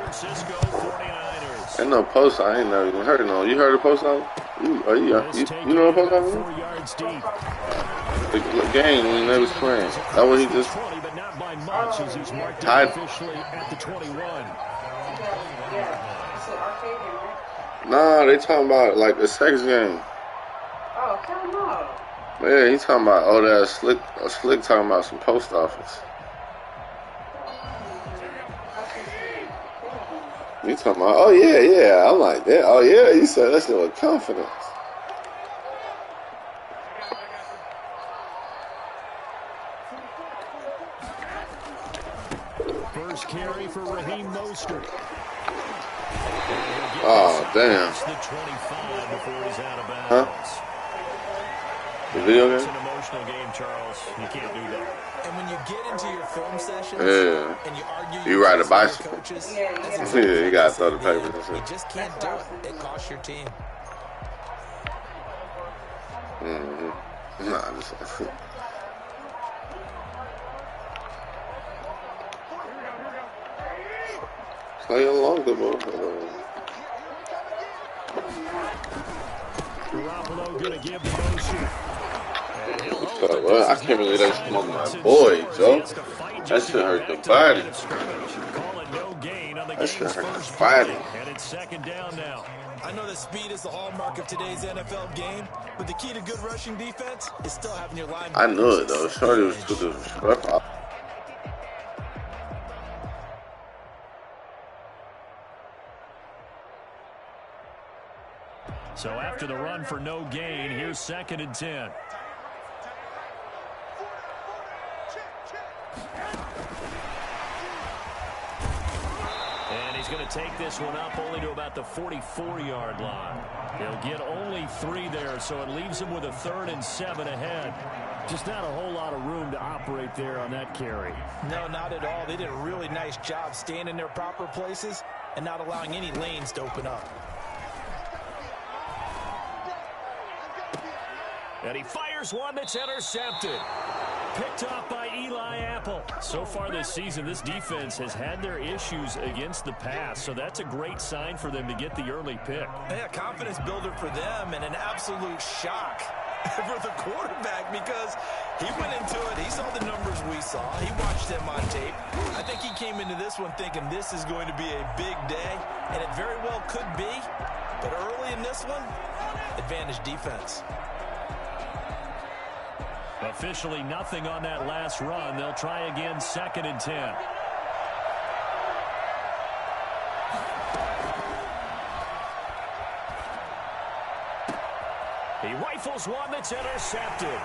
Francisco 49ers. Ain't no post. I ain't never even heard no. You heard the post office? You know the post office? 4 yards deep. The game when they was playing. That what he just 20, but not by much as he's marked tied. Officially at the 21. Nah, they talking about like the sex game. Oh, come on. Yeah, he talking about that slick talking about some post office. You talking about? Oh yeah. I'm like that. Oh yeah, you said that shit with confidence. First carry for Raheem Mostert. Oh damn. The 25 before he's out of bounds. Huh? The video It's game? an emotional game, Charles. You can't do that. And when you get into your film sessions and you argue, you ride a bicycle. Coaches, Yeah, you gotta throw the paper. You just can't do it. It costs your team. Nah, just play along the ball. Garoppolo gonna give the motion. Well, I can't believe they smoked my boy, Joe. That shit hurt the body. That shit hurt the body. And it's second down now. I know that speed is the hallmark of today's NFL game, but the key to good rushing defense is still having your line. I knew it though. Shorty was too disrespectful. So after the run for no gain, here's 2nd and 10. And he's going to take this one up only to about the 44-yard line. He'll get only 3 there, so it leaves him with a 3rd and 7 ahead. Just not a whole lot of room to operate there on that carry. No, not at all. They did a really nice job staying in their proper places and not allowing any lanes to open up. And he fires one that's intercepted. Picked off by Eli Apple. So far this season, this defense has had their issues against the pass, so that's a great sign for them to get the early pick. Yeah, confidence builder for them and an absolute shock for the quarterback because he went into it. He saw the numbers we saw. He watched them on tape. I think he came into this one thinking this is going to be a big day, and it very well could be. But early in this one, advantage defense. Officially nothing on that last run. They'll try again 2nd and 10. He rifles one that's intercepted.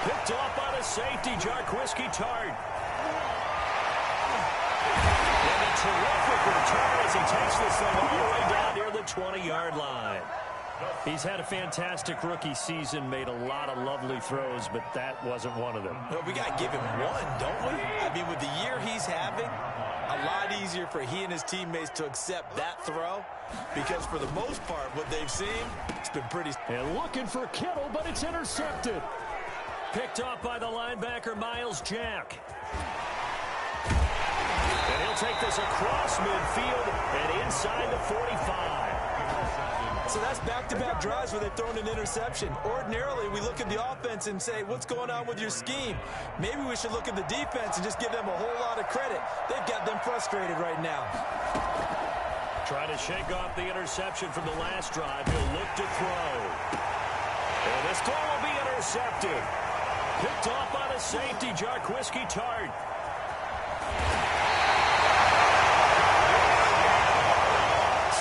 Picked off by the safety, Jarquiski Tart. And a terrific return as he takes this thing all the way down near the 20-yard line. He's had a fantastic rookie season, made a lot of lovely throws, but that wasn't one of them. Well, we got to give him one, don't we? I mean, with the year he's having, a lot easier for he and his teammates to accept that throw because for the most part, what they've seen, it's been pretty. And looking for Kittle, but it's intercepted. Picked off by the linebacker, Miles Jack. And he'll take this across midfield and inside the 45. So that's back-to-back drives where they've thrown an interception. Ordinarily, we look at the offense and say, what's going on with your scheme? Maybe we should look at the defense and just give them a whole lot of credit. They've got them frustrated right now. Trying to shake off the interception from the last drive. He'll look to throw. And this throw will be intercepted. Picked off by the safety, Jarquiski Tart.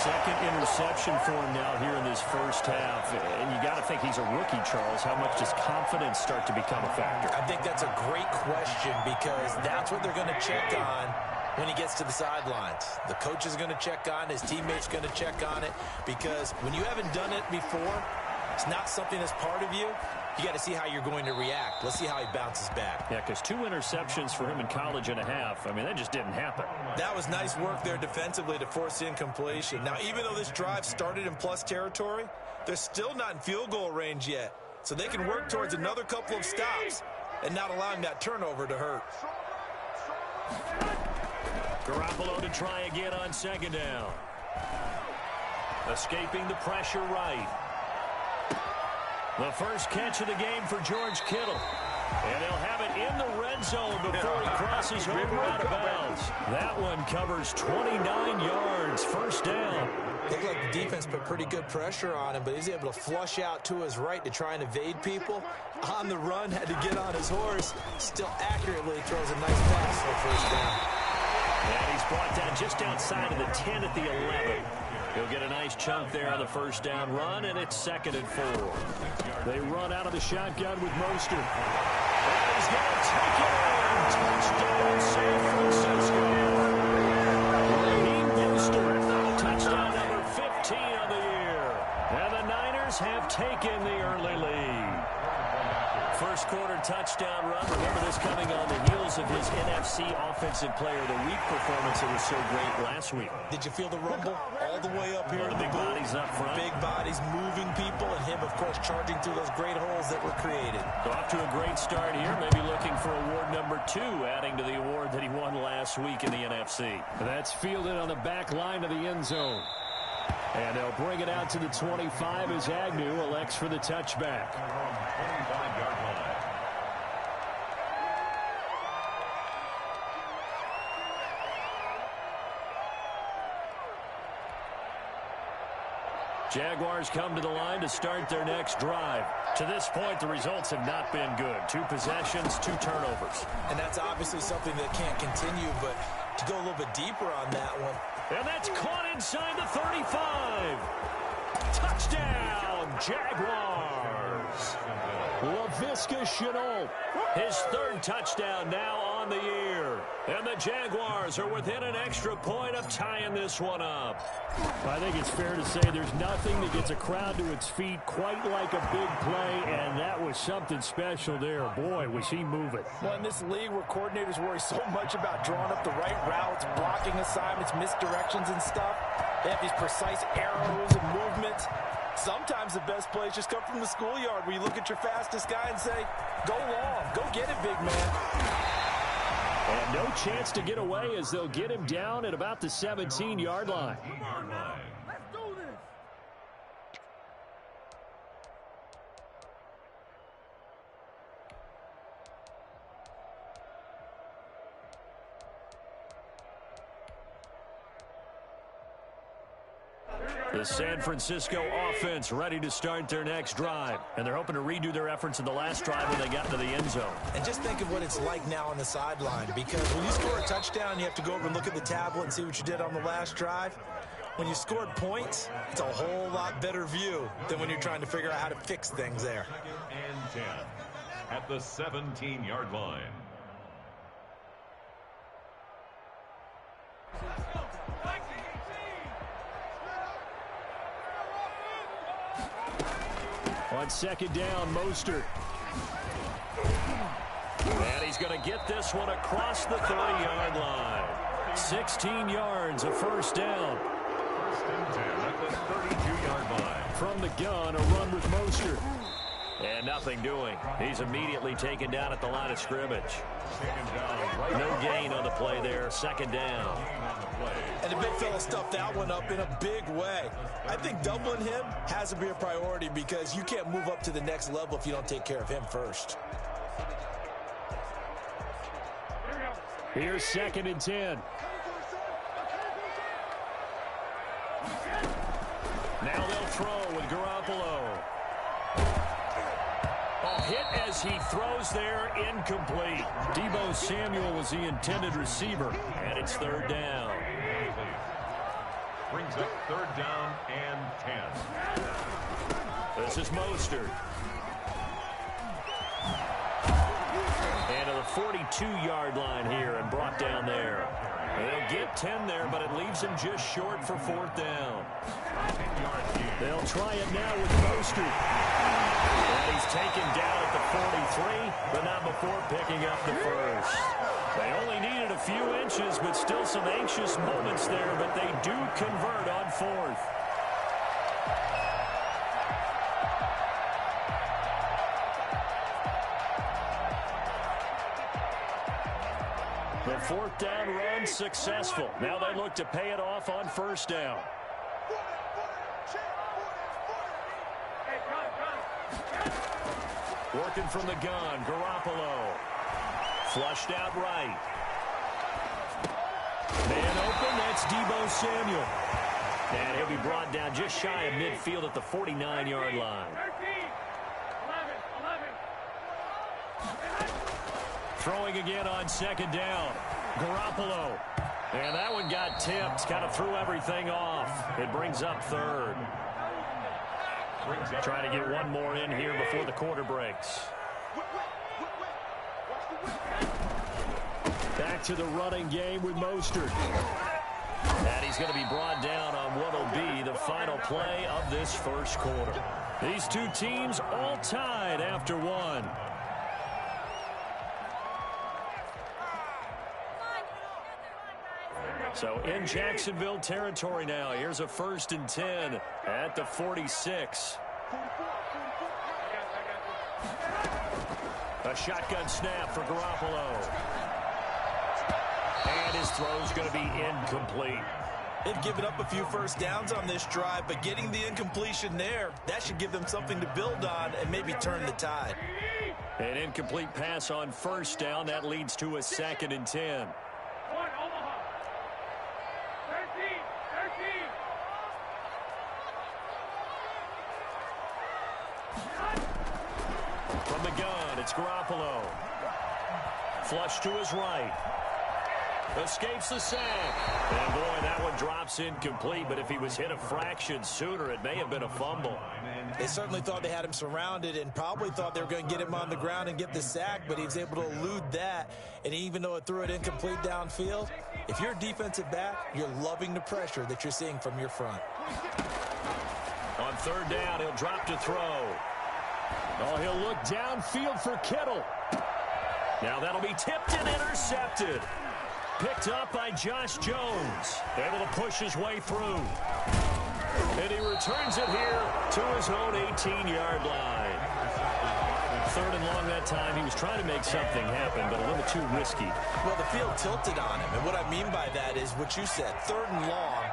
Second interception for him now here in this first half. And you got to think he's a rookie, Charles. How much does confidence start to become a factor? I think that's a great question because that's what they're going to check on when he gets to the sidelines. The coach is going to check on it. His teammates going to check on it because when you haven't done it before, it's not something that's part of you. You got to see how you're going to react. Let's see how he bounces back. Yeah, because 2 interceptions for him in college and a half. I mean, that just didn't happen. That was nice work there defensively to force incompletion. Now, even though this drive started in plus territory, they're still not in field goal range yet. So they can work towards another couple of stops and not allowing that turnover to hurt. Garoppolo to try again on second down. Escaping the pressure right. The first catch of the game for George Kittle. And they'll have it in the red zone before he crosses over out of bounds. That one covers 29 yards. First down. Looked like the defense put pretty good pressure on him, but he's able to flush out to his right to try and evade people. On the run, had to get on his horse. Still accurately throws a nice pass for first down. And he's brought down just outside of the 10 at the 11. He'll get a nice chunk there on the first down run, and it's 2nd and 4. They run out of the shotgun with Mostert. And he's going to take it in. Touchdown, San Francisco. Raheem Mostert, touchdown number 15 of the year. And the Niners have taken the early lead. First quarter touchdown run. Remember this coming on the heels of his NFC Offensive Player of the Week performance that was so great last week. Did you feel the rumble all the way up here? The big bodies up front. Big bodies moving people, and him, of course, charging through those great holes that were created. So off to a great start here. Maybe looking for award number 2, adding to the award that he won last week in the NFC. That's fielded on the back line of the end zone. And they'll bring it out to the 25 as Agnew elects for the touchback. Jaguars come to the line to start their next drive. To this point, the results have not been good. 2 possessions, 2 turnovers. And that's obviously something that can't continue, but to go a little bit deeper on that one. And that's caught inside the 35. Touchdown, Jaguars. Laviska Shenault, his 3rd touchdown now on the year. And the Jaguars are within an extra point of tying this one up. I think it's fair to say there's nothing that gets a crowd to its feet quite like a big play, and that was something special there. Boy, was he moving. Well, in this league where coordinators worry so much about drawing up the right routes, blocking assignments, misdirections and stuff, they have these precise arrows and movements. Sometimes the best plays just come from the schoolyard where you look at your fastest guy and say, go long, go get it, big man. And no chance to get away as they'll get him down at about the 17-yard line. Let's do this. The San Francisco offense ready to start their next drive. And they're hoping to redo their efforts in the last drive when they got into the end zone. And just think of what it's like now on the sideline, because when you score a touchdown, you have to go over and look at the tablet and see what you did on the last drive. When you scored points, it's a whole lot better view than when you're trying to figure out how to fix things there. And 10 at the 17-yard line. On second down, Mostert. And he's going to get this one across the 30-yard line. 16 yards, a first down. First and 10 at the 32-yard line. From the gun, a run with Mostert. And nothing doing. He's immediately taken down at the line of scrimmage. No gain on the play there. Second down. And the big fella stuffed that one up in a big way. I think doubling him has to be a priority because you can't move up to the next level if you don't take care of him first. Here's 2nd and 10. Now they'll throw with Garoppolo. Hit as he throws there, incomplete. Deebo Samuel was the intended receiver, and it's 3rd down. Brings up 3rd down and 10. This is Mostert. And to the 42-yard line here and brought down there. They'll get 10 there, but it leaves him just short for 4th down. They'll try it now with Mostert. And he's taken down at the 43, but not before picking up the first. They only needed a few inches, but still some anxious moments there, but they do convert on 4th. The fourth down run successful. Now they look to pay it off on first down. Working from the gun, Garoppolo. Flushed out right. Man open, that's Deebo Samuel. And he'll be brought down just shy of midfield at the 49-yard line. Throwing again on second down. Garoppolo. And that one got tipped. Kind of threw everything off. It brings up third. Trying to get one more in here before the quarter breaks. Back to the running game with Mostert. And he's going to be brought down on what will be the final play of this first quarter. These two teams all tied after one. So in Jacksonville territory now. Here's a 1st and 10 at the 46. A shotgun snap for Garoppolo. And his throw's going to be incomplete. They've given up a few first downs on this drive, but getting the incompletion there, that should give them something to build on and maybe turn the tide. An incomplete pass on first down. That leads to a 2nd and 10. From the gun, it's Garoppolo. Flush to his right. Escapes the sack. And boy, that one drops incomplete, but if he was hit a fraction sooner, it may have been a fumble. They certainly thought they had him surrounded and probably thought they were going to get him on the ground and get the sack, but he was able to elude that. And even though it threw it incomplete downfield, if you're a defensive back, you're loving the pressure that you're seeing from your front. On 3rd down, he'll drop to throw. Oh, he'll look downfield for Kittle. Now that'll be tipped and intercepted. Picked up by Josh Jones. Able to push his way through. And he returns it here to his own 18-yard line. 3rd and long that time. He was trying to make something happen, but a little too risky. Well, the field tilted on him. And what I mean by that is what you said. 3rd and long.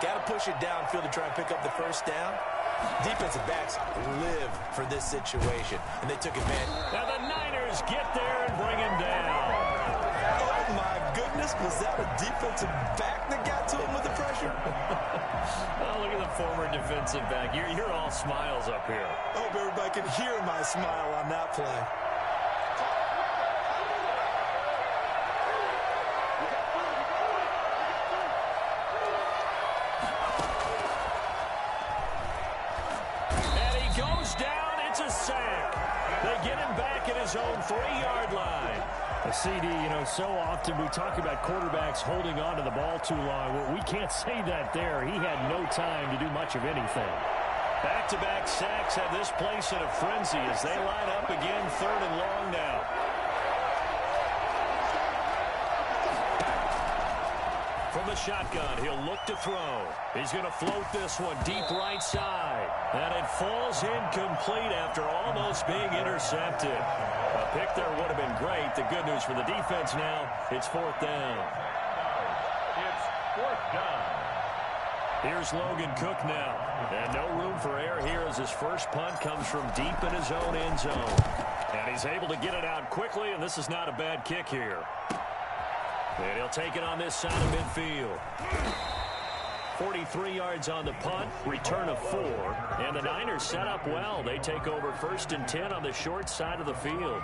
Got to push it downfield to try and pick up the first down. Defensive backs live for this situation, and they took advantage. Now the Niners get there and bring him down. Oh, my goodness. Was that a defensive back that got to him with the pressure? Oh, look at the former defensive back. You're all smiles up here. I hope everybody can hear my smile on that play. His own 3-yard line. CD, so often we talk about quarterbacks holding on to the ball too long. Well, we can't say that there. He had no time to do much of anything. Back-to-back sacks have this place in a frenzy as they line up again 3rd and long now. From the shotgun, he'll look to throw. He's going to float this one deep right side. And it falls incomplete after almost being intercepted. A pick there would have been great. The good news for the defense now, it's 4th down. It's 4th down. Here's Logan Cook now. And no room for error here as his first punt comes from deep in his own end zone. And he's able to get it out quickly, and this is not a bad kick here. And he'll take it on this side of midfield. 43 yards on the punt, return of 4. And the Niners set up well. They take over 1st and 10 on the short side of the field.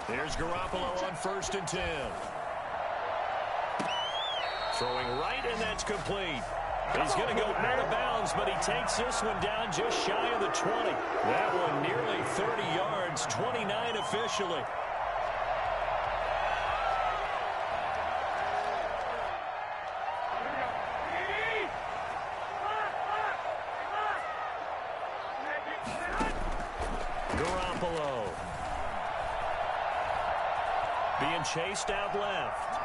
Here's Garoppolo on 1st and 10. Throwing right, and that's complete. He's going to go out of bounds, but he takes this one down just shy of the 20. That one nearly 30 yards, 29 officially. Garoppolo. Being chased out left.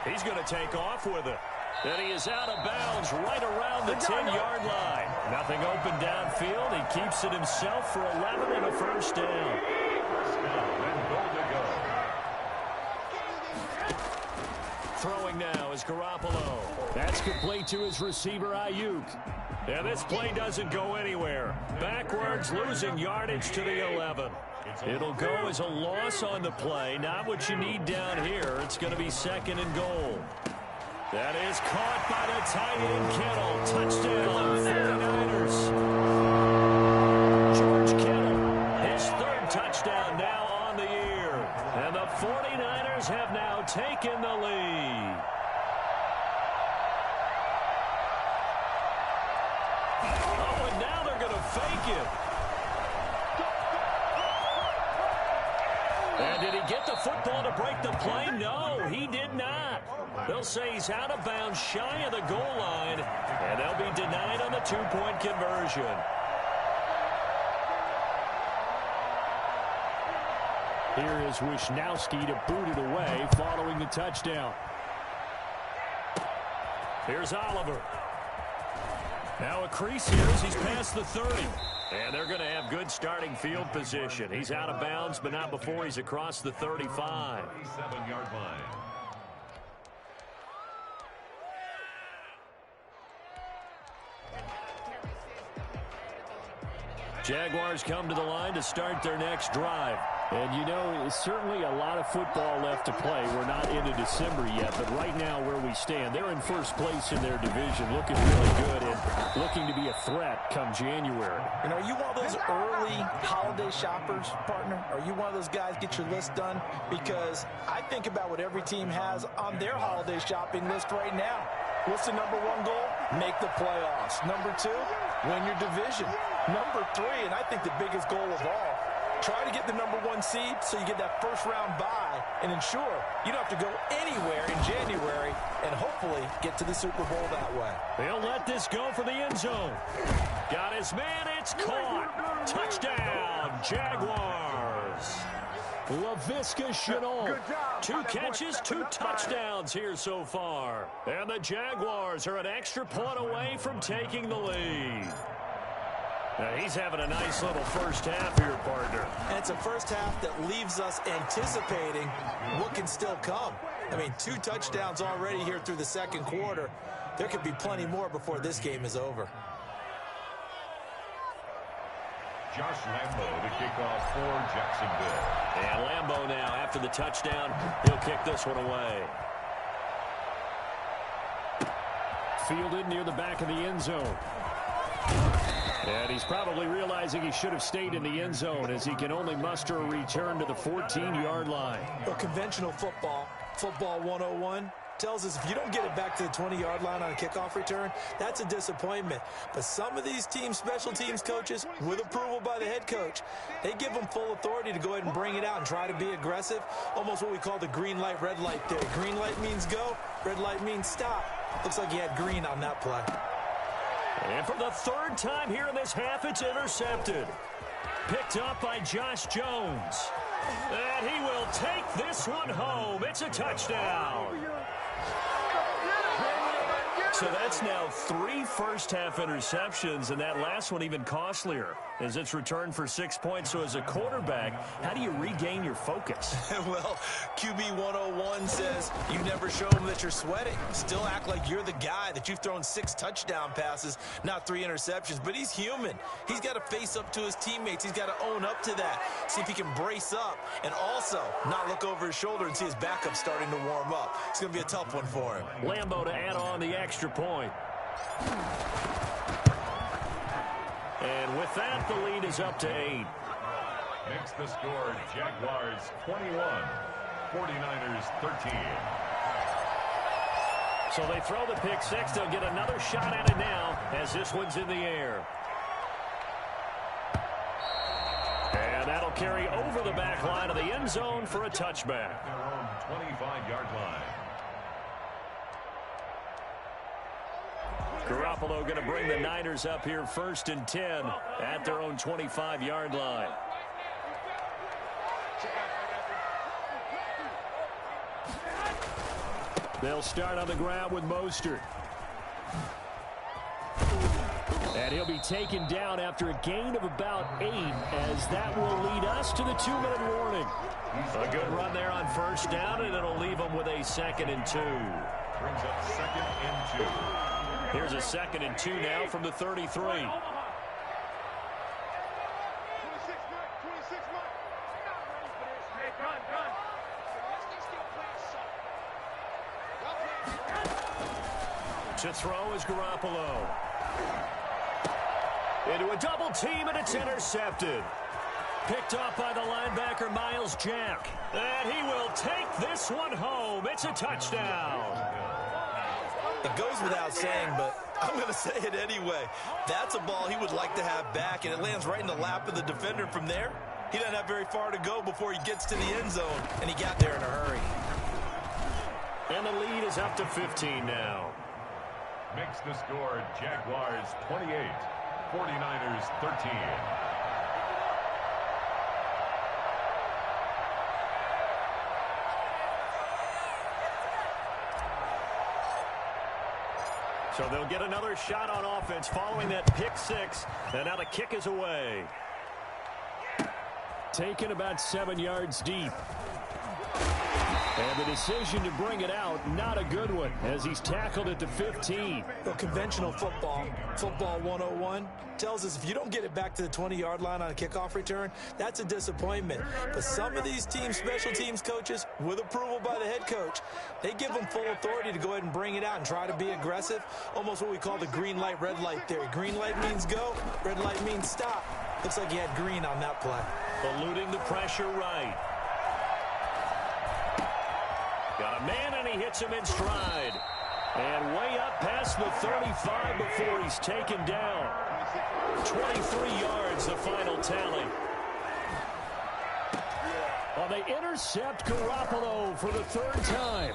He's going to take off with it. And he is out of bounds right around the 10-yard line. Nothing open downfield. He keeps it himself for 11 and a first down. Throwing now is Garoppolo. That's complete to his receiver, Ayuk. And this play doesn't go anywhere. Backwards, losing yardage to the 11. It'll go as a loss on the play. Not what you need down here. It's going to be 2nd and goal. That is caught by the tight end, Kittle. Touchdown, 49ers. George Kittle, his 3rd touchdown now on the year. And the 49ers have now taken the lead. Oh, and now they're going to fake it. And did he get the football to break the play? No, he did not. They'll say he's out of bounds shy of the goal line, and they'll be denied on the 2-point conversion. Here is Wisnowski to boot it away following the touchdown. Here's Oliver. Now a crease here as he's past the 30. And they're going to have good starting field position. He's out of bounds, but not before he's across the 35. 37-yard line. Jaguars come to the line to start their next drive. And, you know, there's certainly a lot of football left to play. We're not into December yet, but right now where we stand, they're in first place in their division, looking really good and looking to be a threat come January. And are you one of those early holiday shoppers, partner? Are you one of those guys get your list done? Because I think about what every team has on their holiday shopping list right now. What's the number 1 goal? Make the playoffs. Number 2, win your division. Number 3, and I think the biggest goal of all, try to get the number 1 seed so you get that first-round bye and ensure you don't have to go anywhere in January and hopefully get to the Super Bowl that way. They'll let this go for the end zone. Got his man. It's caught. Touchdown, Jaguars. Laviska Shenault. 2 catches, 2 touchdowns here so far. And the Jaguars are an extra point away from taking the lead. Now he's having a nice little first half here, partner. And it's a first half that leaves us anticipating what can still come. I mean, 2 touchdowns already here through the 2nd quarter. There could be plenty more before this game is over. Josh Lambo to kick off for Jacksonville. And Lambo now, after the touchdown, he'll kick this one away. Fielded near the back of the end zone. And he's probably realizing he should have stayed in the end zone as he can only muster a return to the 14-yard line. Well, conventional football 101, tells us if you don't get it back to the 20-yard line on a kickoff return, that's a disappointment. But some of these teams, special teams coaches, with approval by the head coach, they give them full authority to go ahead and bring it out and try to be aggressive, almost what we call the green light, red light theory. Green light means go, red light means stop. Looks like he had green on that play. And for the 3rd time here in this half, it's intercepted. Picked up by Josh Jones. And he will take this one home. It's a touchdown. So that's now 3 first-half interceptions, and that last one even costlier as it's returned for 6 points. So as a quarterback, how do you regain your focus? Well, QB 101 says you never show them that you're sweating. Still act like you're the guy, that you've thrown 6 touchdown passes, not 3 interceptions. But he's human. He's got to face up to his teammates. He's got to own up to that, see if he can brace up, and also not look over his shoulder and see his backup starting to warm up. It's going to be a tough one for him. Lambo to add on the extra point. And with that, the lead is up to 8. Makes the score Jaguars 21, 49ers 13. So they throw the pick 6. They'll get another shot at it now as this one's in the air. And that'll carry over the back line of the end zone for a touchback. Their own 25-yard line. Garoppolo going to bring the Niners up here 1st and 10 at their own 25-yard line. They'll start on the ground with Mostert. And he'll be taken down after a gain of about 8, as that will lead us to the 2-minute warning. A good run there on first down, and it'll leave them with a 2nd and 2. Brings up 2nd and 2. Here's a 2nd and 2 now from the 33. To throw is Garoppolo. Into a double team, and it's intercepted. Picked off by the linebacker, Miles Jack. And he will take this one home. It's a touchdown. It goes without saying, but I'm going to say it anyway. That's a ball he would like to have back, and it lands right in the lap of the defender. From there, he doesn't have very far to go before he gets to the end zone, and he got there in a hurry. And the lead is up to 15 now. Makes the score Jaguars 28, 49ers 13. So they'll get another shot on offense following that pick 6. And now the kick is away. Taken about 7 yards deep. And the decision to bring it out, not a good one, as he's tackled at the 15. Well, conventional football 101, tells us if you don't get it back to the 20-yard line on a kickoff return, that's a disappointment. But some of these teams, special teams coaches, with approval by the head coach, they give them full authority to go ahead and bring it out and try to be aggressive, almost what we call the green light, red light theory. Green light means go, red light means stop. Looks like he had green on that play. Eluding the pressure right. Got a man, and he hits him in stride. And way up past the 35 before he's taken down. 23 yards, the final tally. Well, they intercept Garoppolo for the 3rd time.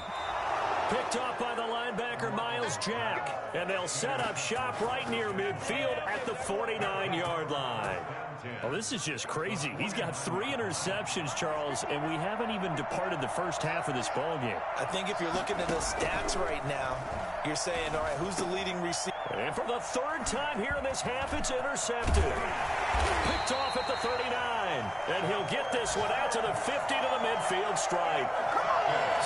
Picked off by the linebacker, Miles Jack. And they'll set up shop right near midfield at the 49-yard line. Well, this is just crazy. He's got 3 interceptions, Charles, and we haven't even departed the first half of this ballgame. I think if you're looking at the stats right now, you're saying, all right, who's the leading receiver? And for the 3rd time here in this half, it's intercepted. Picked off at the 39. And he'll get this one out to the 50 to the midfield stripe.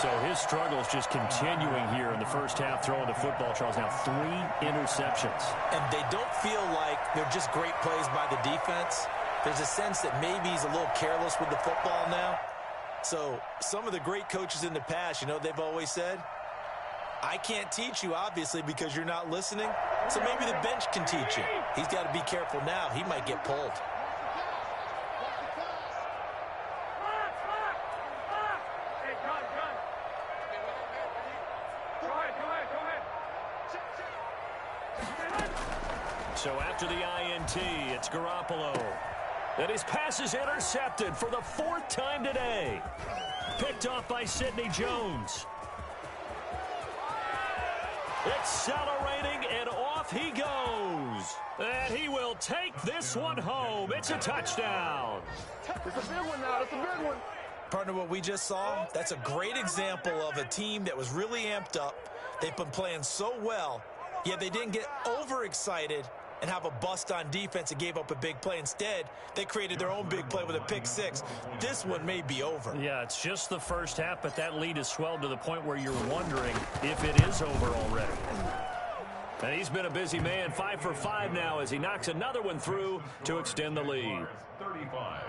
So his struggles just continuing here in the first half, throwing the football, Charles. Now 3 interceptions. And they don't feel like they're just great plays by the defense. There's a sense that maybe he's a little careless with the football now. So some of the great coaches in the past, you know, they've always said, I can't teach you, obviously, because you're not listening. So maybe the bench can teach you. He's got to be careful now. He might get pulled. So after the INT, it's Garoppolo. And his pass is intercepted for the 4th time today. Picked off by Sidney Jones. Accelerating, and off he goes. And he will take this one home. It's a touchdown. It's a big one now. It's a big one. Partner, what we just saw, that's a great example of a team that was really amped up. They've been playing so well, yet they didn't get overexcited and have a bust on defense and gave up a big play. Instead, they created their own big play with a pick 6. This one may be over. Yeah, it's just the first half, but that lead has swelled to the point where you're wondering if it is over already. And he's been a busy man, 5 for 5 now as he knocks another one through to extend the lead. 35,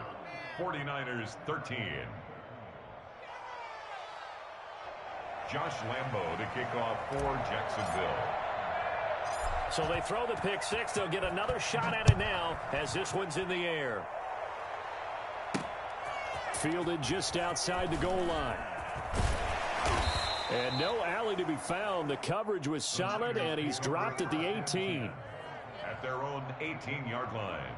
49ers 13. Josh Lambo to kick off for Jacksonville. So they throw the pick 6. They'll get another shot at it now as this one's in the air. Fielded just outside the goal line. And no alley to be found. The coverage was solid, and he's dropped at the 18. At their own 18-yard line.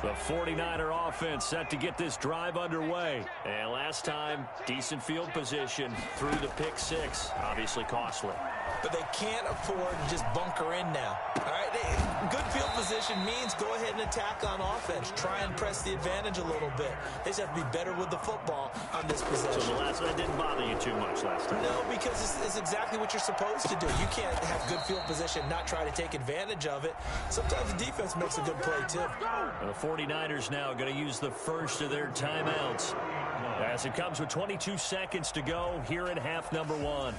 The 49er offense set to get this drive underway. And last time, decent field position through the pick 6. Obviously costly. But they can't afford to just bunker in now. All right, Good field position means go ahead and attack on offense. Try and press the advantage a little bit. They just have to be better with the football on this possession. So the last one didn't bother you too much last time? No, because it's exactly what you're supposed to do. You can't have good field position, not try to take advantage of it. Sometimes the defense makes a good play, too. The 49ers now going to use the first of their timeouts as it comes with 22 seconds to go here in half number 1.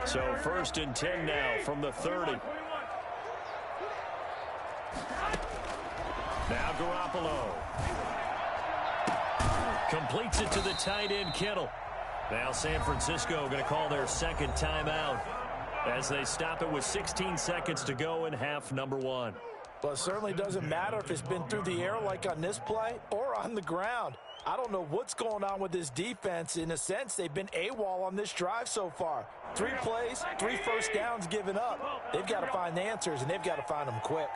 So 1st and 10 now from the 30. Now Garoppolo completes it to the tight end Kittle. Now San Francisco going to call their second timeout as they stop it with 16 seconds to go in half number 1. Well, it certainly doesn't matter if it's been through the air like on this play or on the ground. I don't know what's going on with this defense. In a sense, they've been AWOL on this drive so far. 3 plays, 3 first downs given up. They've got to find the answers, and they've got to find them quick.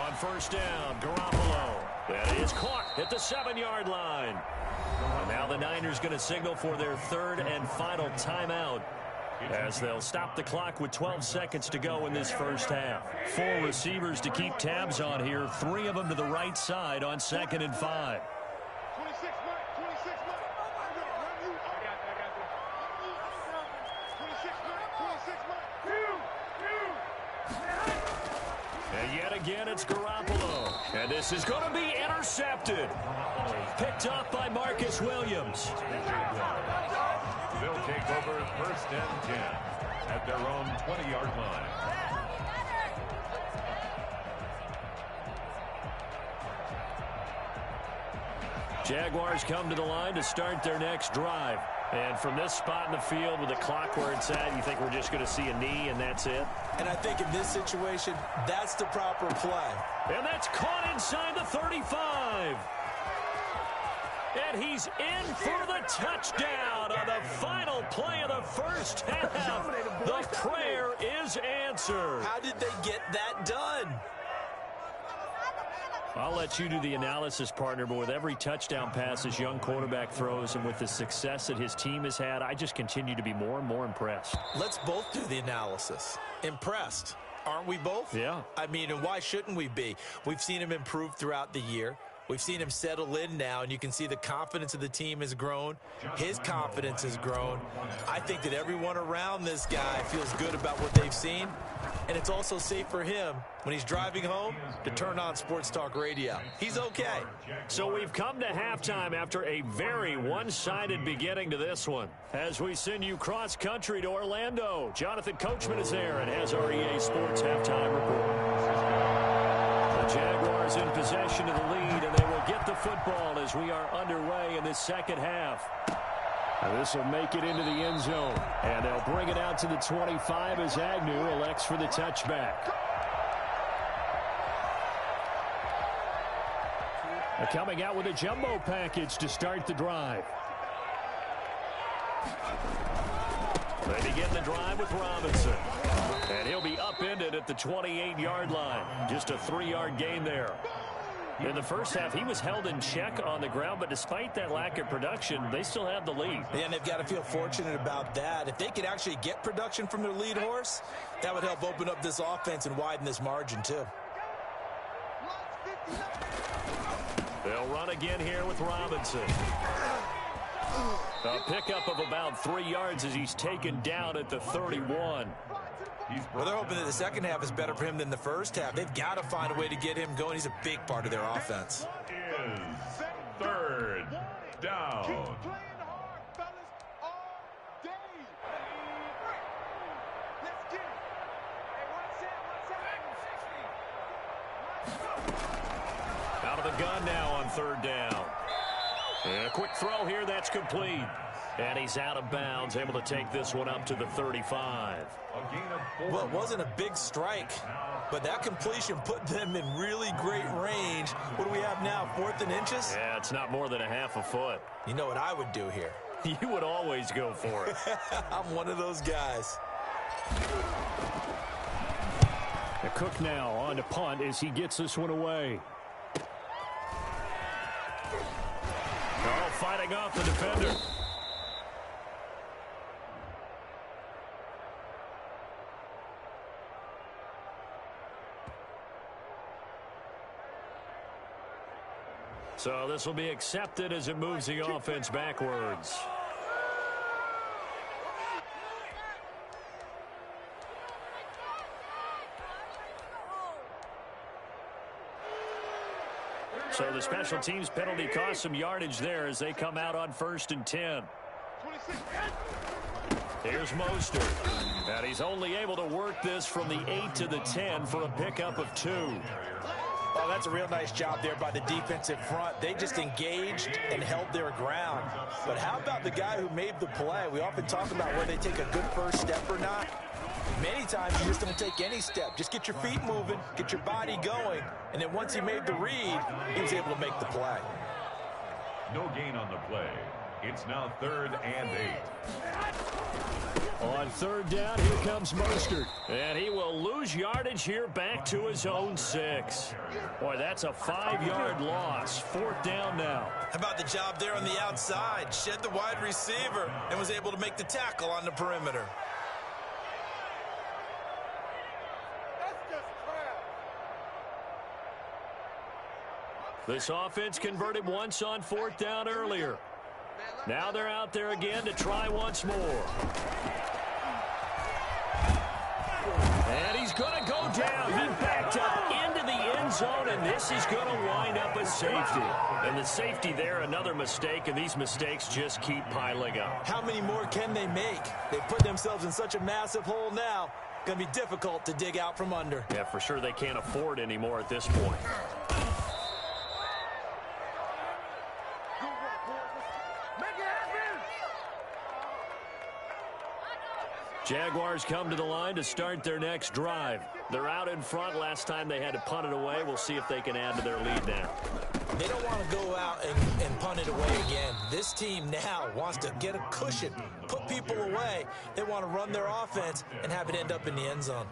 On first down, Garoppolo. That is caught at the 7-yard line. And now the Niners going to signal for their 3rd and final timeout, as they'll stop the clock with 12 seconds to go in this first half. 4 receivers to keep tabs on here, 3 of them to the right side on 2nd and 5. And yet again, it's Garoppolo. And this is going to be intercepted. Picked up by Marcus Williams. They'll take over 1st and 10 at their own 20-yard line. Jaguars come to the line to start their next drive. And from this spot in the field with the clock where it's at, you think we're just going to see a knee and that's it? And I think in this situation, that's the proper play. And that's caught inside the 35. And he's in for the touchdown on the final play of the first half. The prayer is answered. How did they get that done? I'll let you do the analysis, partner, but with every touchdown pass this young quarterback throws and with the success that his team has had, I just continue to be more and more impressed. Let's both do the analysis. Impressed. Aren't we both? Yeah. I mean, and why shouldn't we be? We've seen him improve throughout the year. We've seen him settle in now, and you can see the confidence of the team has grown. His confidence has grown. I think that everyone around this guy feels good about what they've seen, and it's also safe for him when he's driving home to turn on Sports Talk Radio. He's okay. So we've come to halftime after a very one-sided beginning to this one. As we send you cross-country to Orlando, Jonathan Coachman is there and has our EA Sports halftime report. The Jaguars in possession of the lead, and they will get the football as we are underway in this second half. This will make it into the end zone, and they'll bring it out to the 25 as Agnew elects for the touchback. They're coming out with a jumbo package to start the drive. They begin the drive with Robinson. And he'll be upended at the 28-yard line. Just a 3-yard gain there. In the first half, he was held in check on the ground, but despite that lack of production, they still have the lead. And they've got to feel fortunate about that. If they could actually get production from their lead horse, that would help open up this offense and widen this margin, too. They'll run again here with Robinson. A pickup of about 3 yards as he's taken down at the 31. Well, they're hoping that the second half is better for him than the first half. They've got to find a way to get him going. He's a big part of their offense. Is 3rd down. Out of the gun now on 3rd down. And a quick throw here, that's complete. And he's out of bounds, able to take this one up to the 35. Well, it wasn't a big strike, but that completion put them in really great range. What do we have now, 4th and inches? Yeah, it's not more than a half a foot. You know what I would do here? You would always go for it. I'm one of those guys. Cook now on to punt as he gets this one away. Oh, fighting off the defender. So this will be accepted as it moves the offense backwards. So the special teams penalty cost some yardage there as they come out on 1st and 10. Here's Mostert. And he's only able to work this from the 8 to the 10 for a pickup of 2. Oh, that's a real nice job there by the defensive front. They just engaged and held their ground. But how about the guy who made the play? We often talk about whether they take a good first step or not. Many times you just don't take any step. Just get your feet moving, get your body going, and then once he made the read, he was able to make the play. No gain on the play. It's now 3rd and 8. On 3rd down, here comes Mostert. And he will lose yardage here back to his own 6. Boy, that's a 5-yard loss. 4th down now. How about the job there on the outside? Shed the wide receiver and was able to make the tackle on the perimeter. This offense converted once on 4th down earlier. Now they're out there again to try once more. And he's going to go down. He backed up into the end zone, and this is going to wind up a safety. And the safety there, another mistake, and these mistakes just keep piling up. How many more can they make? They put themselves in such a massive hole now. Going to be difficult to dig out from under. Yeah, for sure they can't afford anymore at this point. Jaguars come to the line to start their next drive. They're out in front. Last time they had to punt it away. We'll see if they can add to their lead now. They don't want to go out and punt it away again. This team now wants to get a cushion, put people away. They want to run their offense and have it end up in the end zone.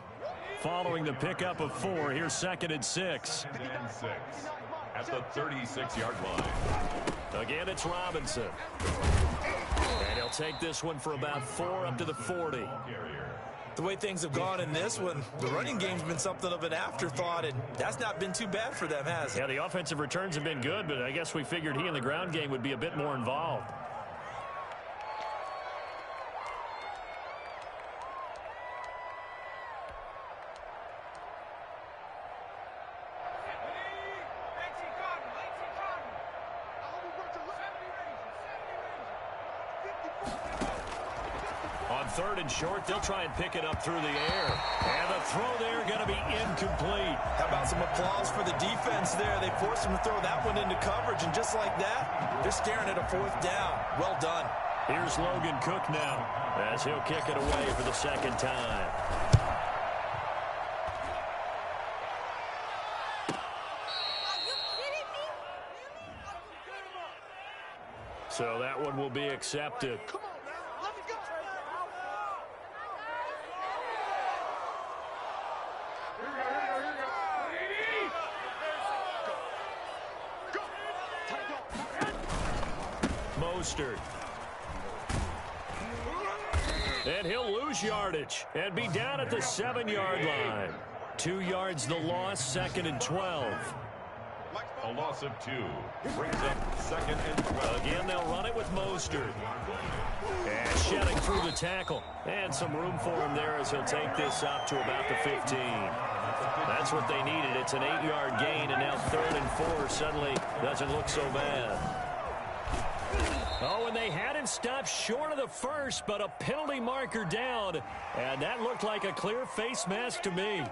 Following the pickup of 4, here's 2nd and 6. 2nd and 6 at the 36-yard line. Again, it's Robinson. And he'll take this one for about 4 up to the 40. The way things have gone in this one, the running game's been something of an afterthought, and that's not been too bad for them, has it? Yeah, the offensive returns have been good, but I guess we figured he in the ground game would be a bit more involved. On 3rd and short, they'll try and pick it up through the air. And the throw there going to be incomplete. How about some applause for the defense there? They forced him to throw that one into coverage, and just like that, they're staring at a 4th down. Well done. Here's Logan Cook now as he'll kick it away for the 2nd time. So that one will be accepted. Mostert. And he'll lose yardage and be down at the 7-yard line. 2 yards the loss, 2nd and 12. A loss of 2 brings up 2nd and 12. Again, they'll run it with Mostert. And shedding through the tackle. And some room for him there as he'll take this up to about the 15. That's what they needed. It's an 8-yard gain, and now 3rd and 4 suddenly doesn't look so bad. Oh, and they had him stopped short of the 1st, but a penalty marker down. And that looked like a clear face mask to me.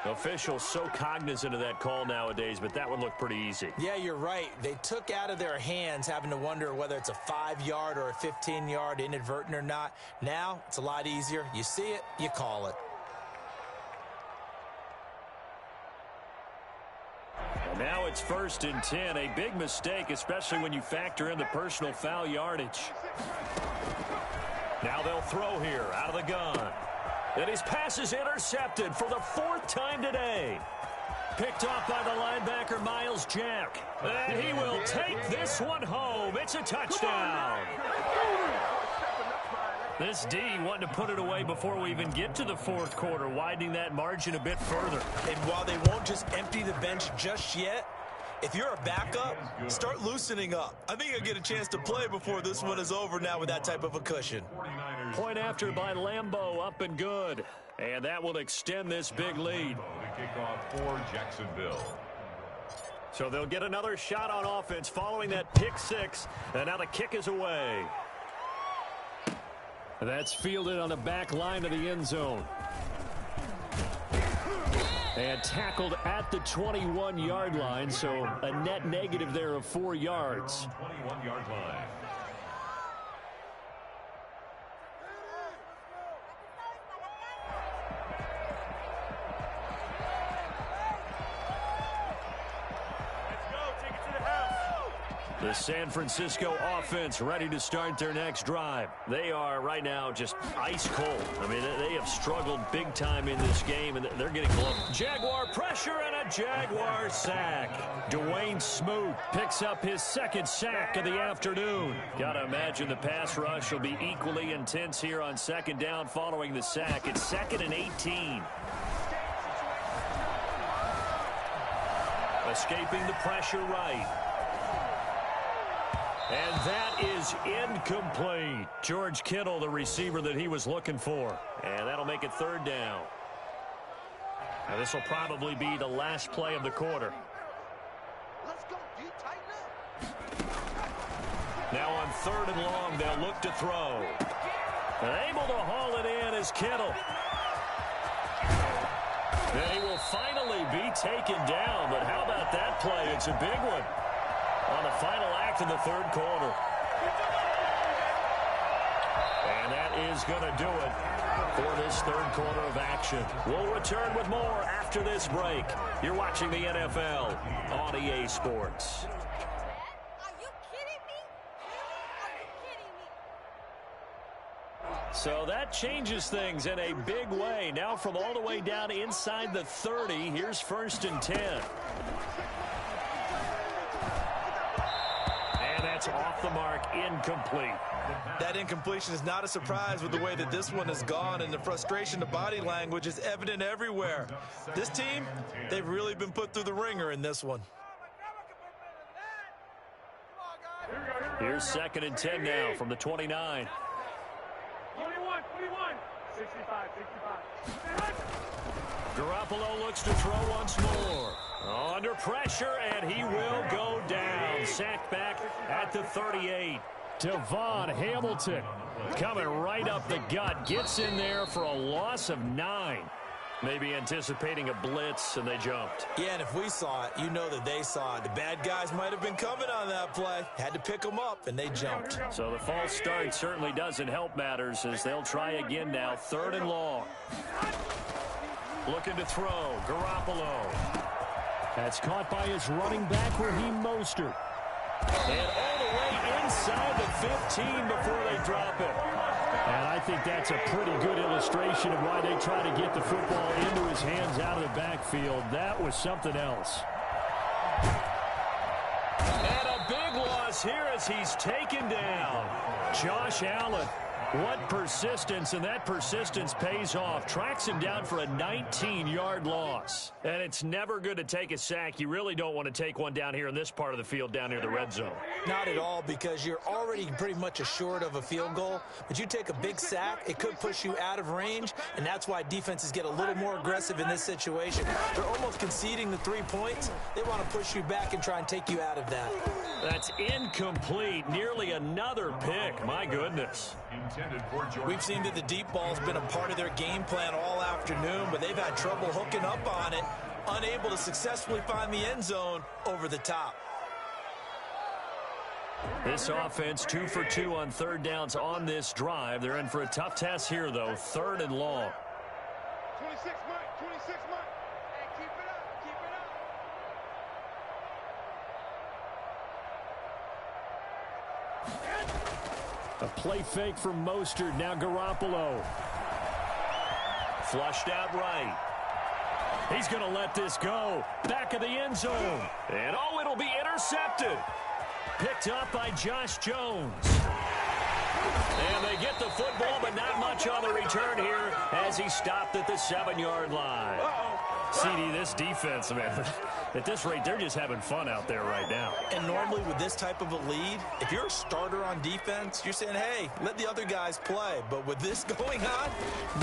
Officials so cognizant of that call nowadays, but that one looked pretty easy. Yeah, you're right. They took out of their hands having to wonder whether it's a 5-yard or a 15-yard, inadvertent or not. Now, it's a lot easier. You see it, you call it. And now it's 1st and 10. A big mistake, especially when you factor in the personal foul yardage. Now they'll throw here out of the gun. And his pass is intercepted for the 4th time today. Picked off by the linebacker, Miles Jack. And he will take this one home. It's a touchdown. This D wanting to put it away before we even get to the 4th quarter, widening that margin a bit further. And while they won't just empty the bench just yet, if you're a backup, start loosening up. I think you'll get a chance to play before this one is over now with that type of a cushion. Point after by Lambeau, up and good. And that will extend this big lead. The kickoff for Jacksonville. So they'll get another shot on offense following that pick 6. And now the kick is away. That's fielded on the back line of the end zone. And tackled at the 21-yard line, so a net negative there of 4 yards. 21-yard line. The San Francisco offense ready to start their next drive. They are right now just ice cold. I mean, they have struggled big time in this game, and they're getting blown. Jaguar pressure and a Jaguar sack. Dwayne Smoot picks up his 2nd sack of the afternoon. Got to imagine the pass rush will be equally intense here on 2nd down following the sack. It's 2nd and 18. Escaping the pressure right. And that is incomplete. George Kittle, the receiver that he was looking for. And that'll make it 3rd down. Now this will probably be the last play of the quarter. Let's go, D. Tighten up. Now on 3rd and long, they'll look to throw. And able to haul it in is Kittle. And he will finally be taken down. But how about that play? It's a big one. On the final act of the 3rd quarter. And that is going to do it for this 3rd quarter of action. We'll return with more after this break. You're watching the NFL on EA Sports. Are you kidding me? Are you kidding me? So that changes things in a big way. Now from all the way down inside the 30, here's 1st and 10. That's off the mark, incomplete. That incompletion is not a surprise with the way that this one has gone, and the frustration, the body language is evident everywhere. This team, they've really been put through the ringer in this one. Here's 2nd and 10 now from the 29. 21, 65. Garoppolo looks to throw once more. Under pressure, and he will go down. Sacked back at the 38. Devon Hamilton coming right up the gut. Gets in there for a loss of 9. Maybe anticipating a blitz, and they jumped. Yeah, and if we saw it, you know that they saw it. The bad guys might have been coming on that play. Had to pick them up, and they jumped. So the false start certainly doesn't help matters as they'll try again now. 3rd and long. Looking to throw. Garoppolo. That's caught by his running back, Raheem Mostert. And all the way inside the 15 before they drop it. And I think that's a pretty good illustration of why they try to get the football into his hands out of the backfield. That was something else. And a big loss here as he's taken down. Josh Allen. What persistence, and that persistence pays off. Tracks him down for a 19-yard loss. And it's never good to take a sack. You really don't want to take one down here in this part of the field, down near the red zone. Not at all, because you're already pretty much assured of a field goal. But you take a big sack, it could push you out of range, and that's why defenses get a little more aggressive in this situation. They're almost conceding the 3 points. They want to push you back and try and take you out of that. That's incomplete. Nearly another pick. My goodness. We've seen that the deep ball's been a part of their game plan all afternoon, but they've had trouble hooking up on it, unable to successfully find the end zone over the top. This offense 2 for 2 on 3rd downs on this drive. They're in for a tough test here, though. 3rd and long. 26 months. Hey, keep it up, keep it up. A play fake from Mostert. Now Garoppolo. Flushed out right. He's going to let this go. Back of the end zone. And, oh, it'll be intercepted. Picked up by Josh Jones. And they get the football, but not much on the return here as he stopped at the 7-yard line. CD, this defense, man, at this rate, they're just having fun out there right now. And normally with this type of a lead, if you're a starter on defense, you're saying, hey, let the other guys play. But with this going on,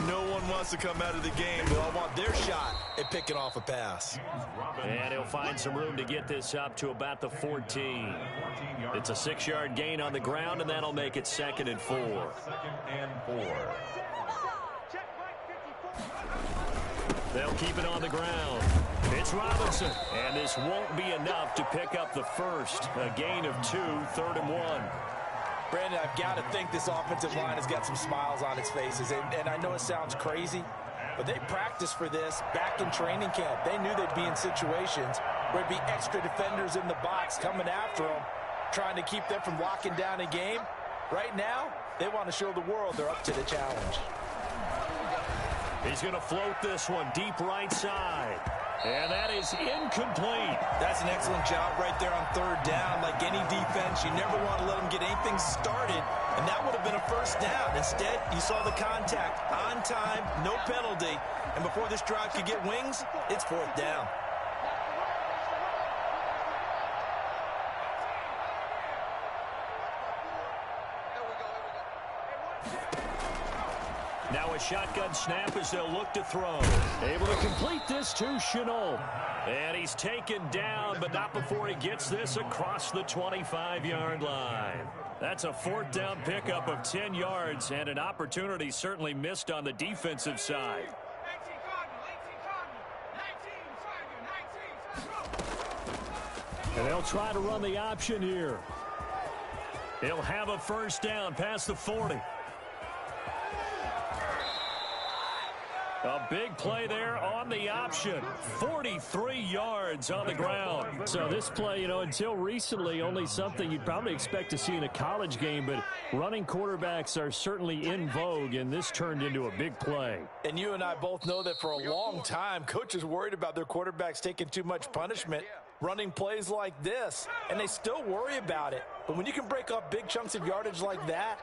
no one wants to come out of the game. They all want their shot at picking off a pass. And he'll find some room to get this up to about the 14. It's a 6-yard gain on the ground, and that'll make it 2nd and 4. 2nd and 4. They'll keep it on the ground. It's Robinson. And this won't be enough to pick up the first. A gain of 2, 3rd and 1. Brandon, I've got to think this offensive line has got some smiles on its faces. And I know it sounds crazy, but they practiced for this back in training camp. They knew they'd be in situations where there'd be extra defenders in the box coming after them, trying to keep them from locking down a game. Right now, they want to show the world they're up to the challenge. He's going to float this one deep right side. And that is incomplete. That's an excellent job right there on 3rd down. Like any defense, you never want to let them get anything started. And that would have been a first down. Instead, you saw the contact on time, no penalty. And before this drive could get wings, it's 4th down. Now a shotgun snap as they'll look to throw. Able to complete this to Showt. And he's taken down, but not before he gets this across the 25-yard line. That's a 4th down pickup of 10 yards and an opportunity certainly missed on the defensive side. And they'll try to run the option here. He'll have a first down past the 40. A big play there on the option. 43 yards on the ground. So this play, until recently, only something you'd probably expect to see in a college game, but running quarterbacks are certainly in vogue, and this turned into a big play. And you and I both know that for a long time, coaches worried about their quarterbacks taking too much punishment, running plays like this, and they still worry about it. But when you can break up big chunks of yardage like that,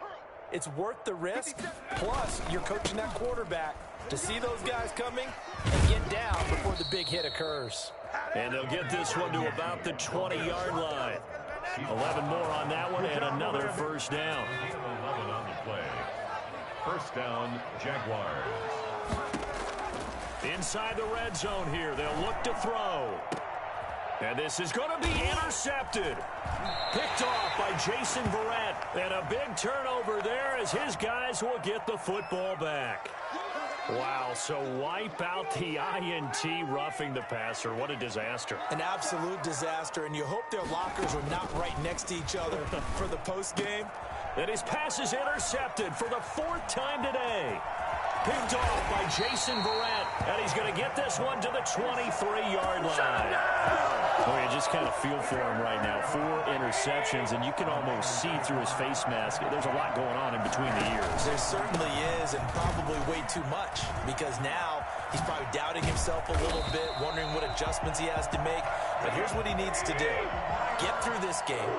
it's worth the risk. Plus, you're coaching that quarterback to see those guys coming and get down before the big hit occurs. And they'll get this one to about the 20-yard line. 11 more on that one and another first down. 11 on the play. First down, Jaguars. Inside the red zone here, they'll look to throw. And this is going to be intercepted. Picked off by Jason Verrett. And a big turnover there as his guys will get the football back. Wow, so wipe out the INT, roughing the passer. What a disaster. An absolute disaster, and you hope their lockers are not right next to each other for the postgame. And his pass is intercepted for the 4th time today. Picked off by Jason Verrett, and he's going to get this one to the 23-yard line. Boy, you just kind of feel for him right now. 4 interceptions, and you can almost see through his face mask. There's a lot going on in between the ears. There certainly is, and probably way too much, because now he's probably doubting himself a little bit, wondering what adjustments he has to make. But here's what he needs to do. Get through this game,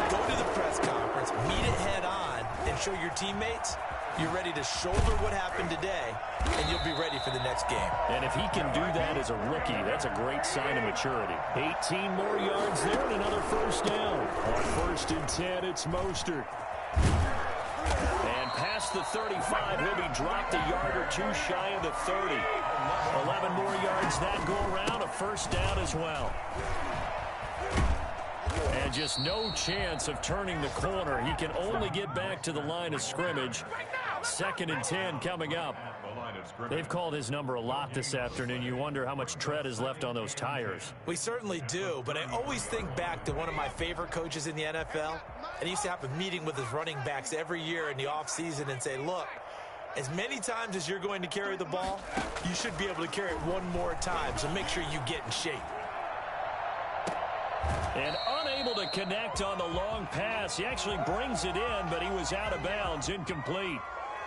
go to the press conference, meet it head on, and show your teammates you're ready to shoulder what happened today, and you'll be ready for the next game. And if he can do that as a rookie, that's a great sign of maturity. 18 more yards there and another first down. On 1st and 10, it's Mostert. And past the 35, he'll be dropped a yard or two shy of the 30. 11 more yards that go around, a first down as well. And just no chance of turning the corner. He can only get back to the line of scrimmage. 2nd and 10 coming up. They've called his number a lot this afternoon. You wonder how much tread is left on those tires. We certainly do, but I always think back to one of my favorite coaches in the NFL. And he used to have a meeting with his running backs every year in the offseason and say, look, as many times as you're going to carry the ball, you should be able to carry it one more time, so make sure you get in shape. And unable to connect on the long pass. He actually brings it in, but he was out of bounds, incomplete.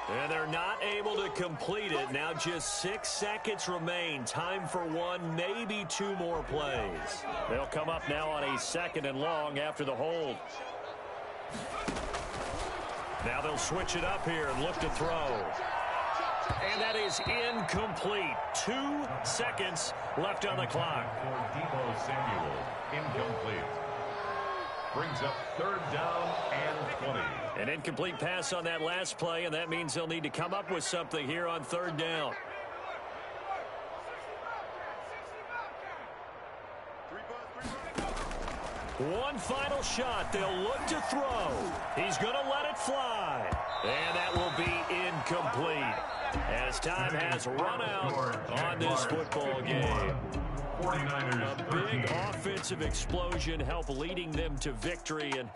And they're not able to complete it. Now just 6 seconds remain. Time for one, maybe two more plays. They'll come up now on a 2nd and long after the hold. Now they'll switch it up here and look to throw. And that is incomplete. 2 seconds left on the clock. For Deebo Samuel, incomplete. Brings up 3rd down and 20. An incomplete pass on that last play, and that means they'll need to come up with something here on 3rd down. One final shot. They'll look to throw. He's going to let it fly. And that will be incomplete as time has run out on this football game. 49ers, A big offensive explosion helped leading them to victory. And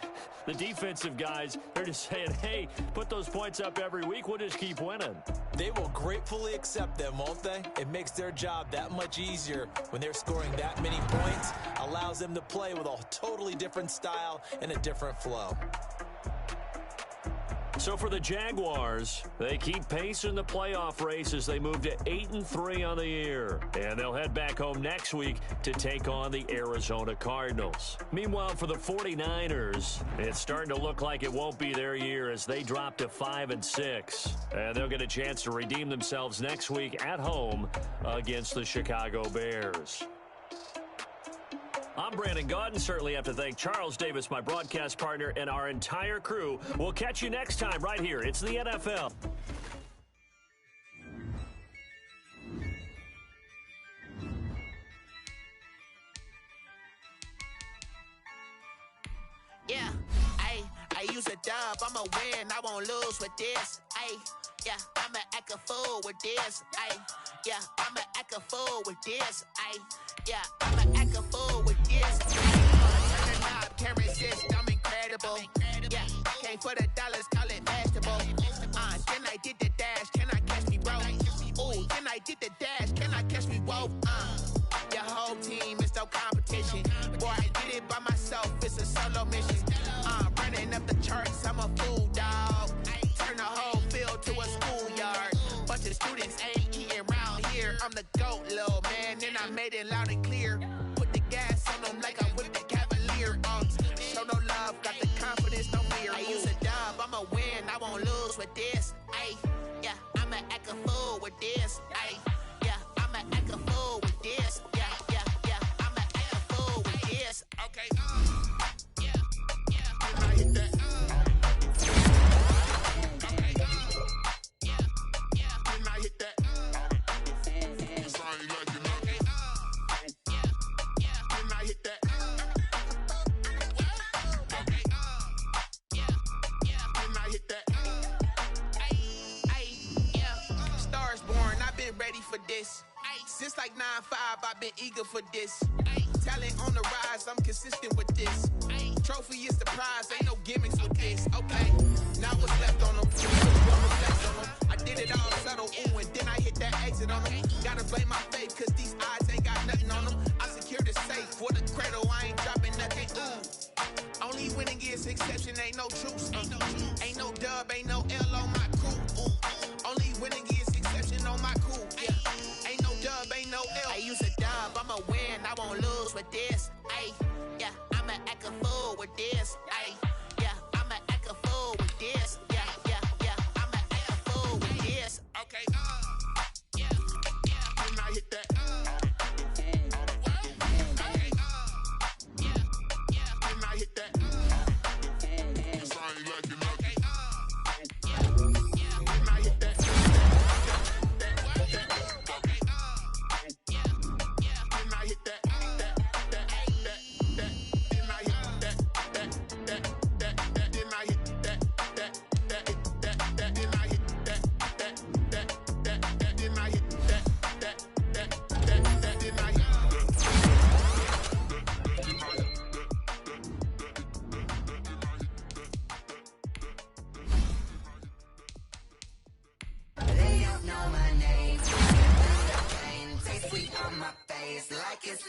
the defensive guys, they're just saying, hey, put those points up every week. We'll just keep winning. They will gratefully accept them, won't they? It makes their job that much easier when they're scoring that many points. Allows them to play with a totally different style and a different flow. So for the Jaguars, they keep pace in the playoff race as they move to 8-3 on the year. And they'll head back home next week to take on the Arizona Cardinals. Meanwhile, for the 49ers, it's starting to look like it won't be their year as they drop to 5-6. And they'll get a chance to redeem themselves next week at home against the Chicago Bears. I'm Brandon Gaudin. Certainly have to thank Charles Davis, my broadcast partner, and our entire crew. We'll catch you next time right here. It's the NFL. Yeah, I use a dub. I'ma win. I won't lose with this. Yeah, I'ma act a fool with this. Yeah, I'ma act a fool with this. Yeah, I'ma act a fool with this. Turn the knob, can't resist. I'm incredible. Yeah, came for the dollars, call it vegetable. Then I did the dash. Can I catch me, bro? Ooh, then I did the dash. Can I catch me, whoa? Your whole team is no competition. Boy, I did it by myself. It's a solo mission. Running up the charts. I'm a fool, dog. Turn the whole field to a schoolyard. Bunch of students ain't eating round here. I'm the GOAT, little man, and I made it loud and clear. Put the gas on them like I'm with the Cavalier. Show no love, got the confidence, no fear. I use a dub, I'ma win, I won't lose with this. Yeah, I'ma act a fool with this. Yeah, I'ma act a fool with this. Yeah, I'ma act a fool with this. Okay. Yeah. Can I hit that? For this. Since like 9-5, I've been eager for this. Talent on the rise, I'm consistent with this. Trophy is the prize, ain't no gimmicks with this. Okay, now what's left on them? I did it all subtle, ooh, and then I hit that exit on them. Gotta blame my faith, cause these eyes ain't got nothing on them. I secured the safe for the cradle, I ain't dropping nothing, ooh. Only winning is exception, ain't no truce. Ain't no dub, ain't no L on my crew, ooh. Only winning is exception on my crew, yeah. Ain't no dub, ain't no L. I use a dub, I'ma win, I won't lose with this. Yeah, I'ma act a fool with this. Yeah, I'ma act a fool with this. Yeah, I'ma act a fool with this. Okay, yeah. Can I hit that? Okay, yeah. Can I hit that? Cause I ain't like it.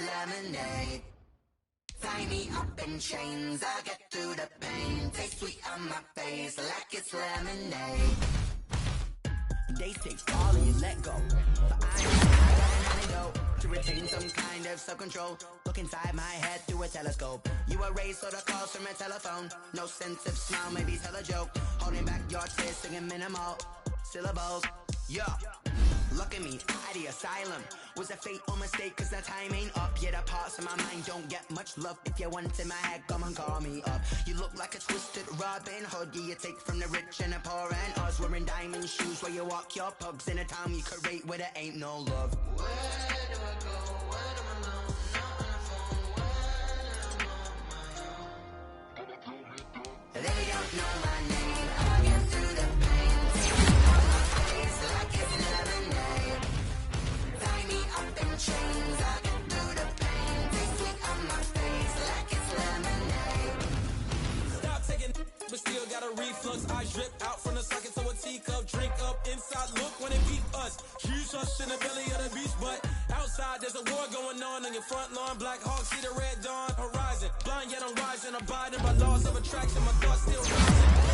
Lemonade. Tie me up in chains, I get through the pain. Taste sweet on my face like it's lemonade. They say fall and you let go. But I got an antidote to retain some kind of self-control. Look inside my head through a telescope. You erase all the calls from a telephone. No sense of smile, maybe tell a joke. Holding back your tears, singing minimal syllables. Yeah. Look at me, out the asylum. Was a fate or mistake, cause the time ain't up. Yeah, the parts of my mind don't get much love. If you want in my head, come and call me up. You look like a twisted Robin Hood. Yeah, you take from the rich and the poor and us. Wearing diamond shoes where you walk your pugs in a town you could rate where there ain't no love. Where do I go? Where do I know? Not on the phone. When I'm on my own. They don't know my name. I get through the pain. On my face like it's lemonade. Tie me up in chains. I get through the pain. Taste sweet on my face like it's lemonade. Stop taking, but still got a reflux. I drip out from the socket to a teacup. Drink up inside. Look when they beat us. Huge us in the belly of the beast, but outside there's a war going on your front lawn. Black Hawk see the red dawn horizon. Blind yet I'm rising. Abiding by laws of attraction. My thoughts still rising.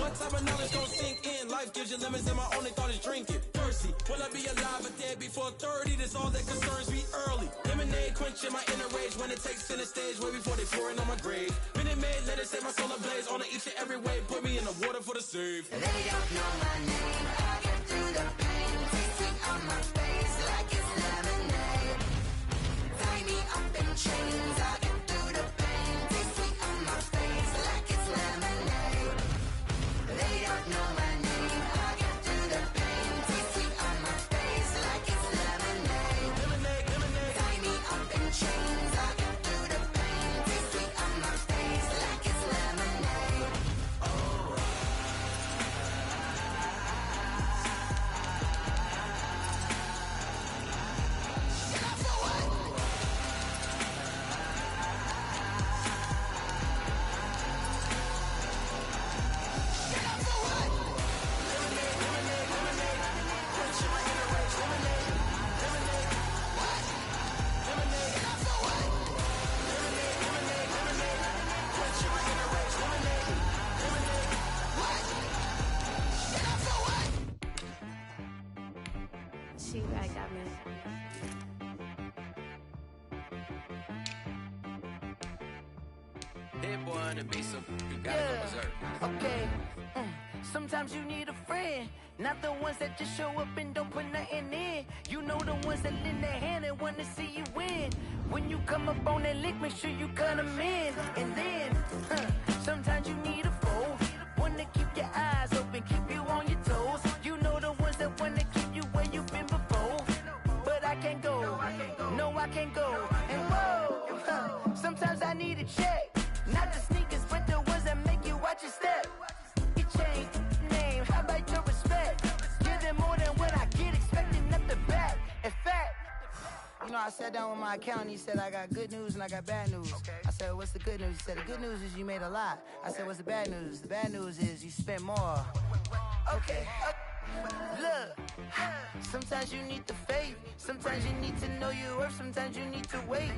What type of knowledge gon' sink in? Life gives you limits and my only thought is drinking. Thirsty, will I be alive or dead before 30? That's all that concerns me early. Lemonade quenching my inner rage when it takes center stage way before they pouring on my grave. Minute Maid, let it set my soul ablaze on each and every way. Put me in the water for the save. They don't know my name. I get through the pain. Taste sweet on my face like it's lemonade. Tie me up in chains. I get through the pain. Taste sweet on my face like it's lemonade. They don't know my name. I get through the pain. Taste sweet on my face like it's lemonade. Tie me up in chains. I get through the pain. Taste sweet on my face like it's lemonade. Oh. She right got me. That boy on the beat, so you gotta go berserk. Okay. Sometimes you need a friend, not the ones that just show up and don't put nothing in. You know the ones that lend their hand and want to see you win. When you come up on that lick, make sure you cut them in. And then, sometimes you need a foe, one to keep your eyes open, keep you on your toes. You know the ones that want to keep you where you've been before. But I can't go, no I can't go. And whoa, sometimes I need a check, not the sneakers, but the ones that make you watch your step. You change name, how about your respect? Give them more than what I get, expecting nothing back. In fact, you know, I sat down with my accountant, he said I got good news and I got bad news. I said, what's the good news? He said, the good news is you made a lot. I said, what's the bad news? The bad news is you spent more. Okay. Look, sometimes you need the faith, sometimes you need to know your worth, sometimes you need to wait.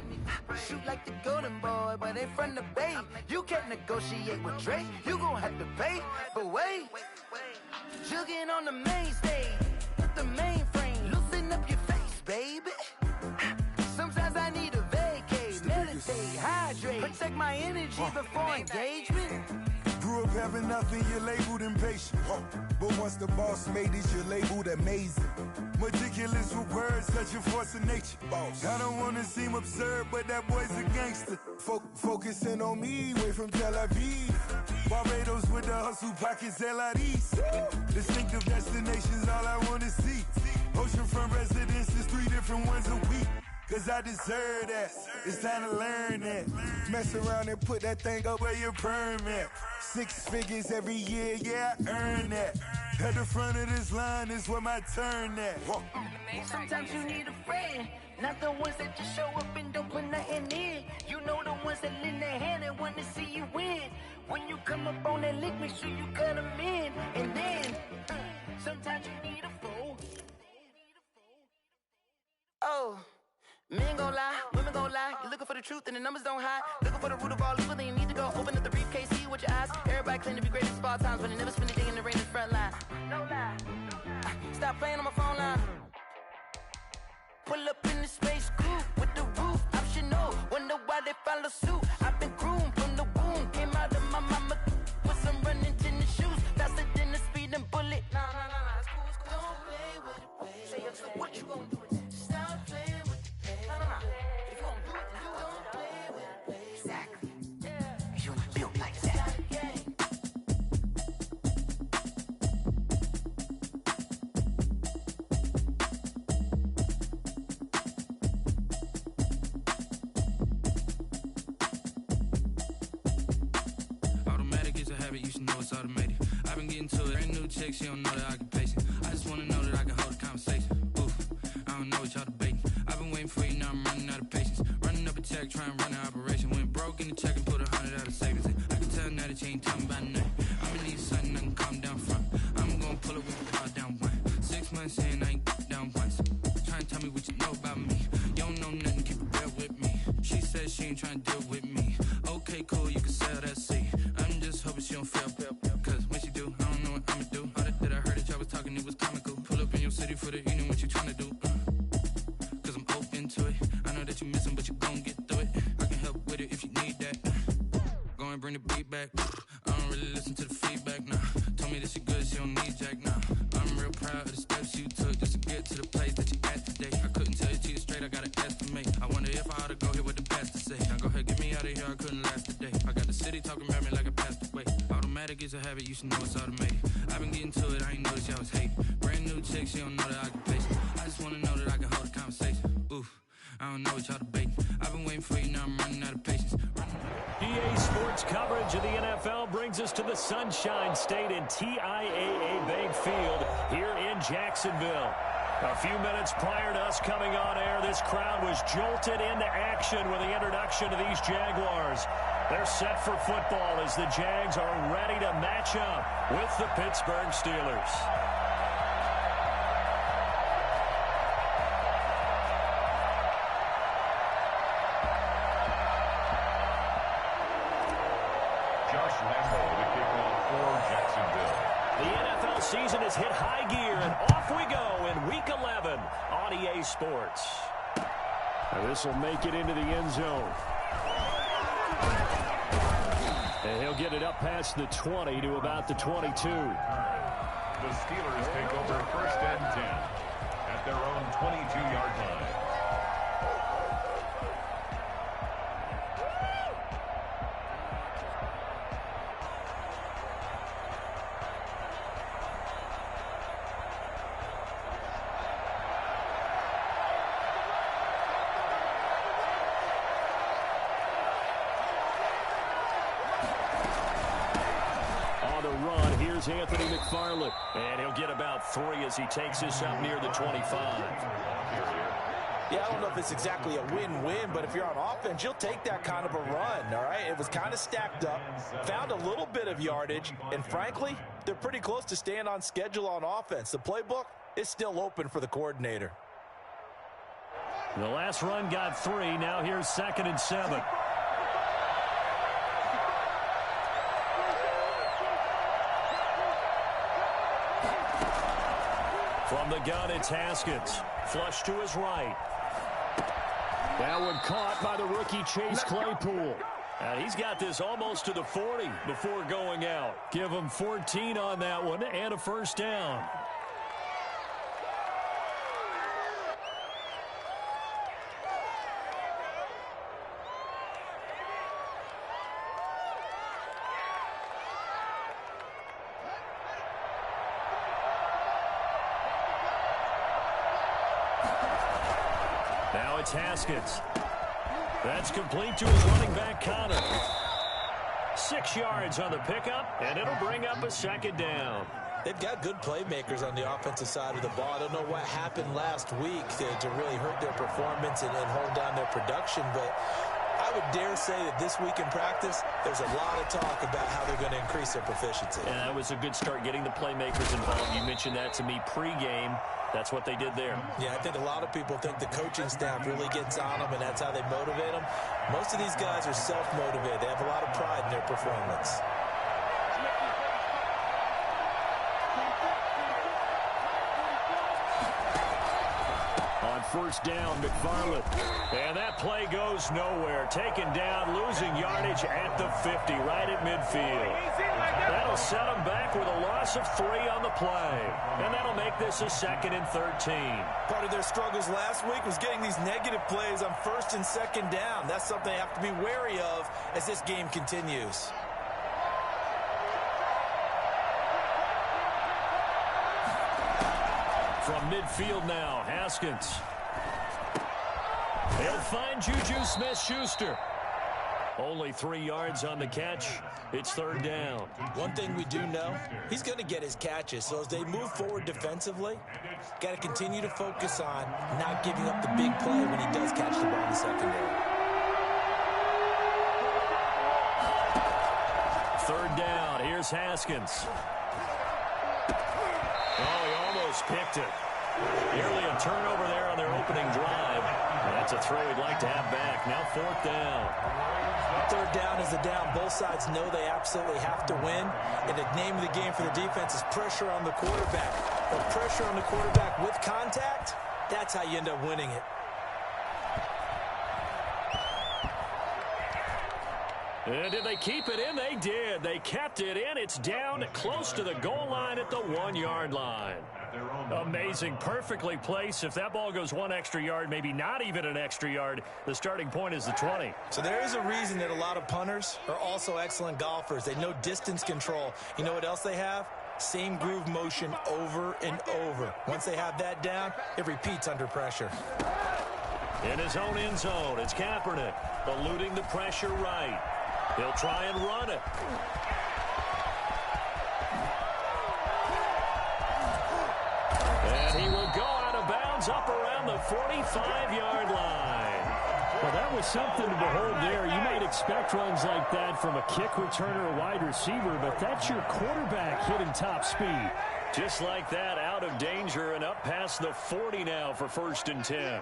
Shoot like the golden boy, but they from the bay. You can't negotiate with Drake, you gon' have to pay. But wait, jugging on the main stage, the mainframe, loosen up your face, baby. Sometimes I need a vacate, meditate, hydrate, protect my energy before engagement. Grew up having nothing, you're labeled impatient. But once the boss made it, you're labeled amazing. Meticulous with words, such a force of nature. I don't wanna seem absurd, but that boy's a gangster. Focusing on me, way from Tel Aviv. Barbados with the hustle pockets, LIDs. Distinctive destinations, all I wanna see. Oceanfront residences, 3 different ones a week. Cause I deserve that, it's time to learn that. Mess around and put that thing up where your permit. 6 figures every year, yeah, I earn that. At the front of this line is where my turn at. Sometimes you need a friend, not the ones that just show up and don't put nothing in. You know the ones that lend their hand and want to see you win. When you come up on that lick, make sure you cut them in. And then, sometimes you need a fool. Oh. Men gon' lie, women gon' lie. You're looking for the truth and the numbers don't hide. Looking for the root of all evil, then you need to go open up the briefcase, see with your eyes. Everybody claim to be great at small times, but they never spend a day in the rain in the front line. No lie. Stop playing on my phone line. Pull up in the space coupe with the roof optional. Wonder why they follow suit. I've been groomed from the womb. Came out of my mama with some running tennis shoes. Faster than the speeding bullet. Nah, it's cool, it's cool. Don't play with it, baby. Say so what you gonna do with it? Stop playing with it, baby. Nah. If you gonna do it, then you don't play with it, baby. Exactly. Yeah. You built like that. You should know it's automated. I've been getting to it. Ain't new chick, she don't know that I can pace it. I just wanna know that I can hold a conversation. Oof, I don't know what y'all debating. I've been waiting for you, now I'm running out of patience. Running up a check, trying to run an operation. Went broke in the check and put 100 out of savings in. I can tell now that you ain't talking about nothing. I'ma need something I can calm down from. I'm gonna pull up with the car down one. 6 months in, I ain't down once. Trying to tell me what you know about me. You don't know nothing, keep it real with me. She said she ain't trying to deal with me. Okay, cool, you can sell that seat. I'm just hoping she don't fail. Cause when she do, I don't know what I'ma do. All that I heard that y'all was talking, it was comical. Pull up in your city for the evening, what you tryna do? Cause I'm open to it. I know that you missing, but you gon' get through it. I can help with it if you need that. Go and bring the beat back. I don't really listen to the feedback, nah. Told me that she good, she don't need jack, nah. I'm real proud of the steps you took just to get to the place that you at today. I couldn't tell you to you straight, I gotta estimate. I wonder if I ought to go here with the best to say. Now go ahead, get me out of here, I couldn't last today. I got the city talking about me like I passed away. Automatic is a habit, you should know it's automated. I've been getting to it, I ain't noticed y'all was hating. Brand new chick, she don't know that I can pace it. I just wanna know that I can hold a conversation. Oof, I don't know what y'all debating. I've been waiting for you, now I'm running out of patience. EA Sports coverage of the NFL brings us to the Sunshine State and TIAA Bank Field here in Jacksonville. A few minutes prior to us coming on air, this crowd was jolted into action with the introduction of these Jaguars. They're set for football as the Jags are ready to match up with the Pittsburgh Steelers. Season has hit high gear, and off we go in Week 11 on EA Sports. And this will make it into the end zone. And he'll get it up past the 20 to about the 22. The Steelers take over 1st and 10 at their own 22-yard line. Anthony McFarland, and he'll get about 3 as he takes this up near the 25. Yeah, I don't know if it's exactly a win-win, but if you're on offense, you'll take that kind of a run, all right? It was kind of stacked up, found a little bit of yardage, and frankly, they're pretty close to staying on schedule on offense. The playbook is still open for the coordinator. The last run got 3. Now here's 2nd and 7. From the gun, it's Haskins. Flush to his right. That one caught by the rookie Chase Claypool. And he's got this almost to the 40 before going out. Give him 14 on that one and a first down. Now it's Haskins. That's complete to his running back, Connor. 6 yards on the pickup, and it'll bring up a 2nd down. They've got good playmakers on the offensive side of the ball. I don't know what happened last week to really hurt their performance and hold down their production, but I would dare say that this week in practice, there's a lot of talk about how they're going to increase their proficiency. And that was a good start, getting the playmakers involved. You mentioned that to me pregame. That's what they did there. Yeah, I think a lot of people think the coaching staff really gets on them, and that's how they motivate them. Most of these guys are self-motivated. They have a lot of pride in their performance. first down, McFarland. And that play goes nowhere. Taken down, losing yardage at the 50, right at midfield. That'll set them back with a loss of 3 on the play. And that'll make this a 2nd and 13. Part of their struggles last week was getting these negative plays on 1st and 2nd down. That's something they have to be wary of as this game continues. From midfield now, Haskins. He'll find Juju Smith-Schuster. Only 3 yards on the catch. It's 3rd down. One thing we do know, he's going to get his catches. So as they move forward defensively, got to continue to focus on not giving up the big play when he does catch the ball in the secondary. 3rd down. Here's Haskins. Oh, he almost picked it. Nearly a turnover there on their opening drive. That's a throw he'd like to have back. Now 4th down. 3rd down is a down. Both sides know they absolutely have to win. And the name of the game for the defense is pressure on the quarterback. But pressure on the quarterback with contact, that's how you end up winning it. And did they keep it in? They did. They kept it in. It's down close to the goal line at the 1-yard line. Amazing. Perfectly placed. If that ball goes 1 extra yard, maybe not even an extra yard, the starting point is the 20. So there is a reason that a lot of punters are also excellent golfers. They know distance control. You know what else they have? Same groove motion over and over. Once they have that down, it repeats under pressure. In his own end zone, it's Kaepernick eluding the pressure right. He'll try and run it. And he will go out of bounds up around the 45-yard line. Well, that was something to behold there. You might expect runs like that from a kick returner or wide receiver, but that's your quarterback hitting top speed. Just like that, out of danger and up past the 40 now for 1st and 10.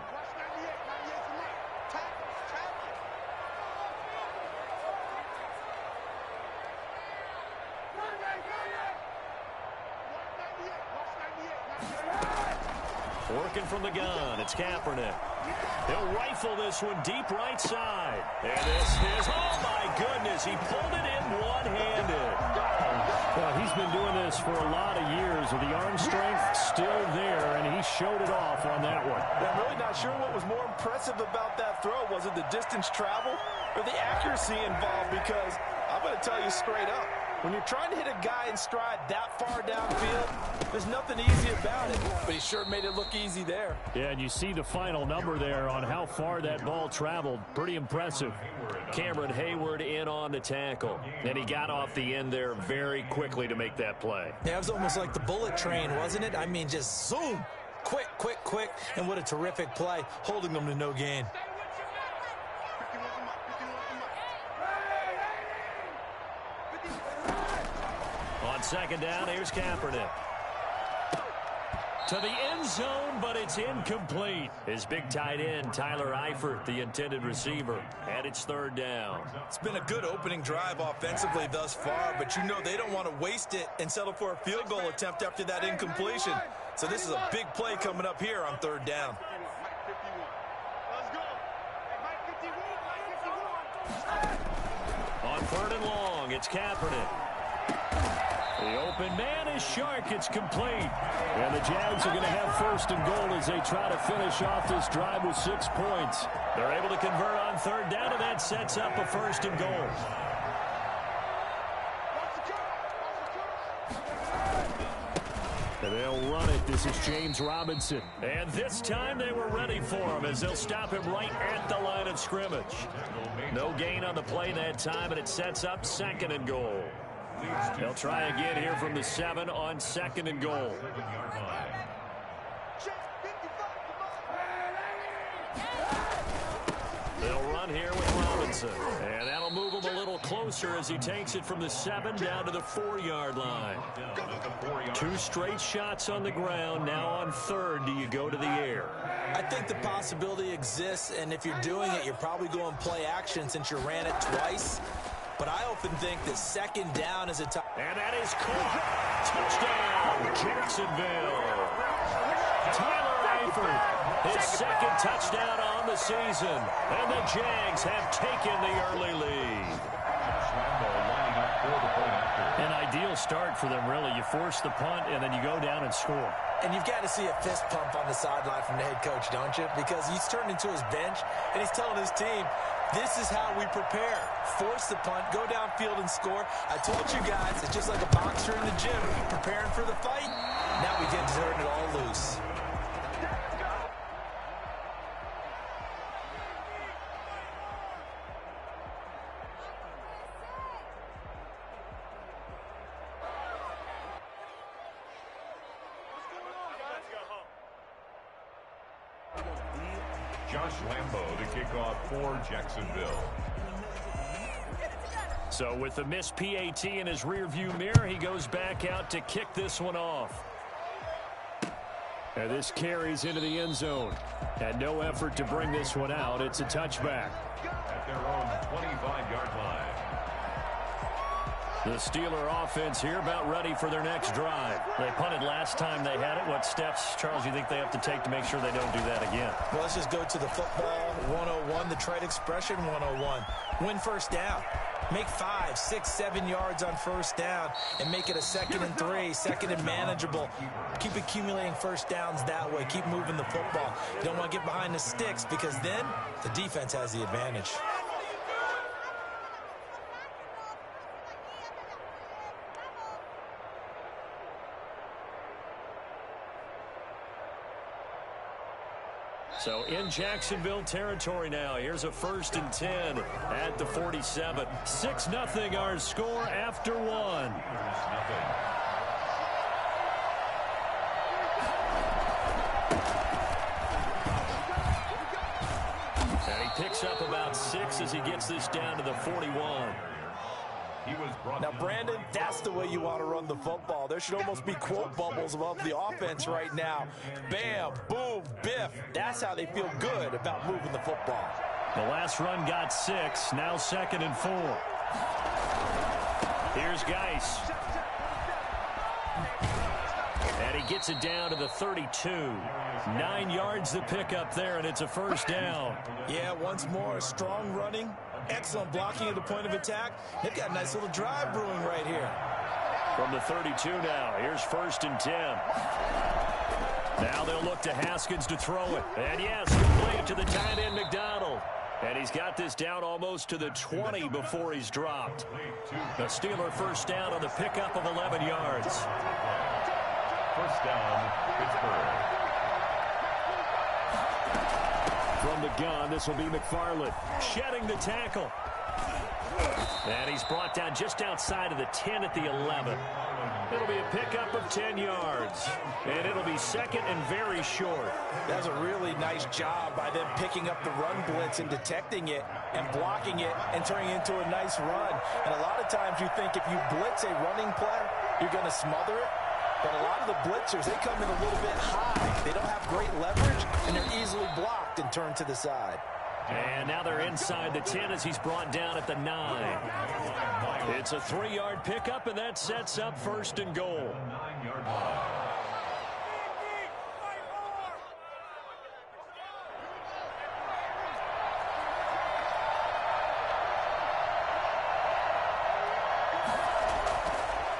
Working from the gun, it's Kaepernick. He'll rifle this one deep right side. And this is, oh my goodness, he pulled it in one-handed. Well, he's been doing this for a lot of years with the arm strength still there, and he showed it off on that one. I'm really not sure what was more impressive about that throw. Was it the distance traveled or the accuracy involved? Because I'm going to tell you straight up, when you're trying to hit a guy in stride that far downfield, there's nothing easy about it. But he sure made it look easy there. Yeah, and you see the final number there on how far that ball traveled. Pretty impressive. Cameron Hayward in on the tackle. And he got off the end there very quickly to make that play. Yeah, it was almost like the bullet train, wasn't it? I mean, just zoom. Quick, quick, quick. And what a terrific play, holding them to no gain. On 2nd down, here's Kaepernick. To the end zone, but it's incomplete. His big tight end, Tyler Eifert, the intended receiver. And it's 3rd down. It's been a good opening drive offensively thus far, but you know they don't want to waste it and settle for a field goal attempt after that incompletion. So this is a big play coming up here on 3rd down. On 3rd and long, it's Kaepernick. The open man is Shark. It's complete. And the Jags are going to have 1st and goal as they try to finish off this drive with 6 points. They're able to convert on 3rd down, and that sets up a 1st and goal. And they'll run it. This is James Robinson. And this time they were ready for him as they'll stop him right at the line of scrimmage. No gain on the play that time, and it sets up 2nd and goal. They'll try again here from the 7 on 2nd and goal. They'll run here with Robinson. And that'll move him a little closer as he takes it from the 7 down to the 4-yard line. 2 straight shots on the ground. Now on 3rd, do you go to the air? I think the possibility exists, and if you're doing it, you're probably going play action since you ran it twice. But I often think that 2nd down is a time. And that is caught. Touchdown, Jacksonville. Tyler Stafford. His second touchdown on the season. And the Jags have taken the early lead. An ideal start for them, really. You force the punt, and then you go down and score. And you've got to see a fist pump on the sideline from the head coach, don't you? Because he's turned into his bench, and he's telling his team, this is how we prepare. Force the punt, go downfield and score. I told you guys, it's just like a boxer in the gym preparing for the fight. Now we get to turn it all loose. Josh Lambo to kick off for Jacksonville. So with the missed PAT in his rearview mirror, he goes back out to kick this one off. And this carries into the end zone. And no effort to bring this one out. It's a touchback. At their own 25-yard line. The Steeler offense here about ready for their next drive. They punted last time they had it. What steps, Charles, you think they have to take to make sure they don't do that again? Well, let's just go to the football 101, the trade expression 101. Win first down. Make 5, 6, 7 yards on first down and make it a 2nd and 3, 2nd and manageable. Keep accumulating first downs that way. Keep moving the football. You don't want to get behind the sticks because then the defense has the advantage. So in Jacksonville territory now. Here's a 1st and 10 at the 47. 6-0 our score after one. And he picks up about 6 as he gets this down to the 41. Now, Brandon, that's the way you want to run the football. There should almost be quote bubbles above the offense right now. Bam, boom, biff. That's how they feel good about moving the football. The last run got 6. Now 2nd and 4. Here's Geis. And he gets it down to the 32. 9 yards the pickup there, and it's a first down. Yeah, once more, strong running. Excellent blocking at the point of attack. They've got a nice little drive brewing right here. From the 32 now, here's 1st and 10. Now they'll look to Haskins to throw it. And yes, complete to the tight end McDonald. And he's got this down almost to the 20 before he's dropped. The Steeler first down on the pickup of 11 yards. First down, Pittsburgh. From the gun, this will be McFarland shedding the tackle. And he's brought down just outside of the 10 at the 11. It'll be a pickup of 10 yards. And it'll be 2nd and very short. That was a really nice job by them picking up the run blitz and detecting it and blocking it and turning it into a nice run. And a lot of times you think if you blitz a running play, you're going to smother it. But a lot of the blitzers, they come in a little bit high. They don't have great leverage, and they're easily blocked and turned to the side. And now they're inside the 10 as he's brought down at the 9. It's a 3-yard pickup, and that sets up 1st and goal. 9-yard line.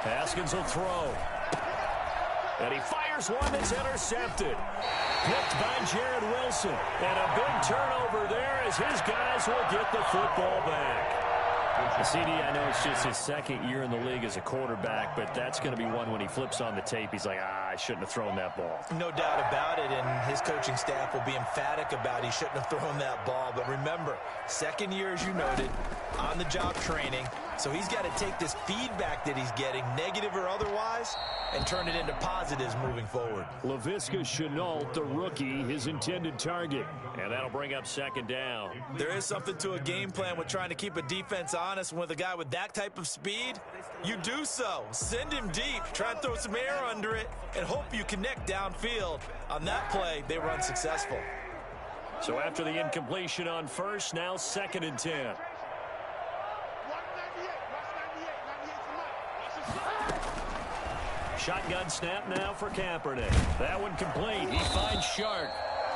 Haskins will throw. And he fires one that's intercepted. Picked by Jared Wilson. And a big turnover there as his guys will get the football back. CD, I know it's just his 2nd year in the league as a quarterback, but that's going to be one when he flips on the tape. He's like, I shouldn't have thrown that ball. No doubt about it, and his coaching staff will be emphatic about he shouldn't have thrown that ball. But remember, 2nd year, as you noted, on-the-job training. So he's got to take this feedback that he's getting, negative or otherwise, and turn it into positives moving forward. Laviska Shenault, the rookie, his intended target. And that'll bring up 2nd down. There is something to a game plan with trying to keep a defense honest. With a guy with that type of speed, you do so. Send him deep. Try and throw some air under it and hope you connect downfield. On that play, they were unsuccessful. So after the incompletion on 1st, now 2nd and 10. Shotgun snap now for Kaepernick. That one complete. He finds Shark.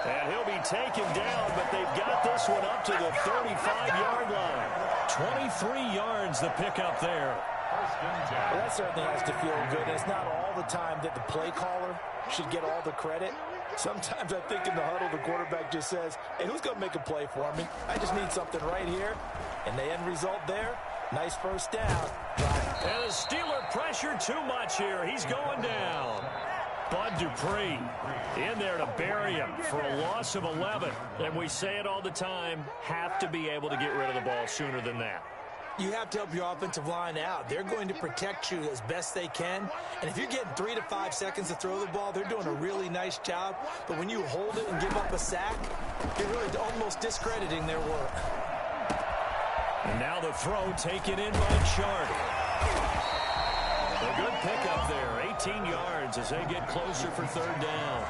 And he'll be taken down, but they've got this one up to the 35-yard line. 23 yards the pickup there. Well, that certainly has to feel good. It's not all the time that the play caller should get all the credit. Sometimes I think in the huddle, the quarterback just says, hey, who's going to make a play for me? I just need something right here. And the end result there, nice first down. And the Steeler pressure too much here. He's going down. Bud Dupree in there to bury him for a loss of 11. And we say it all the time, have to be able to get rid of the ball sooner than that. You have to help your offensive line out. They're going to protect you as best they can. And if you're getting 3 to 5 seconds to throw the ball, they're doing a really nice job. But when you hold it and give up a sack, you're really almost discrediting their work. And now the throw taken in by Shark. A good pickup there, 18 yards as they get closer for third down.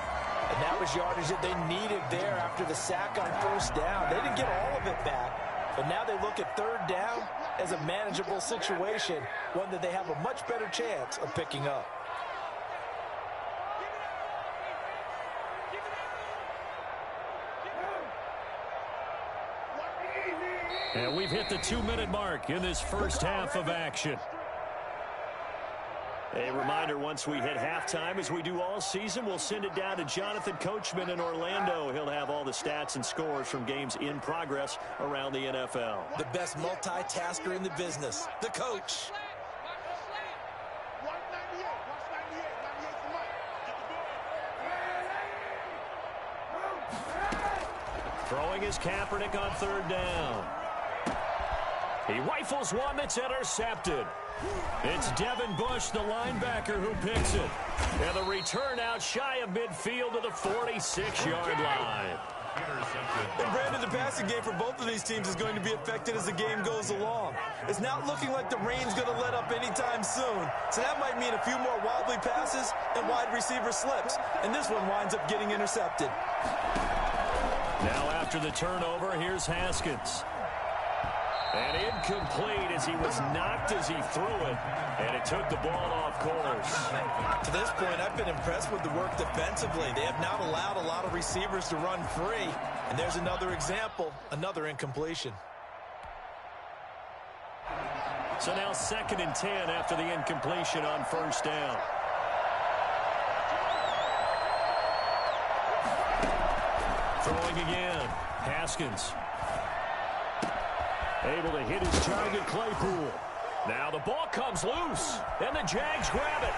And that was yardage that they needed there after the sack on first down. They didn't get all of it back, but now they look at third down as a manageable situation, one that they have a much better chance of picking up. And we've hit the 2-minute mark in this first half of action. A reminder, once we hit halftime, as we do all season, we'll send it down to Jonathan Coachman in Orlando. He'll have all the stats and scores from games in progress around the NFL. The best multitasker in the business, the coach. Throwing is Kaepernick on third down. He rifles one that's intercepted. It's Devin Bush, the linebacker, who picks it. And the return out shy of midfield to the 46-yard line. And Brandon, the passing game for both of these teams is going to be affected as the game goes along. It's not looking like the rain's going to let up anytime soon. So that might mean a few more wobbly passes and wide receiver slips. And this one winds up getting intercepted. Now after the turnover, here's Haskins. And incomplete as he was knocked as he threw it. And it took the ball off course. To this point, I've been impressed with the work defensively. They have not allowed a lot of receivers to run free. And there's another example, another incompletion. So now 2nd and 10 after the incompletion on first down. Throwing again. Haskins. Able to hit his target, Claypool. Now the ball comes loose, and the Jags grab it.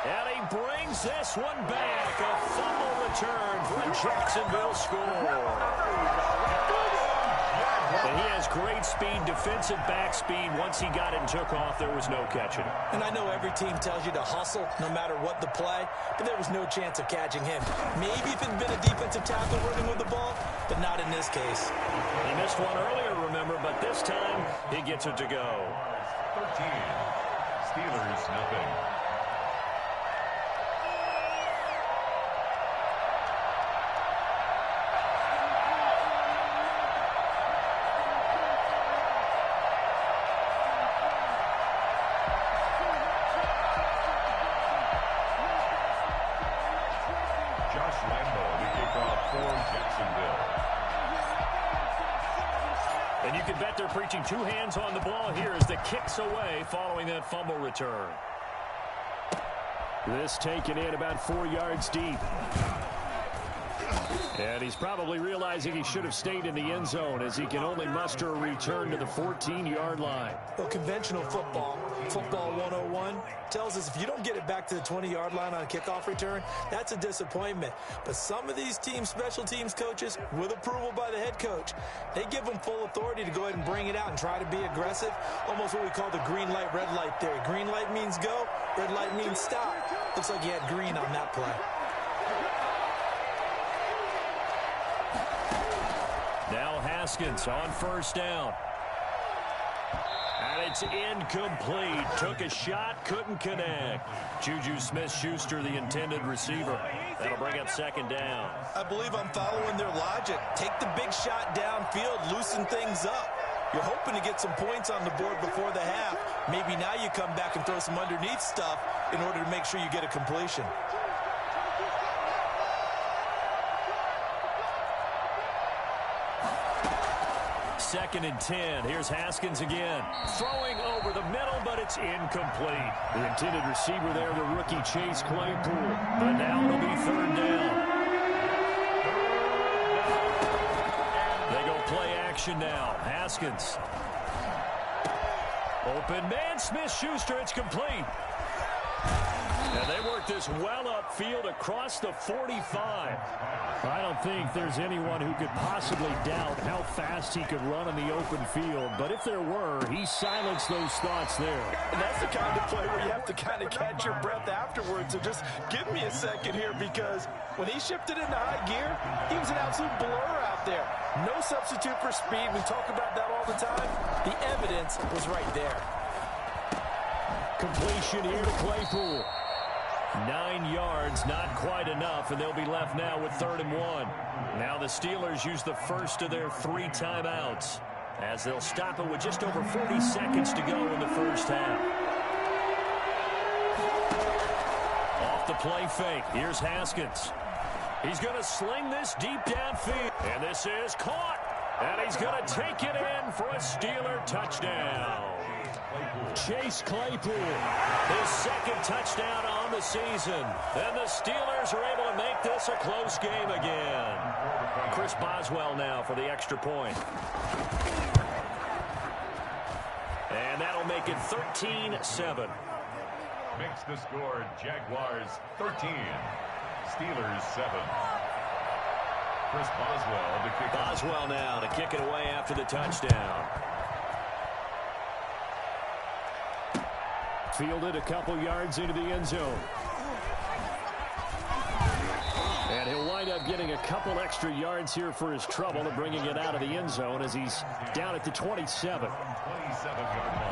And he brings this one back. A fumble return for a Jacksonville score. And he has great speed, defensive back speed. Once he got it and took off, there was no catching it. And I know every team tells you to hustle no matter what the play, but there was no chance of catching him. Maybe if it had been a defensive tackle running with the ball, but not in this case. He missed one earlier, remember, but this time he gets it to go. 13, Steelers nothing. And you can bet they're preaching 2 hands on the ball here as the kick's away following that fumble return. This taken in about 4 yards deep. And he's probably realizing he should have stayed in the end zone as he can only muster a return to the 14-yard line. Well, conventional football 101, tells us if you don't get it back to the 20-yard line on a kickoff return, that's a disappointment. But some of these teams, special teams coaches, with approval by the head coach, they give them full authority to go ahead and bring it out and try to be aggressive. Almost what we call the green light, red light theory. Green light means go, red light means stop. Looks like he had green on that play. Now Haskins on first down. And it's incomplete. Took a shot, couldn't connect. Juju Smith-Schuster, the intended receiver. That'll bring up second down. I believe I'm following their logic. Take the big shot downfield, loosen things up. You're hoping to get some points on the board before the half. Maybe now you come back and throw some underneath stuff in order to make sure you get a completion. Second and 10. Here's Haskins again. Throwing over the middle, but it's incomplete. The intended receiver there, the rookie Chase Claypool. But now it'll be third down. They go play action now. Haskins. Open man, Smith-Schuster. It's complete. And they work this well upfield across the 45. I don't think there's anyone who could possibly doubt how fast he could run in the open field. But if there were, he silenced those thoughts there. And that's the kind of play where you have to kind of catch your breath afterwards. So just give me a second here, because when he shifted into high gear, he was an absolute blur out there. No substitute for speed. We talk about that all the time. The evidence was right there. Completion here to Claypool. 9 yards, not quite enough, and they'll be left now with 3rd and 1. Now the Steelers use the first of their 3 timeouts as they'll stop it with just over 40 seconds to go in the first half. Off the play fake. Here's Haskins. He's going to sling this deep downfield, and this is caught, and he's going to take it in for a Steeler touchdown. Chase Claypool, his 2nd touchdown on the season. And the Steelers are able to make this a close game again. Chris Boswell now for the extra point. And that'll make it 13-7. Makes the score Jaguars 13, Steelers 7. Chris Boswell to kick. Boswell now to kick it away after the touchdown. Fielded a couple yards into the end zone. And he'll wind up getting a couple extra yards here for his trouble and bringing it out of the end zone as he's down at the 27.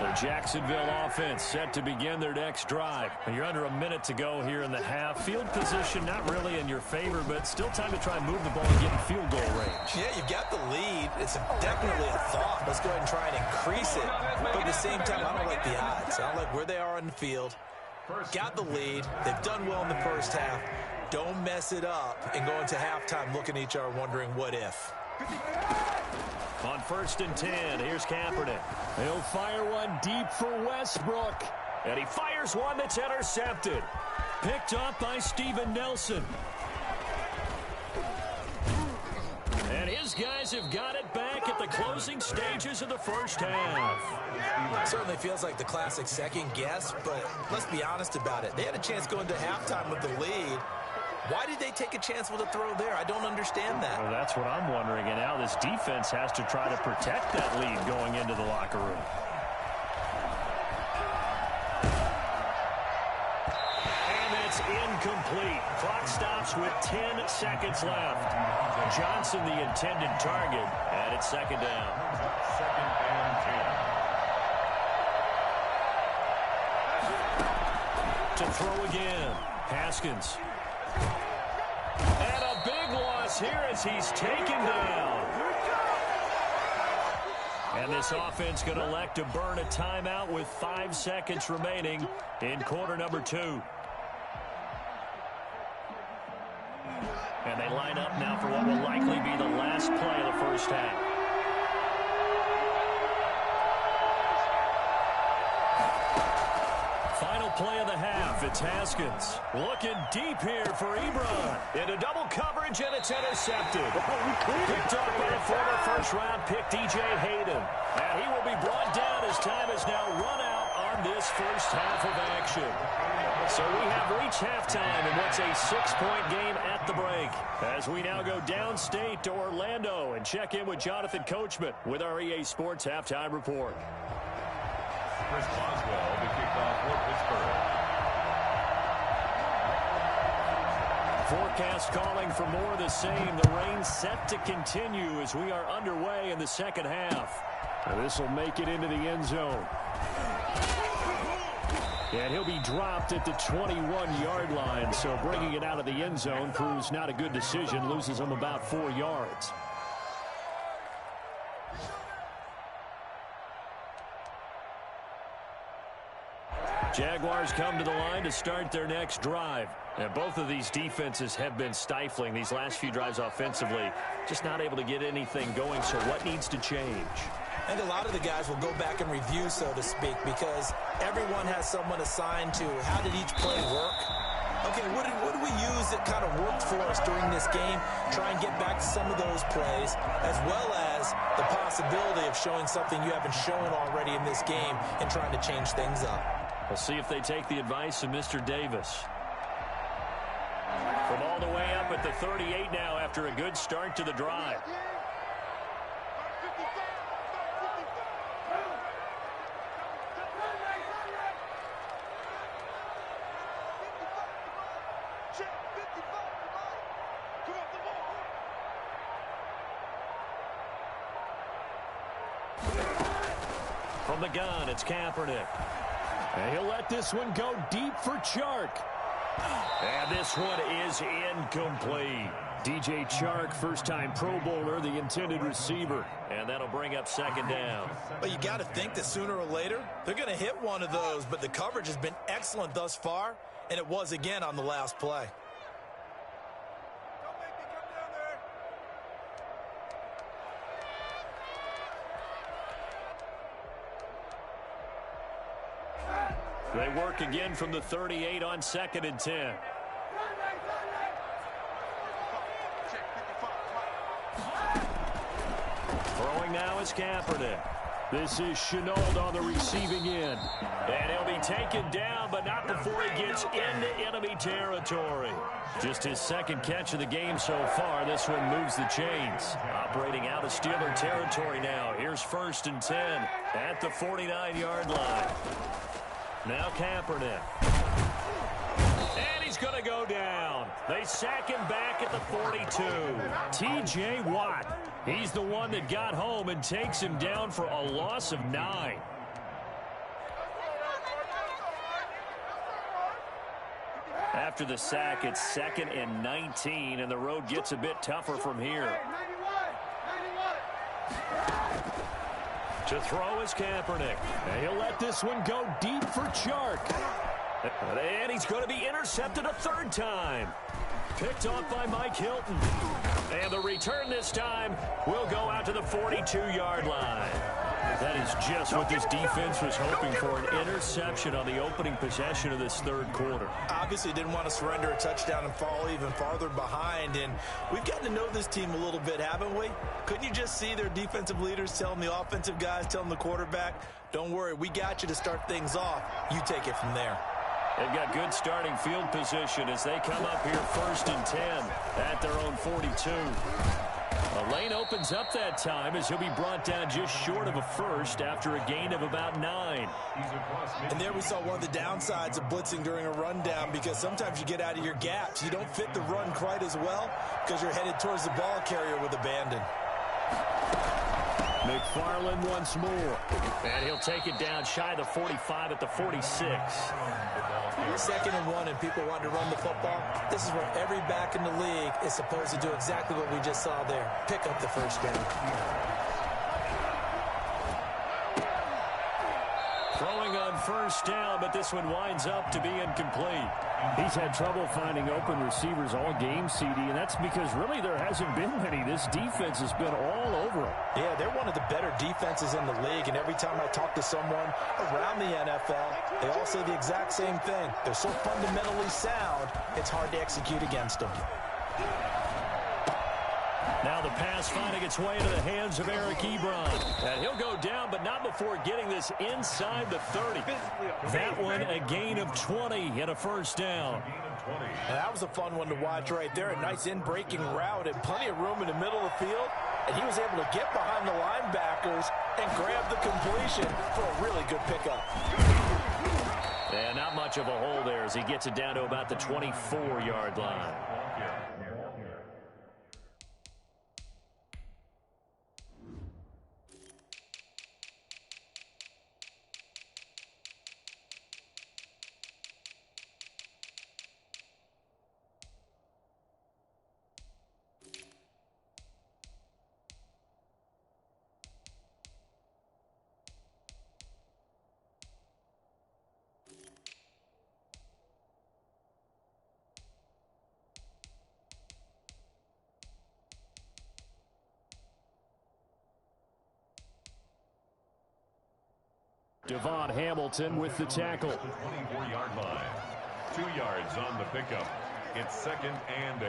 The Jacksonville offense set to begin their next drive. And you're under a minute to go here in the half. Field position not really in your favor, but still time to try and move the ball and get in field goal range. Yeah, you've got the lead. It's definitely a thought. Let's go ahead and try and increase it. But at the same time, I don't like the odds. I don't like where they are on the field. Got the lead. They've done well in the first half. Don't mess it up and go into halftime looking at each other wondering what if. On 1st and 10, here's Kaepernick. He'll fire one deep for Westbrook. And he fires one that's intercepted. Picked up by Steven Nelson. And his guys have got it back at the closing stages of the first half. Certainly feels like the classic second guess, but let's be honest about it. They had a chance going to halftime with the lead. Why did they take a chance with a throw there? I don't understand that. Well, that's what I'm wondering. And now this defense has to try to protect that lead going into the locker room. And it's incomplete. Clock stops with 10 seconds left. Johnson, the intended target, and it's 2nd down. 2nd and 10. To throw again. Haskins. And a big loss here as he's taken down. And this offense going to elect to burn a timeout with 5 seconds remaining in quarter number 2. And they line up now for what will likely be the last play of the first half. Final play of the half. It's Haskins. Looking deep here for Ebron. Into double coverage, and it's intercepted. Picked up by the former first-round pick, DJ Hayden. And he will be brought down as time is now run out on this first half of action. So we have reached halftime in what's a 6-point game at the break. As we now go downstate to Orlando and check in with Jonathan Coachman with our EA Sports Halftime Report. Chris Boswell to kick off for Pittsburgh. Forecast calling for more of the same. The rain set to continue as we are underway in the second half. This will make it into the end zone. And he'll be dropped at the 21-yard line, so bringing it out of the end zone proves not a good decision, loses him about 4 yards. Jaguars come to the line to start their next drive. And both of these defenses have been stifling these last few drives offensively. Just not able to get anything going, so what needs to change? I think a lot of the guys will go back and review, so to speak, because everyone has someone assigned to how did each play work. Okay, what did we use that kind of worked for us during this game? Try and get back to some of those plays, as well as the possibility of showing something you haven't shown already in this game and trying to change things up. We'll see if they take the advice of Mr. Davis. From all the way up at the 38 now after a good start to the drive. From the gun, it's Kaepernick. And he'll let this one go deep for Chark. And this one is incomplete. DJ Chark, first-time Pro Bowler, the intended receiver. And that'll bring up second down. But you got to think that sooner or later, they're going to hit one of those. But the coverage has been excellent thus far, and it was again on the last play. They work again from the 38 on 2nd and 10. Throwing now is Kaepernick. This is Showt on the receiving end. And he'll be taken down, but not before he gets into enemy territory. Just his second catch of the game so far. This one moves the chains. Operating out of Steeler territory now. Here's 1st and 10 at the 49-yard line. Now Kaepernick. And he's going to go down. They sack him back at the 42. T.J. Watt. He's the one that got home and takes him down for a loss of 9. After the sack, it's 2nd and 19, and the road gets a bit tougher from here. To throw is Kaepernick. And he'll let this one go deep for Chark. And he's going to be intercepted a 3rd time. Picked off by Mike Hilton. And the return this time will go out to the 42-yard line. That is just what this defense was hoping for, an interception on the opening possession of this 3rd quarter. Obviously didn't want to surrender a touchdown and fall even farther behind. And we've gotten to know this team a little bit, haven't we? Couldn't you just see their defensive leaders telling the offensive guys, telling the quarterback, don't worry, we got you to start things off. You take it from there. They've got good starting field position as they come up here 1st and 10 at their own 42. A lane opens up that time as he'll be brought down just short of a first after a gain of about 9. And there we saw one of the downsides of blitzing during a rundown, because sometimes you get out of your gaps. You don't fit the run quite as well because you're headed towards the ball carrier with abandon. McFarland once more. And he'll take it down shy of the 45 at the 46. 2nd and 1 and people want to run the football. This is where every back in the league is supposed to do exactly what we just saw there. Pick up the 1st down. Throwing on 1st down, but this one winds up to be incomplete. He's had trouble finding open receivers all game, CD, and that's because really there hasn't been many. This defense has been all over him. Yeah, they're one of the better defenses in the league, and every time I talk to someone around the NFL, they all say the exact same thing. They're so fundamentally sound, it's hard to execute against them. Now the pass finding its way into the hands of Eric Ebron. And he'll go down, but not before getting this inside the 30. That one a gain of 20 and a 1st down. That was a fun one to watch right there. A nice in-breaking route and plenty of room in the middle of the field. And he was able to get behind the linebackers and grab the completion for a really good pickup. And not much of a hole there as he gets it down to about the 24-yard line. Devon Hamilton with the tackle. 24-yard line. 2 yards on the pickup. It's 2nd and 8.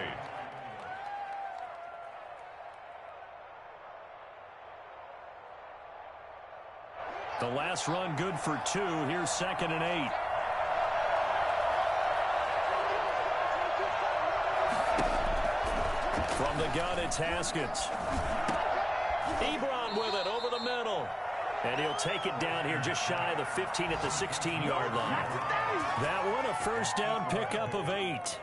The last run good for 2. Here's 2nd and 8. From the gun, it's Haskins. Ebron with it over the middle. And he'll take it down here just shy of the 15 at the 16-yard line. That one a first down pickup of 8.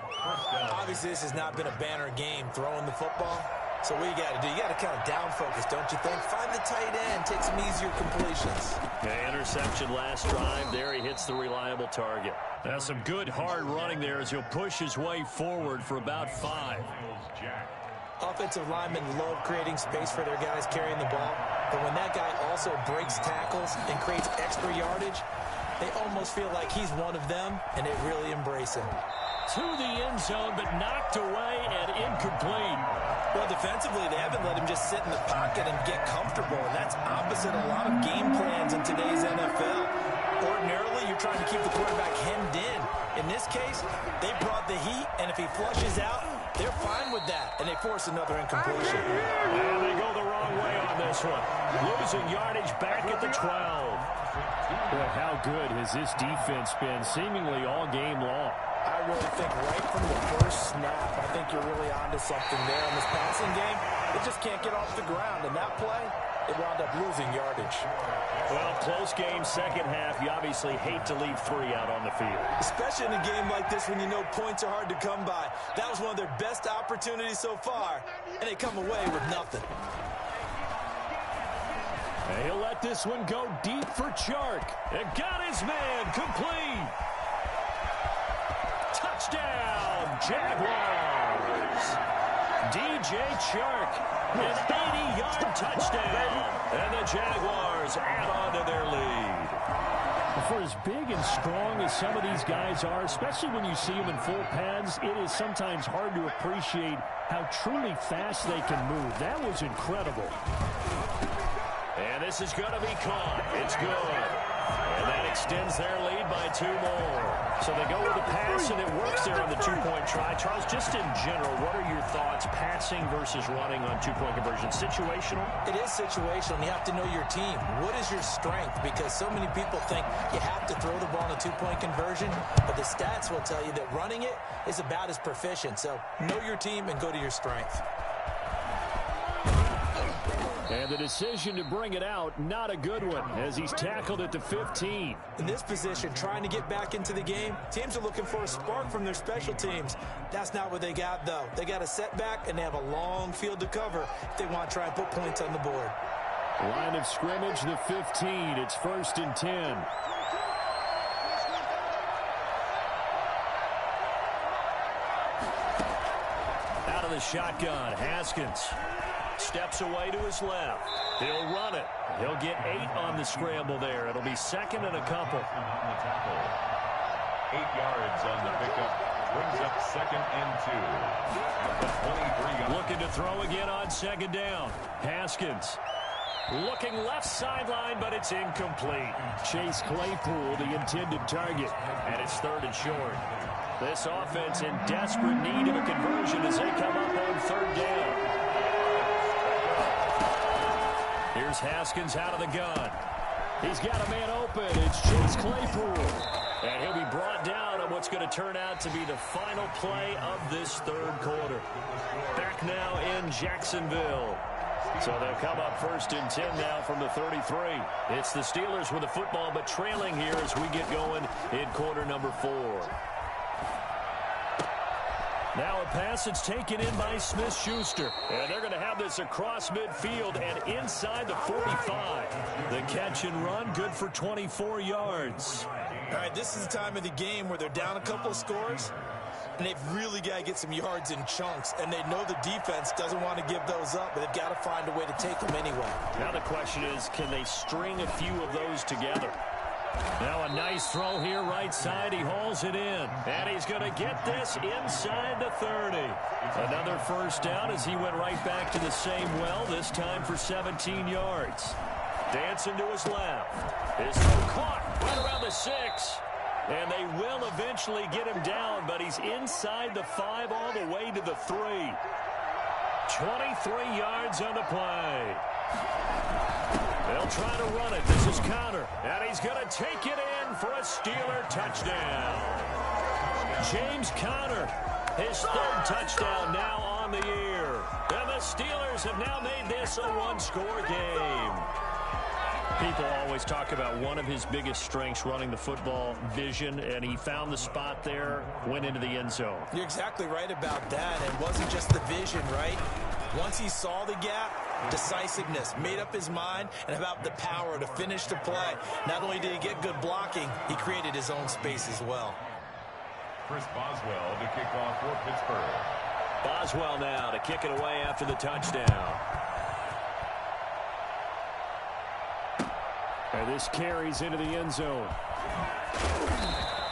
Obviously, this has not been a banner game throwing the football. So what you got to do, you got to kind of down focus, don't you think? Find the tight end, take some easier completions. Okay, interception last drive. There he hits the reliable target. That's some good hard running there as he'll push his way forward for about 5. Offensive linemen love creating space for their guys carrying the ball. But when that guy also breaks tackles and creates extra yardage, they almost feel like he's one of them, and they really embrace him. To the end zone, but knocked away and incomplete. Well, defensively, they haven't let him just sit in the pocket and get comfortable, and that's opposite a lot of game plans in today's NFL. Ordinarily, you're trying to keep the quarterback hemmed in. In this case, they brought the heat, and if he flushes out, they're fine with that, and they force another incompletion. And they go the wrong way on this one. Losing yardage back at the 12. Boy, how good has this defense been seemingly all game long? I really think right from the first snap, I think you're really onto something there in this passing game. It just can't get off the ground, and that play, it wound up losing yardage. Well, close game, second half. You obviously hate to leave 3 out on the field. Especially in a game like this when you know points are hard to come by. That was one of their best opportunities so far, and they come away with nothing. And he'll let this one go deep for Chark. And got his man complete. Touchdown, Jaguars. DJ Chark, an 80-yard touchdown. And the Jaguars add on to their lead. For as big and strong as some of these guys are, especially when you see them in full pads, it is sometimes hard to appreciate how truly fast they can move. That was incredible. And this is going to be caught. It's good. And that extends their lead by 2 more. So they go with the pass, and it works there on the 2-point try. Charles, just in general, what are your thoughts passing versus running on 2-point conversion? Situational? It is situational, and you have to know your team. What is your strength? Because so many people think you have to throw the ball in a 2-point conversion, but the stats will tell you that running it is about as proficient. So know your team and go to your strength. And the decision to bring it out, not a good one, as he's tackled at the 15. In this position, trying to get back into the game, teams are looking for a spark from their special teams. That's not what they got, though. They got a setback, and they have a long field to cover if they want to try and put points on the board. Line of scrimmage, the 15. It's 1st and 10. Out of the shotgun, Haskins. Steps away to his left. He'll run it. He'll get 8 on the scramble there. It'll be 2nd and a couple. 8 yards on the pickup. Brings up 2nd and 2. Looking to throw again on 2nd down. Haskins. Looking left sideline, but it's incomplete. Chase Claypool, the intended target. And it's 3rd and short. This offense in desperate need of a conversion as they come up on 3rd down. Here's Haskins out of the gun. He's got a man open. It's Chase Claypool. And he'll be brought down on what's going to turn out to be the final play of this 3rd quarter. Back now in Jacksonville. So they'll come up 1st and 10 now from the 33. It's the Steelers with the football, but trailing here as we get going in quarter number 4. Now a pass that's taken in by Smith-Schuster. And they're going to have this across midfield and inside the 45. The catch and run, good for 24 yards. All right, this is the time of the game where they're down a couple of scores, and they've really got to get some yards in chunks, and they know the defense doesn't want to give those up, but they've got to find a way to take them anyway. Now the question is, can they string a few of those together? Now a nice throw here right side. He hauls it in. And he's going to get this inside the 30. Another first down as he went right back to the same well, this time for 17 yards. dancing to his left. His throw caught right around the 6. And they will eventually get him down, but he's inside the 5 all the way to the 3. 23 yards on the play. They'll try to run it. This is Conner. And he's going to take it in for a Steeler touchdown. James Conner, his 3rd touchdown now on the year. And the Steelers have now made this a 1-score game. People always talk about one of his biggest strengths running the football, vision, and he found the spot there, went into the end zone. You're exactly right about that. It wasn't just the vision, right? Once he saw the gap, decisiveness, made up his mind, and about the power to finish the play. Not only did he get good blocking, he created his own space as well. Chris Boswell to kick off for Pittsburgh. Boswell now to kick it away after the touchdown. And this carries into the end zone.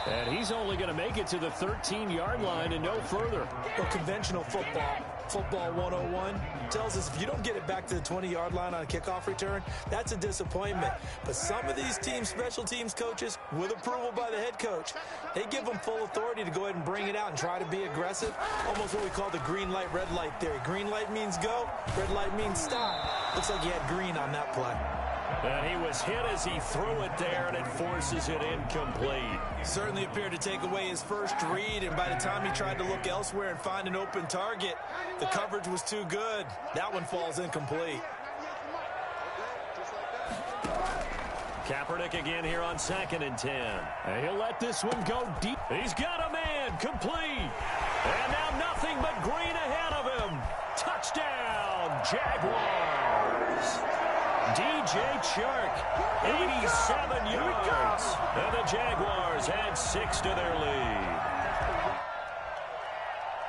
And he's only going to make it to the 13-yard line and no further. Well, conventional football 101, tells us if you don't get it back to the 20-yard line on a kickoff return, that's a disappointment. But some of these teams, special teams coaches, with approval by the head coach, they give them full authority to go ahead and bring it out and try to be aggressive. Almost what we call the green light, red light theory. Green light means go, red light means stop. Looks like he had green on that play. And he was hit as he threw it there, and it forces it incomplete. Certainly appeared to take away his first read, and by the time he tried to look elsewhere and find an open target, the coverage was too good. That one falls incomplete. Kaepernick again here on 2nd and 10. And he'll let this one go deep. He's got a man, complete. And now nothing but green ahead of him. Touchdown, Jaguars. DJ Chark, 87 yards. And the Jaguars add 6 to their lead.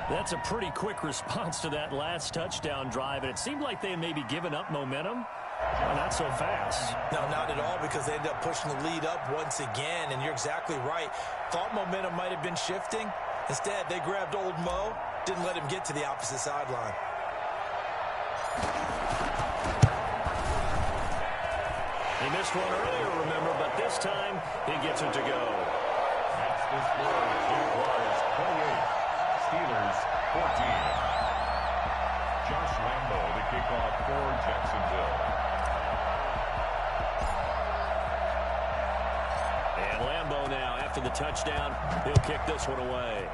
That's a pretty quick response to that last touchdown drive. And it seemed like they had maybe given up momentum. Well, not so fast. No, not at all, because they ended up pushing the lead up once again. And you're exactly right. Thought momentum might have been shifting. Instead, they grabbed old Mo, didn't let him get to the opposite sideline. He missed one earlier, remember, but this time he gets it to go. That's the score. Jaguars 28, Steelers 14. Josh Lambo to kick off for Jacksonville. And Lambo now, after the touchdown, he'll kick this one away.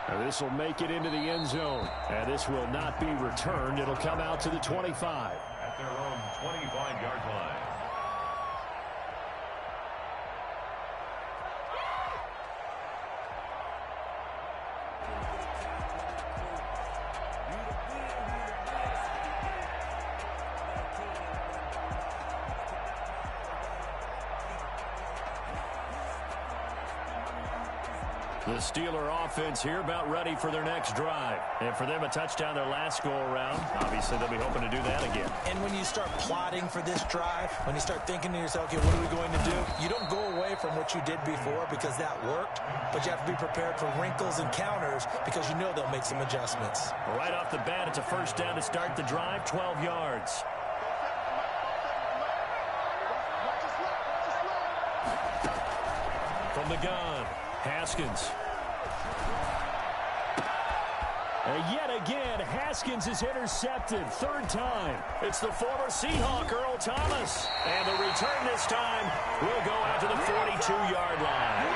And this will make it into the end zone. And this will not be returned. It'll come out to the 25. At their own 25-yard line. The Steeler offense here about ready for their next drive. And for them, a touchdown their last go-around. Obviously, they'll be hoping to do that again. And when you start plotting for this drive, when you start thinking to yourself, okay, what are we going to do? You don't go away from what you did before because that worked, but you have to be prepared for wrinkles and counters because you know they'll make some adjustments. Right off the bat, it's a first down to start the drive, 12 yards. From the gun, Haskins. And yet again, Haskins is intercepted. 3rd time. It's the former Seahawk, Earl Thomas. And the return this time will go out to the 42-yard line.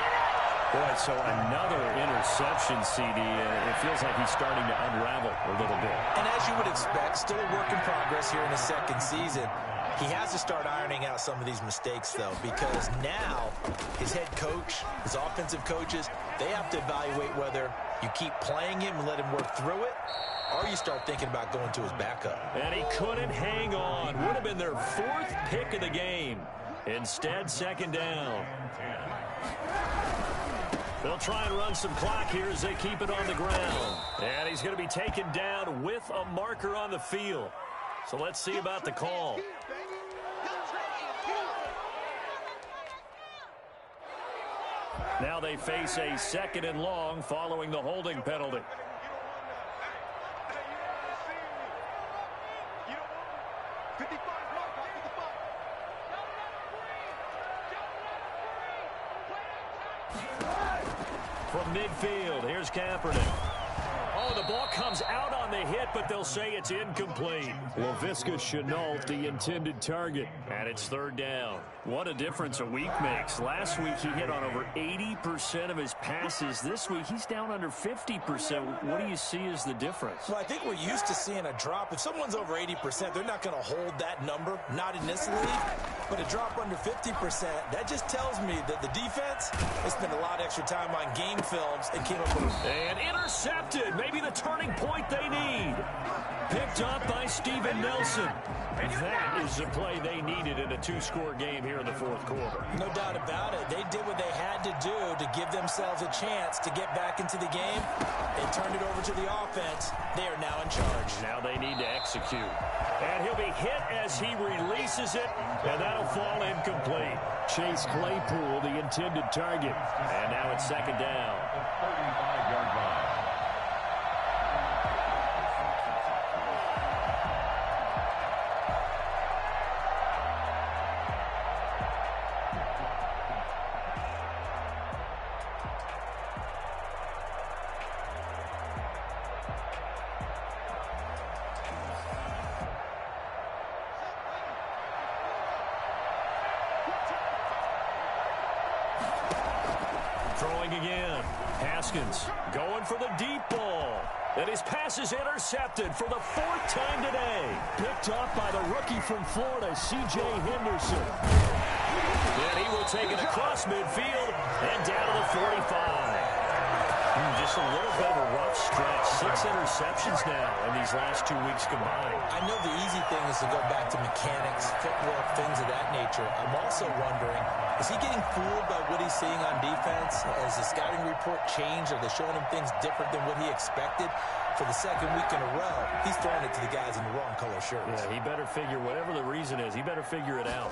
Boy, so another interception, CD. It feels like he's starting to unravel a little bit. And as you would expect, still a work in progress here in his 2nd season. He has to start ironing out some of these mistakes, though, because now his head coach, his offensive coaches, they have to evaluate whether you keep playing him and let him work through it, or you start thinking about going to his backup. And he couldn't hang on. Would have been their 4th pick of the game. Instead, 2nd down. They'll try and run some clock here as they keep it on the ground. And he's going to be taken down with a marker on the field. So let's see about the call. Now they face a 2nd and long following the holding penalty. From midfield, here's Kaepernick. Oh, the ball comes out on the hit, but they'll say it's incomplete. Laviska Shenault, the intended target. And it's third down. What a difference a week makes. Last week, he hit on over 80% of his passes. This week, he's down under 50%. What do you see as the difference? Well, I think we're used to seeing a drop. If someone's over 80%, they're not going to hold that number, not in this league. But a drop under 50%, that just tells me that the defense has spent a lot of extra time on game films and came up with... And intercepted. Maybe the turning point they need. Picked up by Steven Nelson. That is the play they needed in a two-score game here in the fourth quarter. No doubt about it. They did what they had to do to give themselves a chance to get back into the game. They turned it over to the offense. They are now in charge. Now they need to execute. And he'll be hit as he releases it, and that'll fall incomplete. Chase Claypool, the intended target. And now it's second down. 35-yard line. Throwing again. Haskins going for the deep ball. And his pass is intercepted for the fourth time today. Picked off by the rookie from Florida, C.J. Henderson. And he will take it across midfield and down to the 45. Just a little bit of a rough stretch. 6 interceptions now in these last 2 weeks combined. I know the easy thing is to go back to mechanics, footwork, things of that nature. I'm also wondering, is he getting fooled by what he's seeing on defense? Has the scouting report changed? Are they showing him things different than what he expected? For the second week in a row, he's throwing it to the guys in the wrong color shirts. Yeah, he better figure, whatever the reason is, he better figure it out.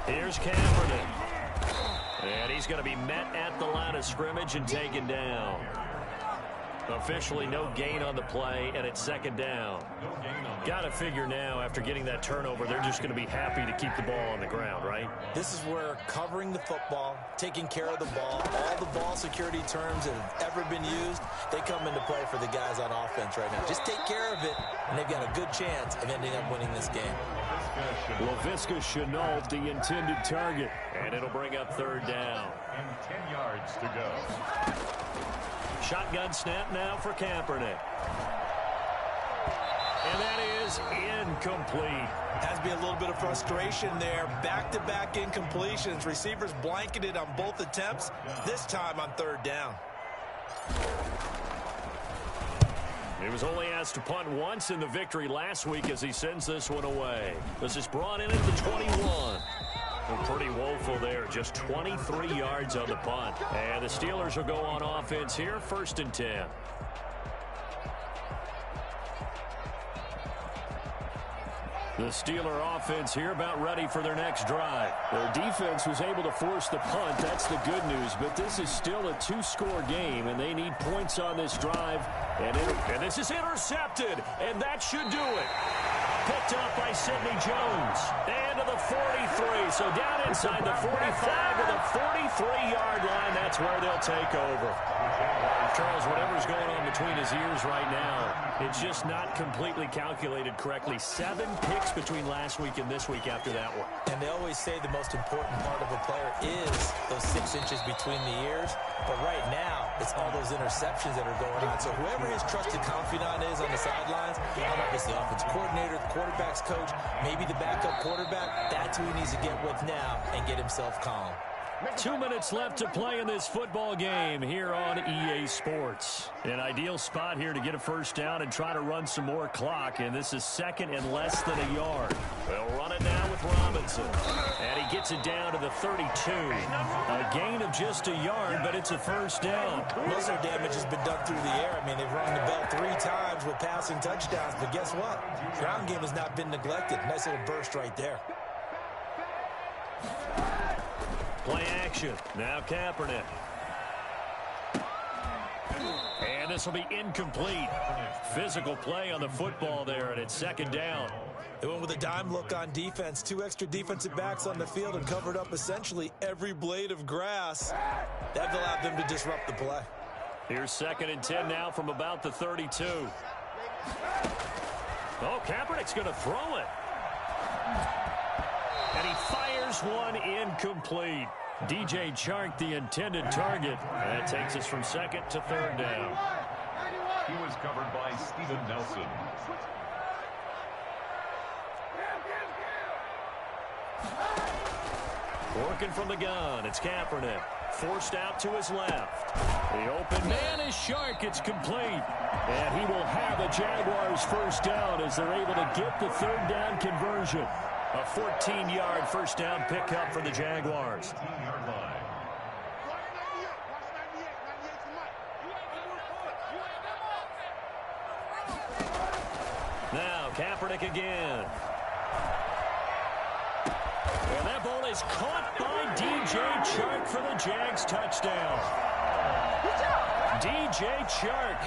Here's Kaepernick. And he's going to be met at the line of scrimmage and taken down. Officially no gain on the play, and it's second down. Got to figure now, after getting that turnover, they're just going to be happy to keep the ball on the ground, right? This is where covering the football, taking care of the ball, all the ball security terms that have ever been used, they come into play for the guys on offense right now. Just take care of it, and they've got a good chance of ending up winning this game. Laviska Shenault, the intended target. And it'll bring up third down. And 10 yards to go. Shotgun snap now for Kaepernick. And that is incomplete. Has to be a little bit of frustration there. Back-to-back incompletions. Receivers blanketed on both attempts, this time on third down. He was only asked to punt once in the victory last week as he sends this one away. This is brought in at the 21. Well, pretty woeful there. Just 23 yards on the punt. And the Steelers will go on offense here, 1st and 10. The Steeler offense here about ready for their next drive. Their defense was able to force the punt. That's the good news. But this is still a 2-score game, and they need points on this drive. And this is intercepted, and that should do it. Picked up by Sidney Jones. And to the 43. So down inside the 45 to the 43-yard line. That's where they'll take over. Charles, whatever's going on between his ears right now, it's just not completely calculated correctly. 7 picks between last week and this week after that one. And they always say the most important part of a player is those 6 inches between the ears. But right now, it's all those interceptions that are going on. So whoever his trusted confidant is on the sidelines, I don't know if it's the offense coordinator, the quarterback's coach, maybe the backup quarterback, that's who he needs to get with now and get himself calm. 2 minutes left to play in this football game here on EA Sports. An ideal spot here to get a first down and try to run some more clock, and this is second and less than a yard. They'll run it now with Robinson, and he gets it down to the 32. A gain of just a yard, but it's a first down. Most of their damage has been done through the air. I mean, they've rung the bell 3 times with passing touchdowns, but guess what? Ground game has not been neglected. Nice little burst right there. Play action. Now Kaepernick. And this will be incomplete. physical play on the football there, and it's second down. They went with a dime look on defense. 2 extra defensive backs on the field and covered up essentially every blade of grass. That allowed them to disrupt the play. Here's 2nd and 10 now from about the 32. Oh, Kaepernick's going to throw it. And he fires one incomplete. DJ Chark, the intended target. And that takes us from 2nd to 3rd down. He was covered by Steven Nelson. Working from the gun, it's Kaepernick. Forced out to his left. The open man is Chark. It's complete. And he will have a Jaguars first down as they're able to get the 3rd down conversion. A 14-yard first down pickup for the Jaguars. Now Kaepernick again. And that ball is caught by DJ Chark for the Jags touchdown. DJ Chark,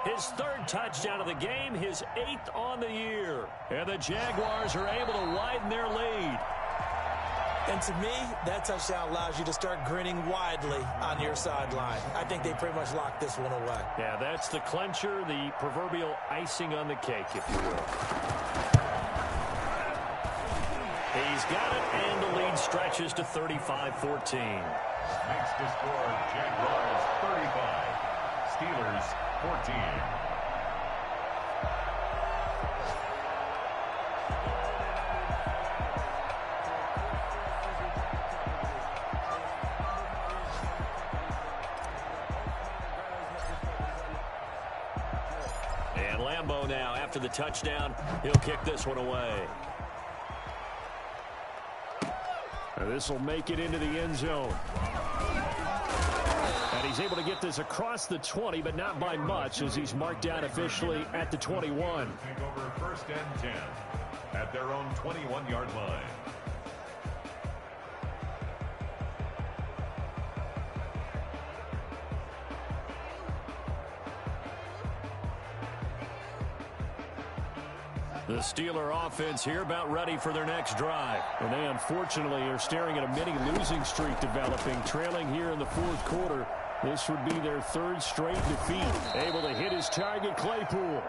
his 3rd touchdown of the game, his 8th on the year. And the Jaguars are able to widen their lead. And to me, that touchdown allows you to start grinning widely on your sideline. I think they pretty much locked this one away. Yeah, that's the clincher, the proverbial icing on the cake, if you will. He's got it, and the lead stretches to 35-14. Makes the score Jaguars 35, Steelers 14. And Lambeau now, after the touchdown, he'll kick this one away. This will make it into the end zone. And he's able to get this across the 20, but not by much, as he's marked down officially at the 21. Take over 1st and 10 at their own 21-yard line. The Steeler offense here about ready for their next drive. And they unfortunately are staring at a mini losing streak developing, trailing here in the 4th quarter. This would be their 3rd straight defeat. Able to hit his target, Claypool.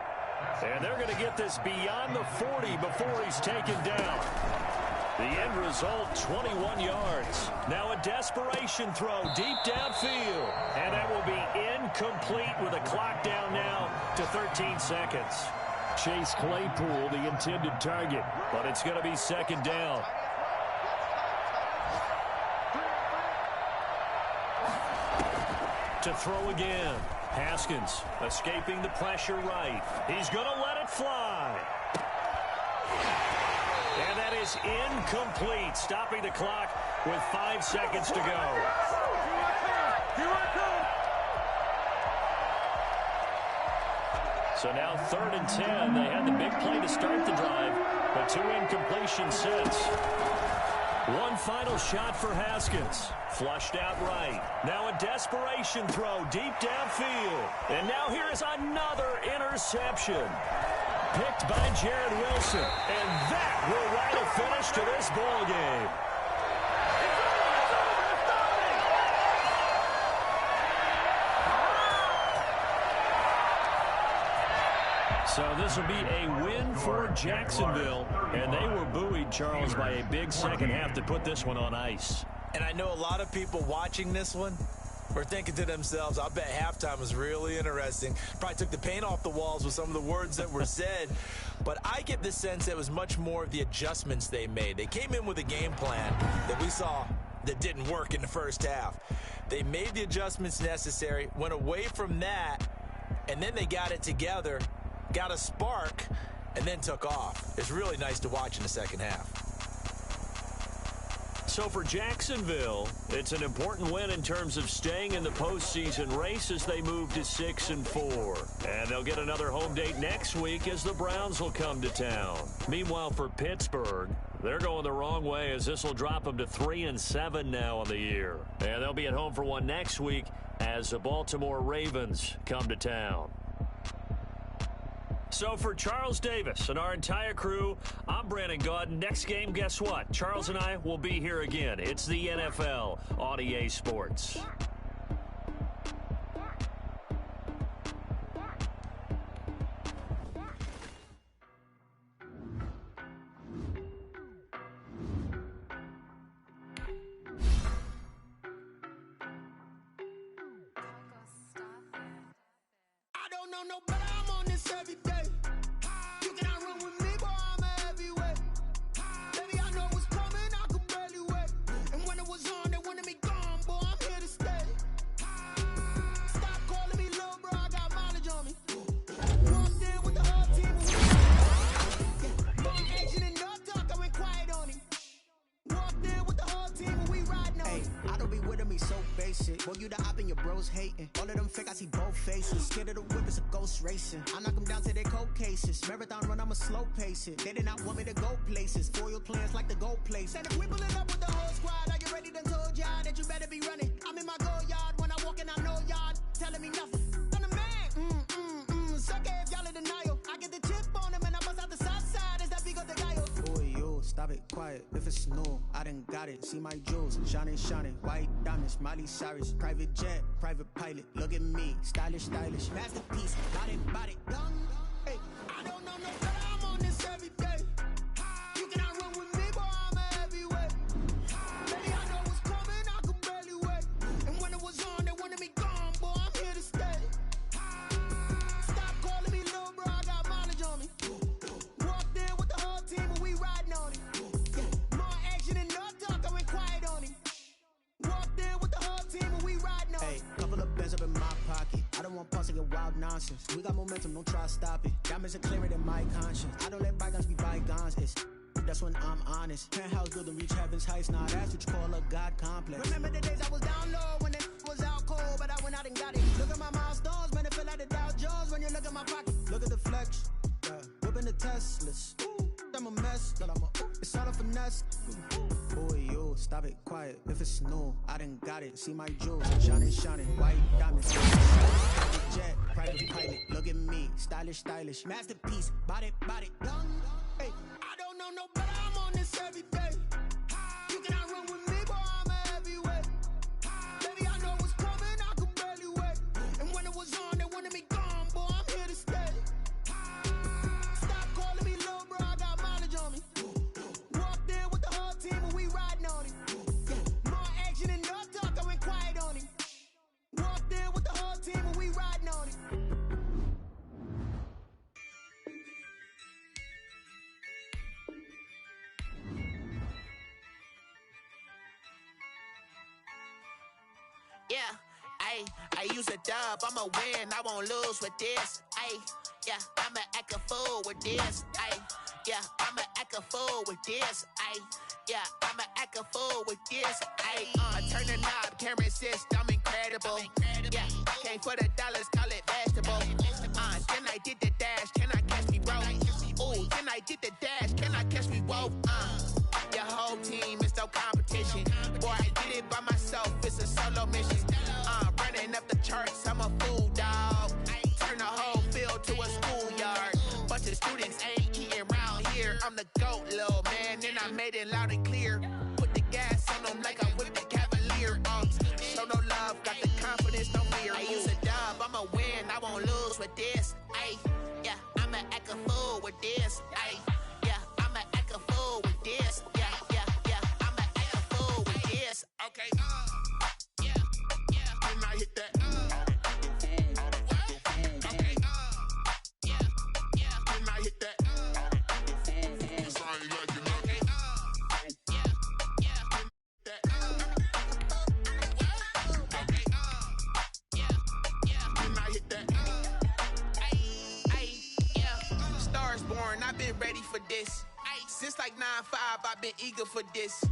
And they're going to get this beyond the 40 before he's taken down. The end result, 21 yards. Now a desperation throw deep downfield. And that will be incomplete with a clock down now to 13 seconds. Chase Claypool, the intended target. But it's going to be 2nd down. To throw again. Haskins escaping the pressure right. He's going to let it fly. And that is incomplete, stopping the clock with 5 seconds to go. So now 3rd and 10. They had the big play to start the drive, but 2 incompletions since. One final shot for Haskins. Flushed out right. Now a desperation throw deep downfield. And now here is another interception. Picked by Jared Wilson. And that will write a finish to this ball game. So this will be a win for Jacksonville. And they were buoyed, Charles, by a big second half to put this one on ice. And I know a lot of people watching this one were thinking to themselves, I bet halftime was really interesting. Probably took the paint off the walls with some of the words that were said. But I get the sense that it was much more of the adjustments they made. They came in with a game plan that we saw that didn't work in the first half. They made the adjustments necessary, went away from that, and then they got it together, got a spark, and then took off. It's really nice to watch in the second half. So for Jacksonville, it's an important win in terms of staying in the postseason race as they move to 6-4. And they'll get another home date next week as the Browns will come to town. Meanwhile, for Pittsburgh, they're going the wrong way as this will drop them to 3-7 now on the year. And they'll be at home for one next week as the Baltimore Ravens come to town. So for Charles Davis and our entire crew, I'm Brandon Gaudin. Next game, guess what? Charles and I will be here again. It's the NFL on EA Sports. I don't know no better, I'm on this every day. You cannot run with me, boy, I'm a heavyweight. Baby, I know what's coming, I could barely wait. And when it was on, they wanted me gone, boy, I'm here to stay. Stop calling me little bro, I got mileage on me. Walked in with the whole team. More action and no talk, I went quiet on him. Walked in with the whole team and we riding on him. I don't be with him, he's so basic. Boy, you the op and your bros hating. All of them fake, I see both faces. Scared of the whip, it's a ghost racing. I knock them down to their cold cases. Marathon run, I'ma slow pace it. They did not want me to go places. Foil plans like the gold place. Said if we pulling up with the whole squad, I get ready done told y'all that you better be running. I'm in my go yard, when I walk in, I know y'all telling me nothing. I'm the man, suck it if y'all in denial. I get the chip on him and I bust out the south side, is that big of the guy? Boy, yo, stop it, quiet. If it's new, I done got it. See my jewels, shining, white diamonds, Miley Cyrus, private jet, private pilot. Look at me, stylish, masterpiece, got it, done. Hey, I don't know no better, I'm on this every day. You cannot run with me, boy, I'm a heavyweight. Baby, I know what's coming, I could barely wait. And when it was on, they wanted me gone, boy, I'm here to stay. Stop calling me little bro, I got mileage on me. Walked in with the whole team and we riding on him. More action and no talk, I went quiet on him. Walked in with the whole team and we riding on him. Hey, couple of bands up in my pocket. I don't want pulse to get wild nonsense. We got momentum, don't try to stop it. Diamonds are clearer than my conscience. I don't let bygones be bygones. That's when I'm honest. Penthouse building, reach heaven's heights. Now that's what you call a God complex. Remember the days I was down low when it was out cold, but I went out and got it. Look at my milestones, man, it feel like the Dow Jones when you look at my pocket. Look at the flex, whipping the Teslas. I'm a mess, it's all a finesse. Boy, yo, stop it, quiet. If it's new, I done got it. See my jewels, shining, white diamonds. Private jet, private pilot. Look at me, stylish, masterpiece. Body, done. Hey, I don't know no better, I'm on this every day. You cannot run with me, boy, I'm a heavyweight. Baby, I know what's coming, I could barely wait. And when it was on, they wanted me gone, boy, I'm here to stay. Stop calling me little bro, I got mileage on me. Walked in with the whole team and we riding on him. More action and no talk, I went quiet on him. Walked in with the whole team and we riding on him. Yeah, I use a dub, I'ma win, I won't lose with this. Yeah, I'ma act a fool with this. Yeah, I'ma act a fool with this. Yeah, I'ma act a fool with this. I turn the knob, camera assist, I'm incredible. Yeah, came for the dollars, call it vegetable. Then I did the dash, can I catch me, bro? Ooh, then I did the dash, can I catch me, whoa? Your whole team is no competition. Boy, I did it by myself, it's a solo mission. Running up the charts, I'm a fool, dog. Turn the whole field to a schoolyard. Bunch of students ain't eating round here. I'm the GOAT, little man, and I made it loud and clear. Put the gas on them like I whipped the Cavalier. Show no love, got the confidence, no fear. I use a dub, I'ma win, I won't lose with this. Yeah, I'ma act a fool with this. Yeah, I'ma act a fool with this. Yeah, I'ma act a fool with this. Okay, yeah, when I hit that, okay, yeah, when I hit that, it's all you like, you know. Okay, yeah, that, okay, yeah, when I hit that, yeah, Stars born, I've been ready for this. Since like 9-5, I've been eager for this.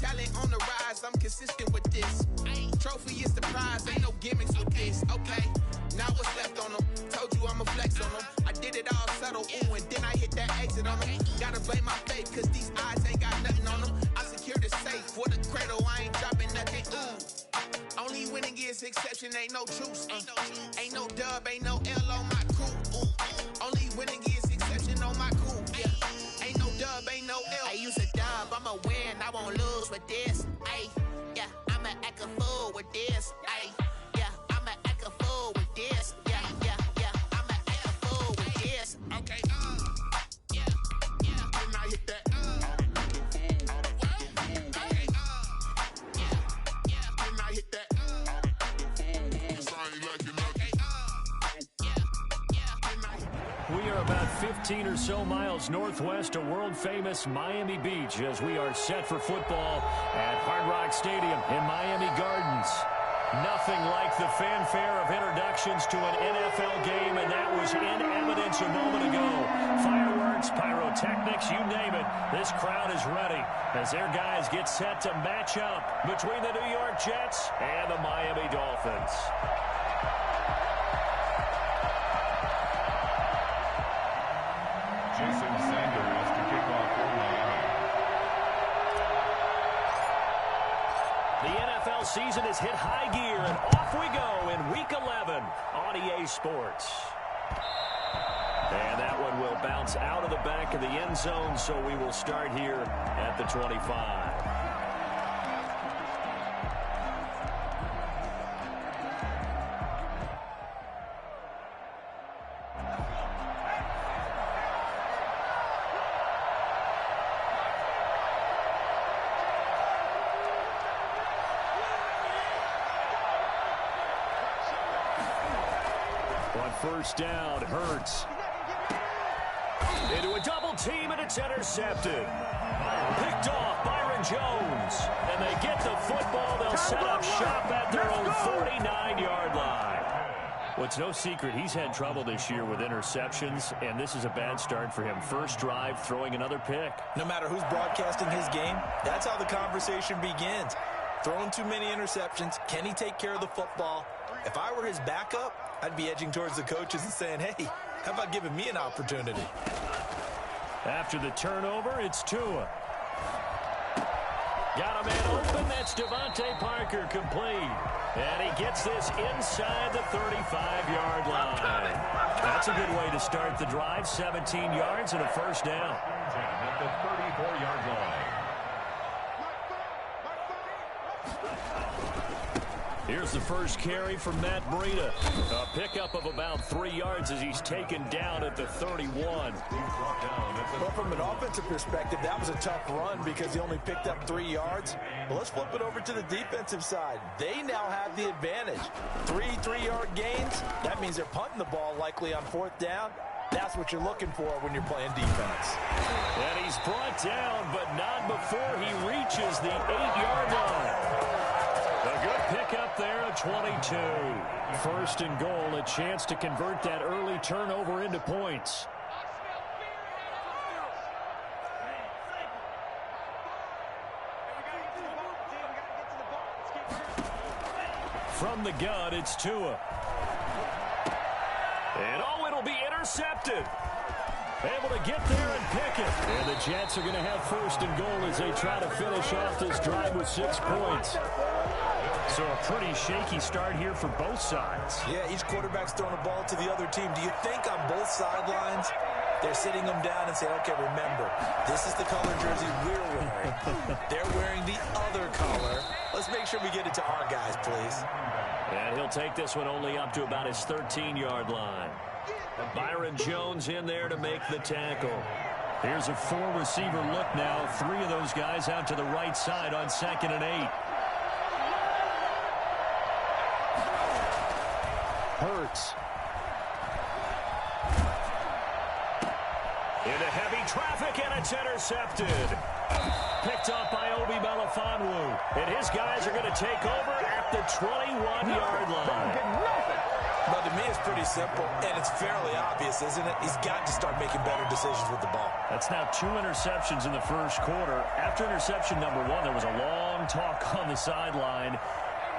Talent on the rise, I'm consistent with this. Trophy is the prize, ain't no gimmicks with this. Okay, now what's left on them? Told you I'ma flex on them. I did it all subtle, ooh, and then I hit that exit on them. Gotta blame my faith, cause these eyes ain't got nothing on them. I secure the safe for the cradle, I ain't dropping nothing, ooh. Only winning is exception, ain't no truce. Ain't no dub, ain't no L on my crew, ooh. Only winning this. Ay, yeah, I'ma act a fool with this. Yeah, yeah, yeah, I'ma act a fool with this. Okay, yeah, yeah, can I hit that? Okay, yeah, can I hit that? We are about 15 or so miles northwest of world-famous Miami Beach as we are set for football at Hard Rock Stadium in Miami Gardens. Nothing like the fanfare of introductions to an NFL game, and that was in evidence a moment ago. Fireworks, pyrotechnics, you name it. This crowd is ready as their guys get set to match up between the New York Jets and the Miami Dolphins. Jason Sanders to kick off for Miami. The NFL season has hit high gear, and off we go in Week 11 on EA Sports. And that one will bounce out of the back of the end zone, so we will start here at the 25. First down, Hurts. Into a double team, and it's intercepted. Picked off, Byron Jones. And they get the football. They'll set up shop at their own 49-yard line. Well, it's no secret he's had trouble this year with interceptions, and this is a bad start for him. First drive, throwing another pick. No matter who's broadcasting his game, that's how the conversation begins. Throwing too many interceptions. Can he take care of the football? If I were his backup, I'd be edging towards the coaches and saying, hey, how about giving me an opportunity? After the turnover, it's Tua. Got a man open. That's Devontae Parker complete. And he gets this inside the 35-yard line. That's a good way to start the drive. 17 yards and a first down. At the 34-yard line. Here's the first carry from Matt Breida. A pickup of about 3 yards as he's taken down at the 31. Well, from an offensive perspective, that was a tough run because he only picked up 3 yards. Well, let's flip it over to the defensive side. They now have the advantage. 3-3-yard gains. That means they're punting the ball likely on fourth down. That's what you're looking for when you're playing defense. And he's brought down, but not before he reaches the 8-yard line. A good pickup there at 22. First and goal, a chance to convert that early turnover into points. From the gun, it's Tua. And oh, it'll be intercepted. Able to get there and pick it. And the Jets are going to have first and goal as they try to finish off this drive with 6 points. So a pretty shaky start here for both sides. Yeah, each quarterback's throwing the ball to the other team. Do you think on both sidelines they're sitting them down and saying, okay, remember, this is the color jersey we're wearing. They're wearing the other color. Let's make sure we get it to our guys, please. And he'll take this one only up to about his 13-yard line. Byron Jones in there to make the tackle. Here's a 4-receiver look now. 3 of those guys out to the right side on 2nd and 8. Hurts. Into heavy traffic, and it's intercepted. Picked up by Obi Melifonwu. And his guys are going to take over at the 21-yard line. But to me, it's pretty simple, and it's fairly obvious, isn't it? He's got to start making better decisions with the ball. That's now 2 interceptions in the first quarter. After interception number 1, there was a long talk on the sideline.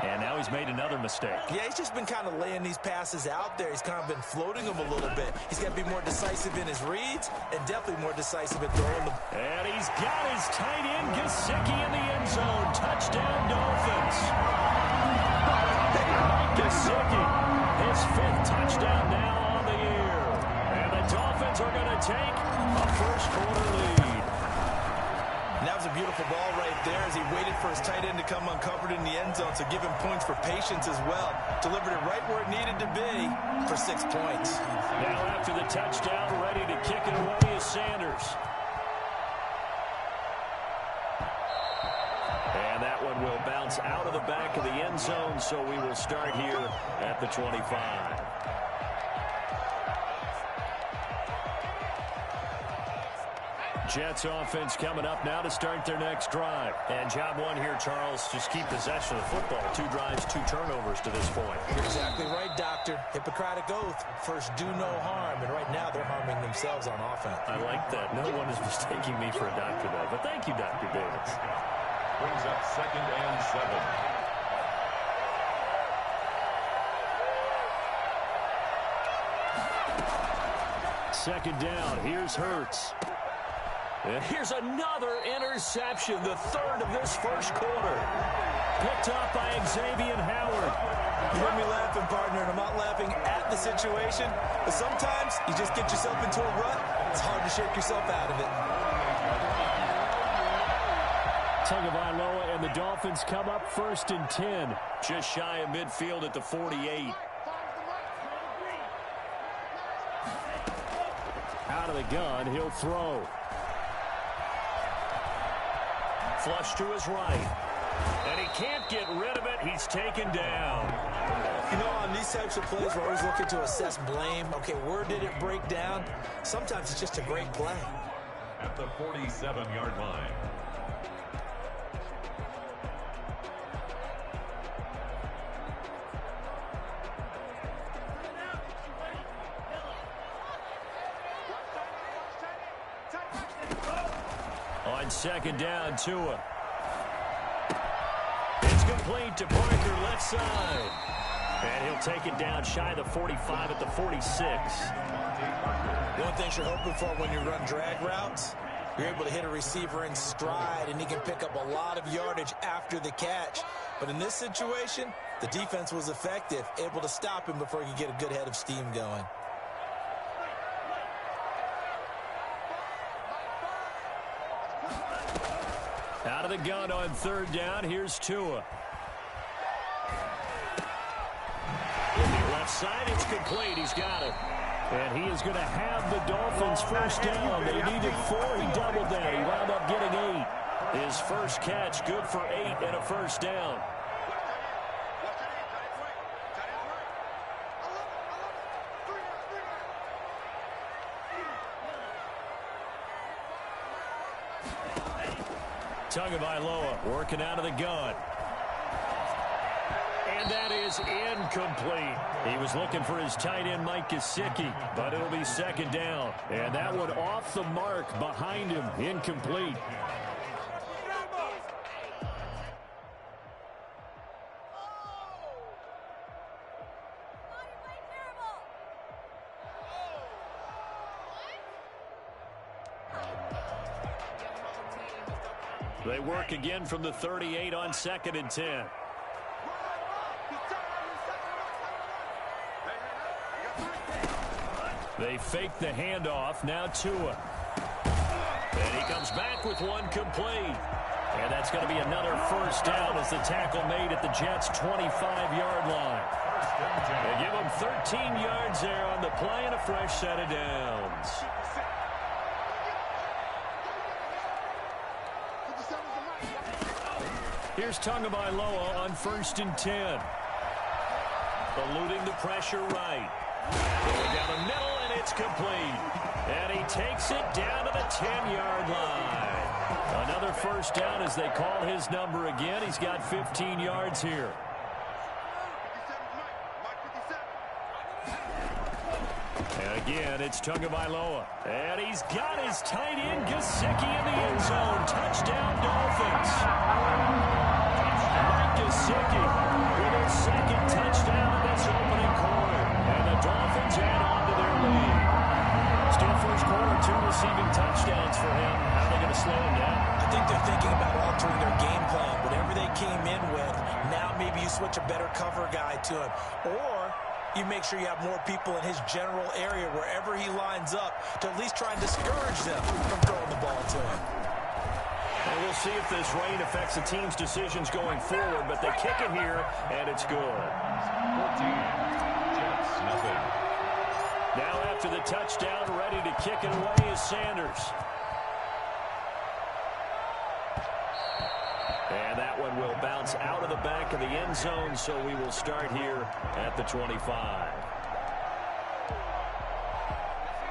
And now he's made another mistake. Yeah, he's just been kind of laying these passes out there. He's kind of been floating them a little bit. He's got to be more decisive in his reads and definitely more decisive at throwing them. And he's got his tight end, Gesicki, in the end zone. Touchdown, Dolphins. Gesicki, his 5th touchdown now on the year. And the Dolphins are going to take a first quarter lead. And that was a beautiful ball right there as he waited for his tight end to come uncovered in the end zone, so give him points for patience as well. Delivered it right where it needed to be for 6 points. Now after the touchdown, ready to kick it away is Sanders. And that one will bounce out of the back of the end zone, so we will start here at the 25. Jets offense coming up now to start their next drive. And job one here, Charles, just keep possession of the football. 2 drives, 2 turnovers to this point. You're exactly right, Doctor. Hippocratic oath. First, do no harm. And right now, they're harming themselves on offense. I like that. No one is mistaking me for a doctor, though. But thank you, Dr. Davis. Brings up 2nd and 7. Second down. Here's Hurts. And here's another interception, the 3rd of this first quarter. Picked up by Xavier Howard. You hear me laughing, partner, and I'm not laughing at the situation, but sometimes you just get yourself into a rut. It's hard to shake yourself out of it. Tagovailoa and the Dolphins come up 1st and 10. Just shy of midfield at the 48. Out of the gun, he'll throw. Flush to his right. And he can't get rid of it. He's taken down. You know, on these types of plays, we're always looking to assess blame. Okay, where did it break down? Sometimes it's just a great play. At the 47-yard line. On second down, Tua. It's complete to Parker, left side. And he'll take it down shy of the 45 at the 46. One thing you're hoping for when you run drag routes, you're able to hit a receiver in stride, and he can pick up a lot of yardage after the catch. But in this situation, the defense was effective, able to stop him before he could get a good head of steam going. Out of the gun on third down, here's Tua. Left side, it's complete. He's got it. And he is going to have the Dolphins first down. They needed 4. He doubled that. He wound up getting 8. His first catch, good for 8 and a first down. Tagovailoa working out of the gun. And that is incomplete. He was looking for his tight end, Mike Gesicki, but it'll be second down. And that one off the mark behind him, incomplete. They work again from the 38 on 2nd and 10. They fake the handoff. Now Tua. And he comes back with one complete. And that's going to be another first down as the tackle made at the Jets' 25-yard line. They give him 13 yards there on the play and a fresh set of downs. Here's Tagovailoa on 1st and 10. Eluding the pressure right. Going down the middle, and it's complete. And he takes it down to the 10-yard line. Another first down as they call his number again. He's got 15 yards here. And again, it's Tagovailoa. And he's got his tight end, Gesicki, in the end zone. Touchdown, Dolphins. Mike Gesicki with his second touchdown in this opening quarter. And the Dolphins add on to their lead. Still first quarter, 2 receiving touchdowns for him. How are they going to slow him down? I think they're thinking about altering their game plan. Whatever they came in with, now maybe you switch a better cover guy to him. Or you make sure you have more people in his general area wherever he lines up to at least try and discourage them from throwing the ball to him. And we'll see if this rain affects the team's decisions going forward, but they kick it here, and it's good. 14, Jets, nothing. Now after the touchdown, ready to kick it away is Sanders. And that one will bounce out of the back of the end zone, so we will start here at the 25.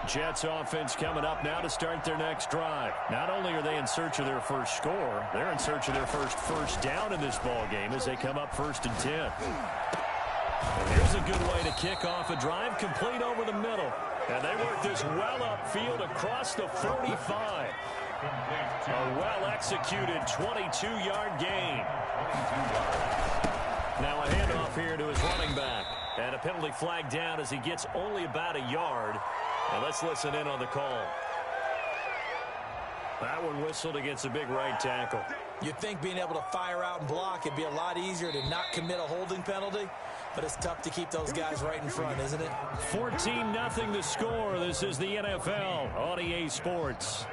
Jets offense coming up now to start their next drive. Not only are they in search of their first score, they're in search of their first down in this ball game as they come up 1st and 10. And here's a good way to kick off a drive, complete over the middle. And they work this well upfield across the 45. A well-executed 22-yard gain. Now a handoff here to his running back. And a penalty flag down as he gets only about a yard. And let's listen in on the call. That one whistled against a big right tackle. You'd think being able to fire out and block, it'd be a lot easier to not commit a holding penalty. But it's tough to keep those guys right in front, isn't it? 14-0 the score. This is the NFL on EA Sports.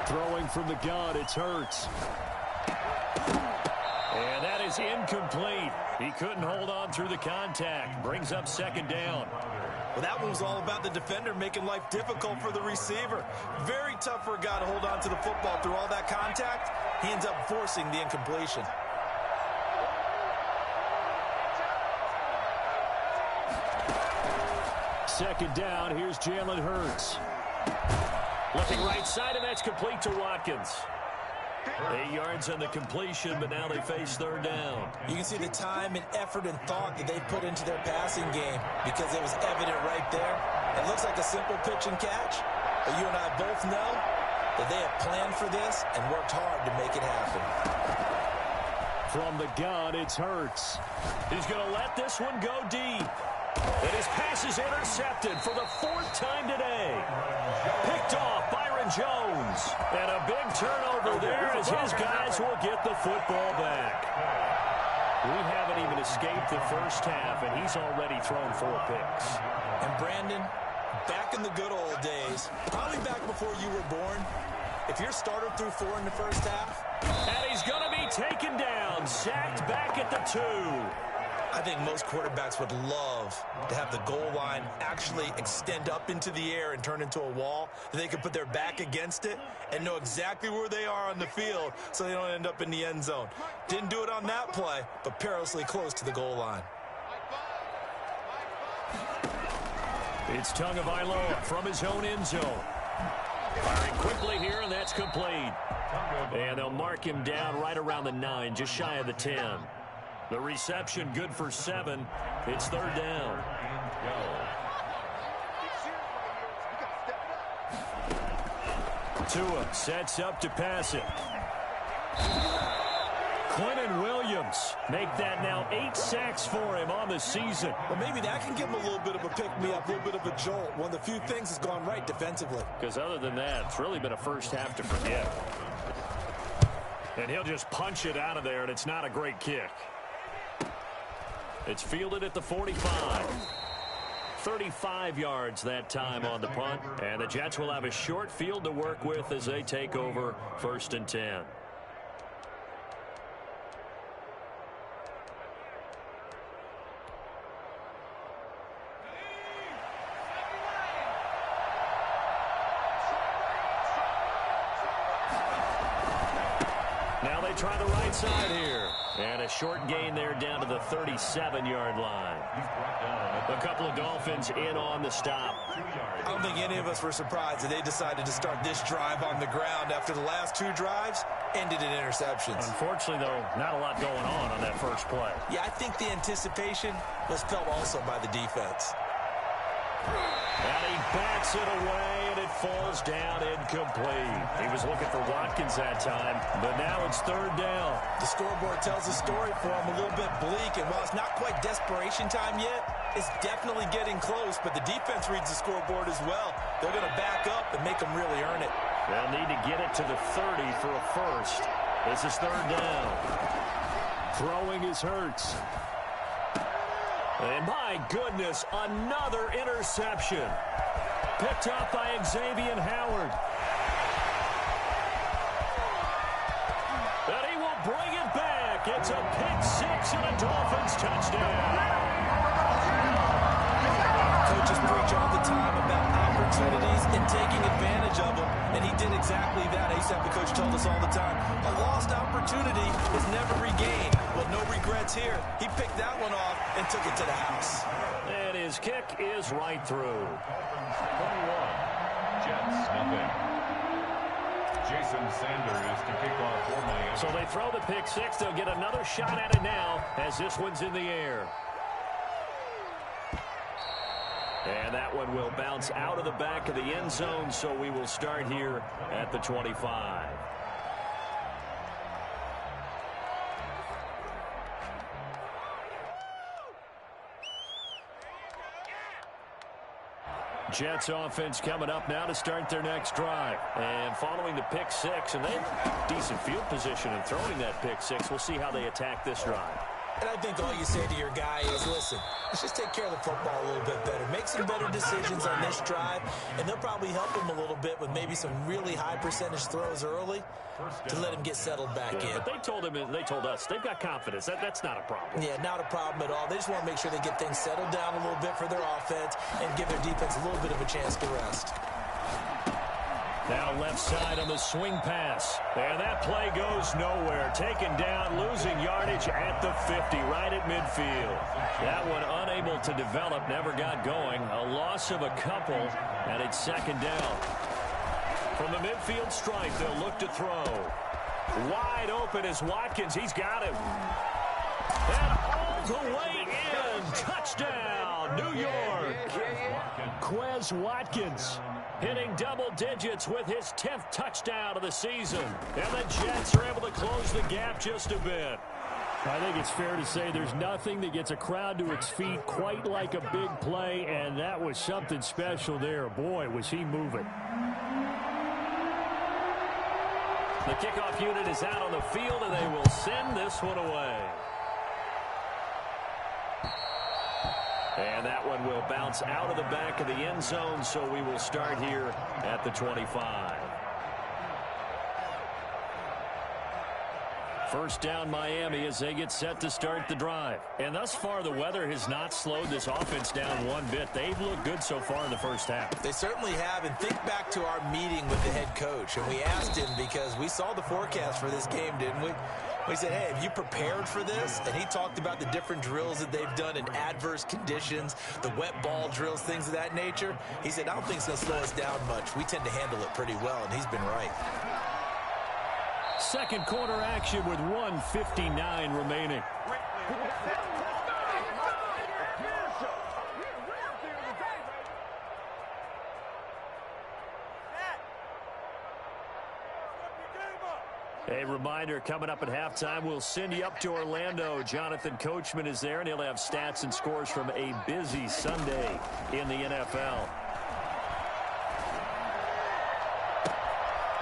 Throwing from the gun, it's Hurts. And that is incomplete. He couldn't hold on through the contact. Brings up 2nd down. Well, that one was all about the defender making life difficult for the receiver. Very tough for a guy to hold on to the football through all that contact. He ends up forcing the incompletion. Second down, here's Jalen Hurts. Looking right side, and that's complete to Watkins. 8 yards on the completion, but now they face 3rd down. You can see the time and effort and thought that they put into their passing game because it was evident right there. It looks like a simple pitch and catch, but you and I both know that they have planned for this and worked hard to make it happen. From the gun, it's Hurts. He's going to let this one go deep. And his pass is intercepted for the 4th time today. Picked off Byron Jones. And a big turnover there as his guys will get the football back. We haven't even escaped the first half, and he's already thrown 4 picks. And Brandon, back in the good old days, probably back before you were born, if your starter threw 4 in the first half. And he's going to be taken down, sacked back at the 2. I think most quarterbacks would love to have the goal line actually extend up into the air and turn into a wall, that they can put their back against it and know exactly where they are on the field so they don't end up in the end zone. Didn't do it on that play, but perilously close to the goal line. It's Tagovailoa from his own end zone. Firing quickly here, and that's complete. And they'll mark him down right around the 9, just shy of the 10. The reception good for 7. It's 3rd down. Tua sets up to pass it. Quentin Williams make that now 8 sacks for him on the season. Well, maybe that can give him a little bit of a pick-me-up, a little bit of a jolt. One of the few things that's gone right defensively. Because other than that, it's really been a first half to forget. And he'll just punch it out of there, and it's not a great kick. It's fielded at the 45. 35 yards that time on the punt. And the Jets will have a short field to work with as they take over 1st and 10. Now they try the right side here. And a short gain there down to the 37-yard line. A couple of Dolphins in on the stop. I don't think any of us were surprised that they decided to start this drive on the ground after the last 2 drives ended in interceptions. Unfortunately, though, not a lot going on that first play. Yeah, I think the anticipation was felt also by the defense. And he bats it away, and it falls down incomplete. He was looking for Watkins that time, but now it's 3rd down. The scoreboard tells the story for him, a little bit bleak, and while it's not quite desperation time yet, it's definitely getting close, but the defense reads the scoreboard as well. They're going to back up and make them really earn it. They'll need to get it to the 30 for a first. This is third down. Throwing is Hurts. And my goodness, another interception. Picked up by Xavier Howard. And he will bring it back. It's a pick six and a Dolphins touchdown. Coaches preach all the time about opportunities and taking advantage of them, and he did exactly that. I used to have the coach told us all the time, a lost opportunity is never regained. Well, no regrets here. He picked that one off and took it to the house. And his kick is right through. 21, Jets, nothing. Jason Sanders to kick off for Miami. So they throw the pick six. They'll get another shot at it now as this one's in the air. And that one will bounce out of the back of the end zone, so we will start here at the 25. Jets offense coming up now to start their next drive. And following the pick six, and they have decent field position in throwing that pick six. We'll see how they attack this drive. And I think all you say to your guy is, listen, let's just take care of the football a little bit better. Make some better decisions on this drive, and they'll probably help him a little bit with maybe some really high percentage throws early to let him get settled back in. But they told him, and they told us, they've got confidence. That's not a problem. Yeah, not a problem at all. They just want to make sure they get things settled down a little bit for their offense and give their defense a little bit of a chance to rest. Now left side on the swing pass. And that play goes nowhere. Taken down, losing yardage at the 50, right at midfield. That one unable to develop, never got going. A loss of a couple, and it's second down. From the midfield stripe, they'll look to throw. Wide open is Watkins. He's got him. And all the way in. Touchdown, New York. Quez Watkins hitting double digits with his 10th touchdown of the season. And the Jets are able to close the gap just a bit. I think it's fair to say there's nothing that gets a crowd to its feet quite like a big play, and that was something special there. Boy, was he moving. The kickoff unit is out on the field, and they will send this one away. And that one will bounce out of the back of the end zone, so we will start here at the 25. First down Miami as they get set to start the drive. And thus far, the weather has not slowed this offense down one bit. They've looked good so far in the first half. They certainly have. And think back to our meeting with the head coach. And we asked him, because we saw the forecast for this game, didn't we? We said, hey, have you prepared for this? And he talked about the different drills that they've done in adverse conditions, the wet ball drills, things of that nature. He said, I don't think it's going to slow us down much. We tend to handle it pretty well, and he's been right. Second quarter action with 1:59 remaining. A reminder, coming up at halftime, we'll send you up to Orlando. Jonathan Coachman is there, and he'll have stats and scores from a busy Sunday in the NFL.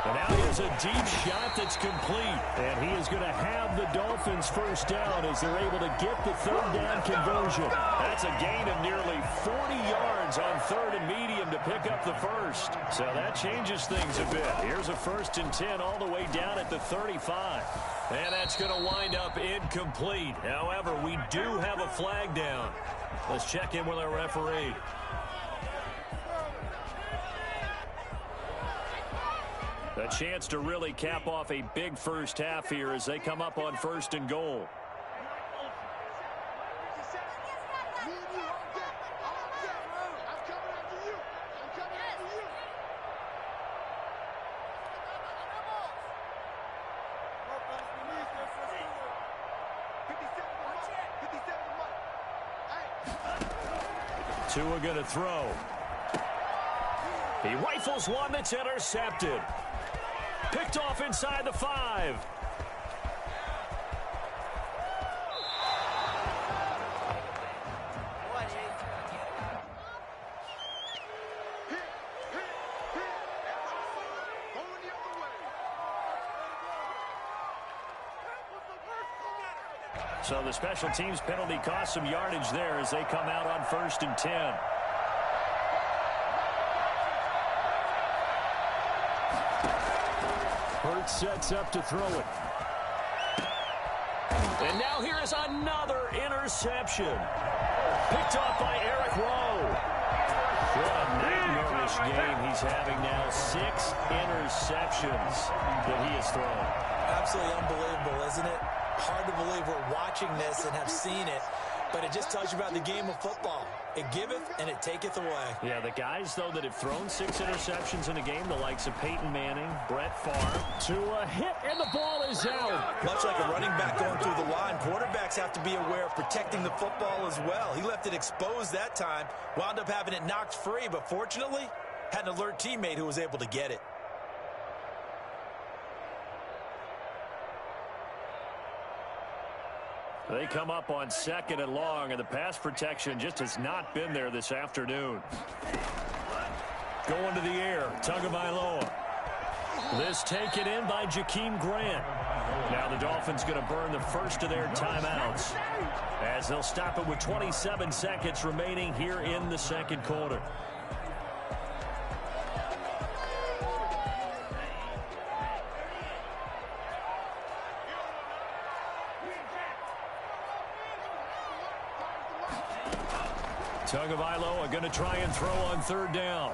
And now here's a deep shot that's complete. And he is going to have the Dolphins first down as they're able to get the third down conversion. That's a gain of nearly 40 yards on third and medium to pick up the first. So that changes things a bit. Here's a 1st and 10 all the way down at the 35. And that's going to wind up incomplete. However, we do have a flag down. Let's check in with our referee. A chance to really cap off a big first half here as they come up on 1st and goal. Tua going to throw. He rifles one that's intercepted. Picked off inside the 5. So the special teams penalty cost some yardage there as they come out on 1st and 10. Hurts sets up to throw it. And now here is another interception. Picked off by Eric Rowe. What a nightmarish game he's having now. 6 interceptions that he has thrown. Absolutely unbelievable, isn't it? Hard to believe we're watching this and have seen it, but it just tells you about the game of football. It giveth and it taketh away. Yeah, the guys, though, that have thrown 6 interceptions in a game, the likes of Peyton Manning, Brett Favre. To a hit, and the ball is out. Much like a running back going through the line, quarterbacks have to be aware of protecting the football as well. He left it exposed that time, wound up having it knocked free, but fortunately, had an alert teammate who was able to get it. They come up on 2nd and long, and the pass protection just has not been there this afternoon. Going to the air, Tagovailoa. This taken in by Jakeem Grant. Now the Dolphins going to burn the first of their timeouts as they'll stop it with 27 seconds remaining here in the second quarter. Tagovailoa going to try and throw on 3rd down.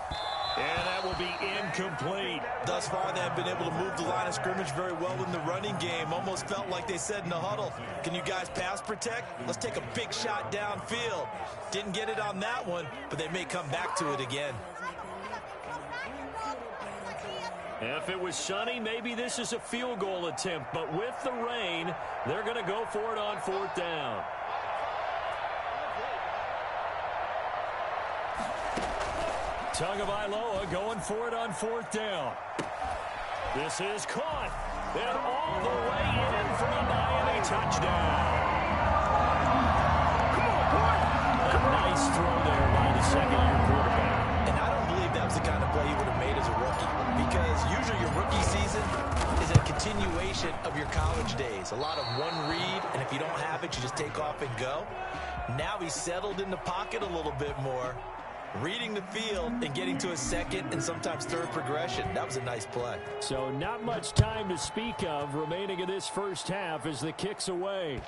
And that will be incomplete. Thus far, they have been able to move the line of scrimmage very well in the running game. Almost felt like they said in the huddle, can you guys pass protect? Let's take a big shot downfield. Didn't get it on that one, but they may come back to it again. If it was sunny, maybe this is a field goal attempt. But with the rain, they're going to go for it on 4th down. Tagovailoa going for it on 4th down. This is caught. And all the way in for a Miami touchdown. Come on, boy. A nice throw there by the second-year quarterback. And I don't believe that was the kind of play he would have made as a rookie, because usually your rookie season is a continuation of your college days. A lot of one read, and if you don't have it, you just take off and go. Now he's settled in the pocket a little bit more, reading the field and getting to a second and sometimes third progression. That was a nice play. So not much time to speak of remaining in this first half as the kick's away.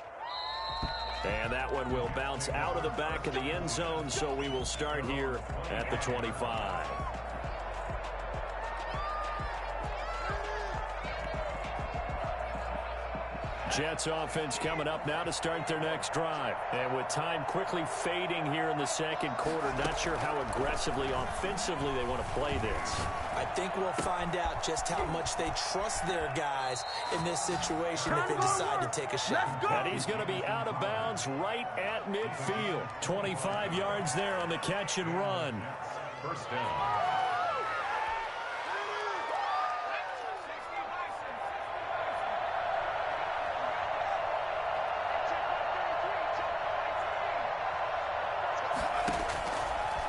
And that one will bounce out of the back of the end zone, so we will start here at the 25. Jets offense coming up now to start their next drive. And with time quickly fading here in the second quarter, not sure how aggressively, offensively they want to play this. I think we'll find out just how much they trust their guys in this situation if they decide to take a shot. And he's going to be out of bounds right at midfield. 25 yards there on the catch and run. 1st down.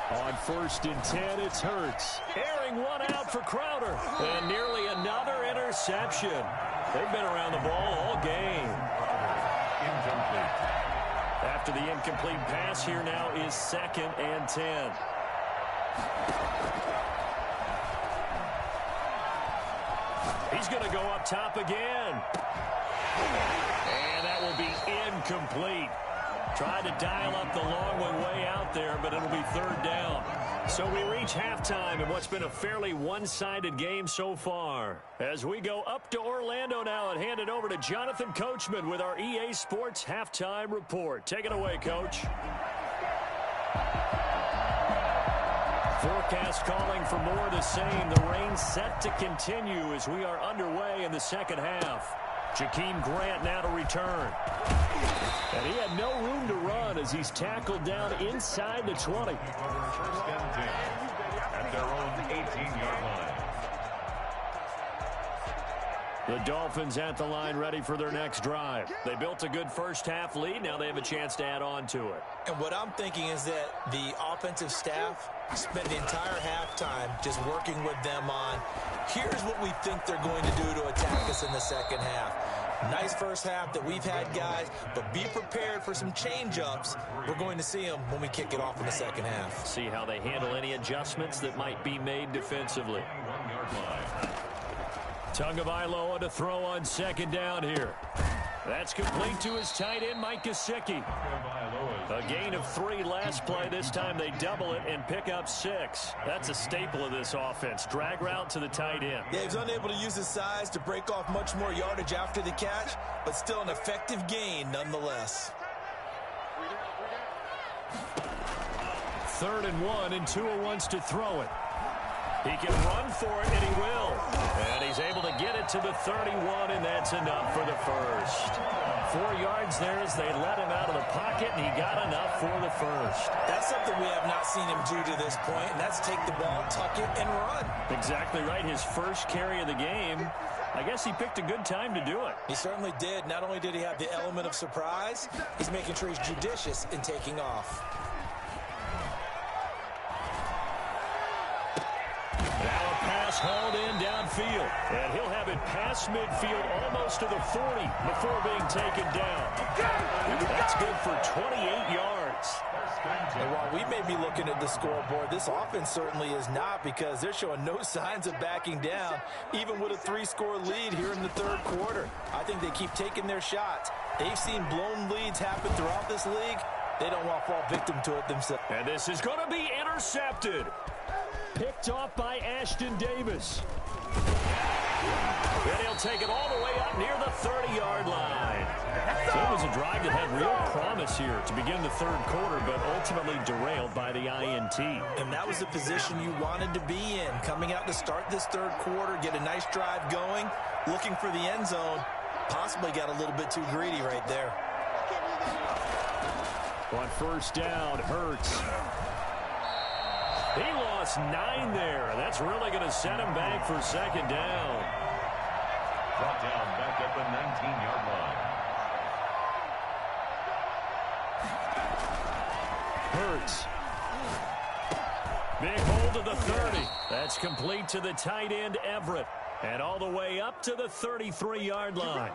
On 1st and 10, it's Hurts. Airing one out for Crowder. And nearly another interception. They've been around the ball all game. Incomplete. After the incomplete pass, here now is 2nd and 10. He's going to go up top again. And that will be incomplete. Tried to dial up the long one way out there, but it'll be 3rd down. So we reach halftime in what's been a fairly one-sided game so far. As we go up to Orlando now and hand it over to Jonathan Coachman with our EA Sports Halftime Report. Take it away, Coach. Forecast calling for more of the same. The rain set to continue as we are underway in the second half. Jakeem Grant now to return. And he had no room to run as he's tackled down inside the 20. 1st and 10 at their own 18-yard line. The Dolphins at the line ready for their next drive. They built a good first half lead. Now they have a chance to add on to it. And what I'm thinking is that the offensive staff spent the entire halftime just working with them on, here's what we think they're going to do to attack us in the second half. Nice first half that we've had, guys, but be prepared for some change-ups. We're going to see them when we kick it off in the second half. See how they handle any adjustments that might be made defensively. Tagovailoa to throw on second down here. That's complete to his tight end, Mike Gesicki. A gain of 3 last play. This time they double it and pick up 6. That's a staple of this offense. Drag route to the tight end. Yeah, he's unable to use his size to break off much more yardage after the catch, but still an effective gain nonetheless. 3rd and 1, and Tua wants to throw it. He can run for it, and he will. And he's able to get it to the 31, and that's enough for the first. 4 yards there as they let him out of the pocket, and he got enough for the first. That's something we have not seen him do to this point, and that's take the ball, tuck it, and run. Exactly right. His first carry of the game. I guess he picked a good time to do it. He certainly did. Not only did he have the element of surprise, he's making sure he's judicious in taking off. Hauled in downfield, and he'll have it past midfield almost to the 40 before being taken down. That's good for 28 yards. And while we may be looking at the scoreboard, this offense certainly is not, because they're showing no signs of backing down, even with a 3-score lead here in the 3rd quarter. I think they keep taking their shots. They've seen blown leads happen throughout this league. They don't want to fall victim to it themselves. And this is going to be intercepted. Picked off by Ashton Davis. And he'll take it all the way up near the 30-yard line. So it was a drive that had real promise here to begin the 3rd quarter, but ultimately derailed by the INT. And that was the position you wanted to be in, coming out to start this 3rd quarter, get a nice drive going, looking for the end zone. Possibly got a little bit too greedy right there. On 1st down, Hurts. He lost 9 there. That's really going to set him back for 2nd down. Brought down back at the 19-yard line. Hurts. Big hold to the 30. That's complete to the tight end, Everett. And all the way up to the 33-yard line.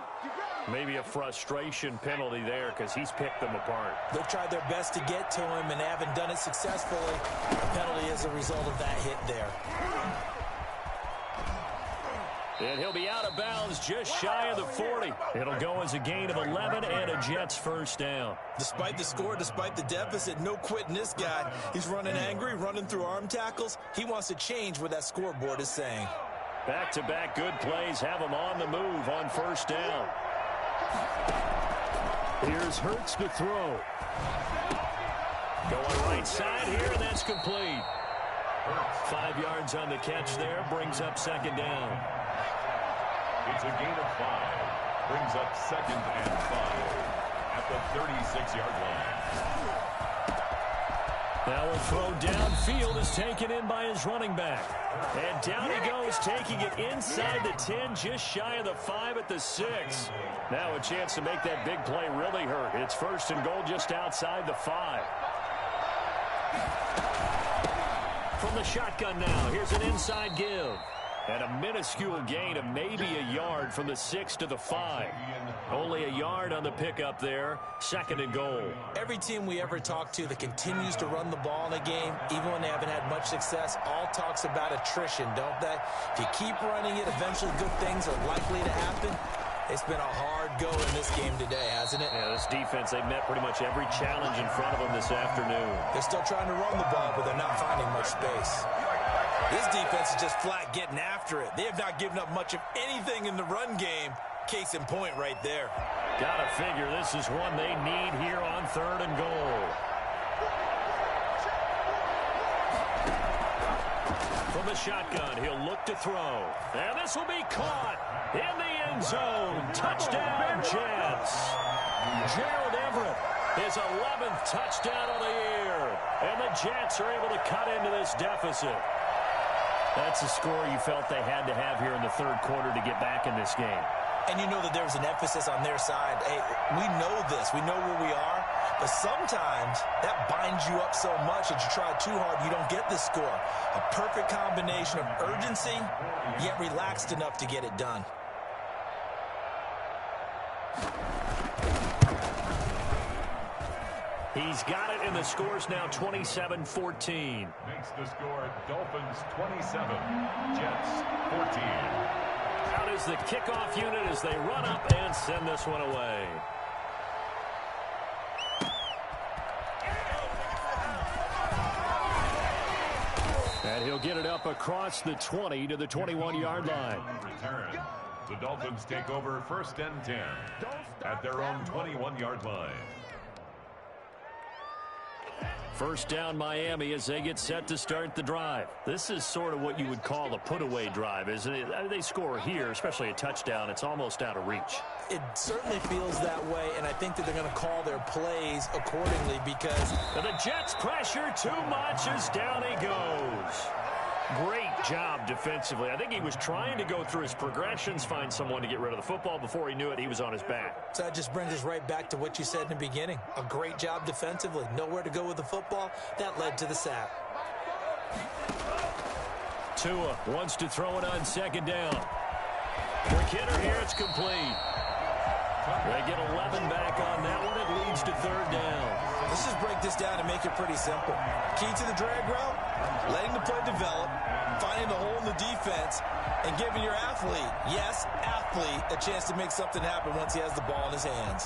Maybe a frustration penalty there because he's picked them apart. They've tried their best to get to him and haven't done it successfully. A penalty is a result of that hit there. And he'll be out of bounds just shy of the 40. It'll go as a gain of 11 and a Jets 1st down. Despite the score, despite the deficit, no quitting this guy. He's running angry, running through arm tackles. He wants to change what that scoreboard is saying. Back-to-back good plays have him on the move on 1st down. Here's Hurts to throw. Going right side here, and that's complete. 5 yards on the catch there, brings up 2nd down. It's a gain of 5. Brings up 2nd and 5 at the 36-yard line. Now a throw downfield is taken in by his running back. And down he goes, taking it inside the 10, just shy of the 5 at the 6. Now a chance to make that big play really hurt. It's 1st and goal just outside the 5. From the shotgun now, here's an inside give. And a minuscule gain of maybe a yard from the 6 to the 5. Only a yard on the pickup there. 2nd and goal. Every team we ever talk to that continues to run the ball in a game, even when they haven't had much success, all talks about attrition, don't they? If you keep running it, eventually good things are likely to happen. It's been a hard go in this game today, hasn't it? Yeah, this defense, they've met pretty much every challenge in front of them this afternoon. They're still trying to run the ball, but they're not finding much space. This defense is just flat getting after it. They have not given up much of anything in the run game. Case in point right there. Gotta figure this is one they need here on 3rd and goal. From the shotgun, he'll look to throw. And this will be caught in the end zone. Touchdown, Jets. Gerald Everett, his 11th touchdown of the year. And the Jets are able to cut into this deficit. That's a score you felt they had to have here in the 3rd quarter to get back in this game. And you know that there was an emphasis on their side. Hey, we know this. We know where we are. But sometimes that binds you up so much that you try too hard, you don't get this score. A perfect combination of urgency, yet relaxed enough to get it done. He's got it, and the score's now 27-14. Makes the score Dolphins 27, Jets 14. Out is the kickoff unit as they run up and send this one away. And he'll get it up across the 20 to the 21-yard line. Return. The Dolphins take over 1st and 10 at their own 21-yard line. First down Miami as they get set to start the drive. This is sort of what you would call a put-away drive, isn't it? They score here, especially a touchdown. It's almost out of reach. It certainly feels that way, and I think that they're going to call their plays accordingly because the Jets pressure too much as down he goes. Great job defensively. I think he was trying to go through his progressions, find someone to get rid of the football. Before he knew it, he was on his back. So that just brings us right back to what you said in the beginning. A great job defensively. Nowhere to go with the football. That led to the sack. Tua wants to throw it on 2nd down. Quick hitter here. It's complete. They get 11 back on that one. It leads to 3rd down. Let's just break this down and make it pretty simple. Key to the drag route, letting the play develop, finding the hole in the defense, and giving your athlete, yes, athlete, a chance to make something happen once he has the ball in his hands.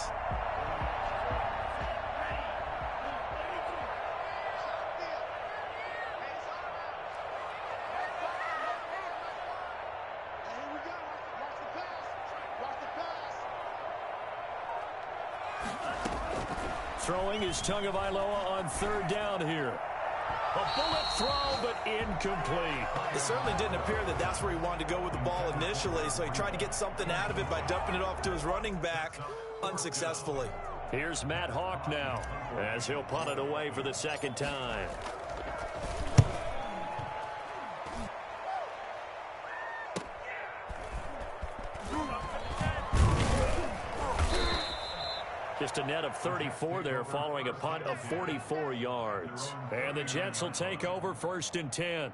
Throwing is Tagovailoa on 3rd down here. A bullet throw, but incomplete. It certainly didn't appear that that's where he wanted to go with the ball initially, so he tried to get something out of it by dumping it off to his running back unsuccessfully. Here's Matt Hawk now as he'll punt it away for the 2nd time. Just a net of 34 there following a punt of 44 yards. And the Jets will take over 1st and 10.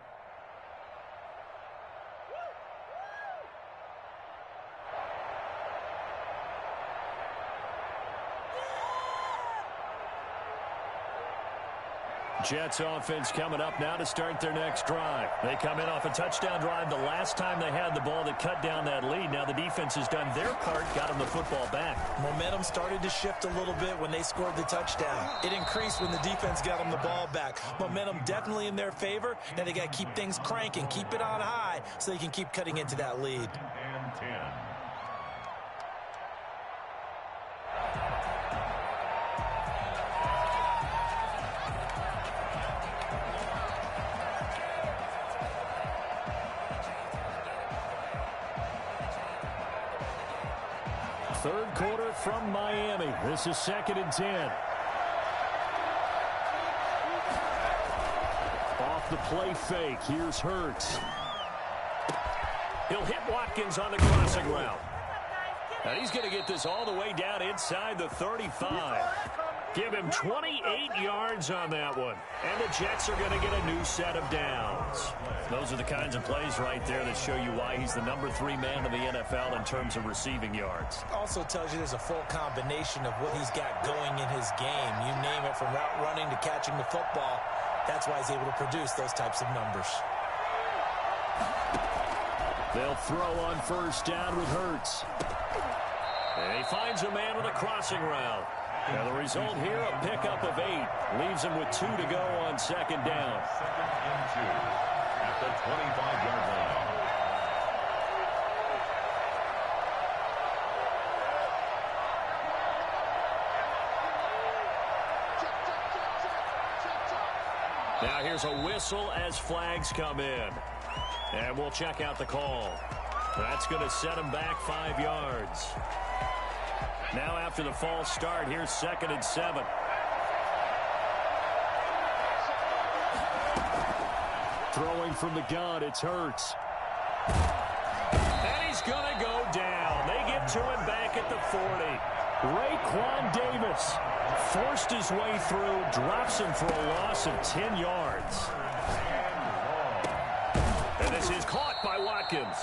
Jets offense coming up now to start their next drive. They come in off a touchdown drive the last time they had the ball that cut down that lead. Now the defense has done their part, got them the football back. Momentum started to shift a little bit when they scored the touchdown. It increased when the defense got them the ball back. Momentum definitely in their favor. Now they got to keep things cranking, keep it on high so they can keep cutting into that lead. And 10. Third quarter from Miami. This is 2nd and 10. Off the play fake. Here's Hurts. He'll hit Watkins on the crossing route. And he's going to get this all the way down inside the 35. Give him 28 yards on that one. And the Jets are going to get a new set of downs. Those are the kinds of plays right there that show you why he's the number 3 man in the NFL in terms of receiving yards. Also tells you there's a full combination of what he's got going in his game. You name it, from route running to catching the football. That's why he's able to produce those types of numbers. They'll throw on 1st down with Hurts. And he finds a man with a crossing route. Now the result here, a pickup of 8. Leaves him with 2 to go on 2nd down. 2nd and 2 at the 25-yard line. Now here's a whistle as flags come in. And we'll check out the call. That's going to set him back 5 yards. Now after the false start, here's 2nd and 7. Throwing from the gun, it's Hurts. And he's going to go down. They get to him back at the 40. Raekwon Davis forced his way through, drops him for a loss of 10 yards. And And this is caught by Watkins.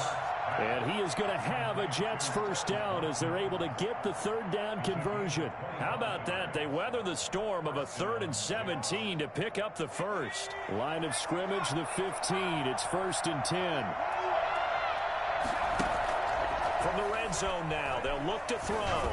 And he is going to have a Jets first down as they're able to get the third down conversion. How about that? They weather the storm of a 3rd and 17 to pick up the first. Line of scrimmage, the 15. It's 1st and 10. From the red zone now, they'll look to throw.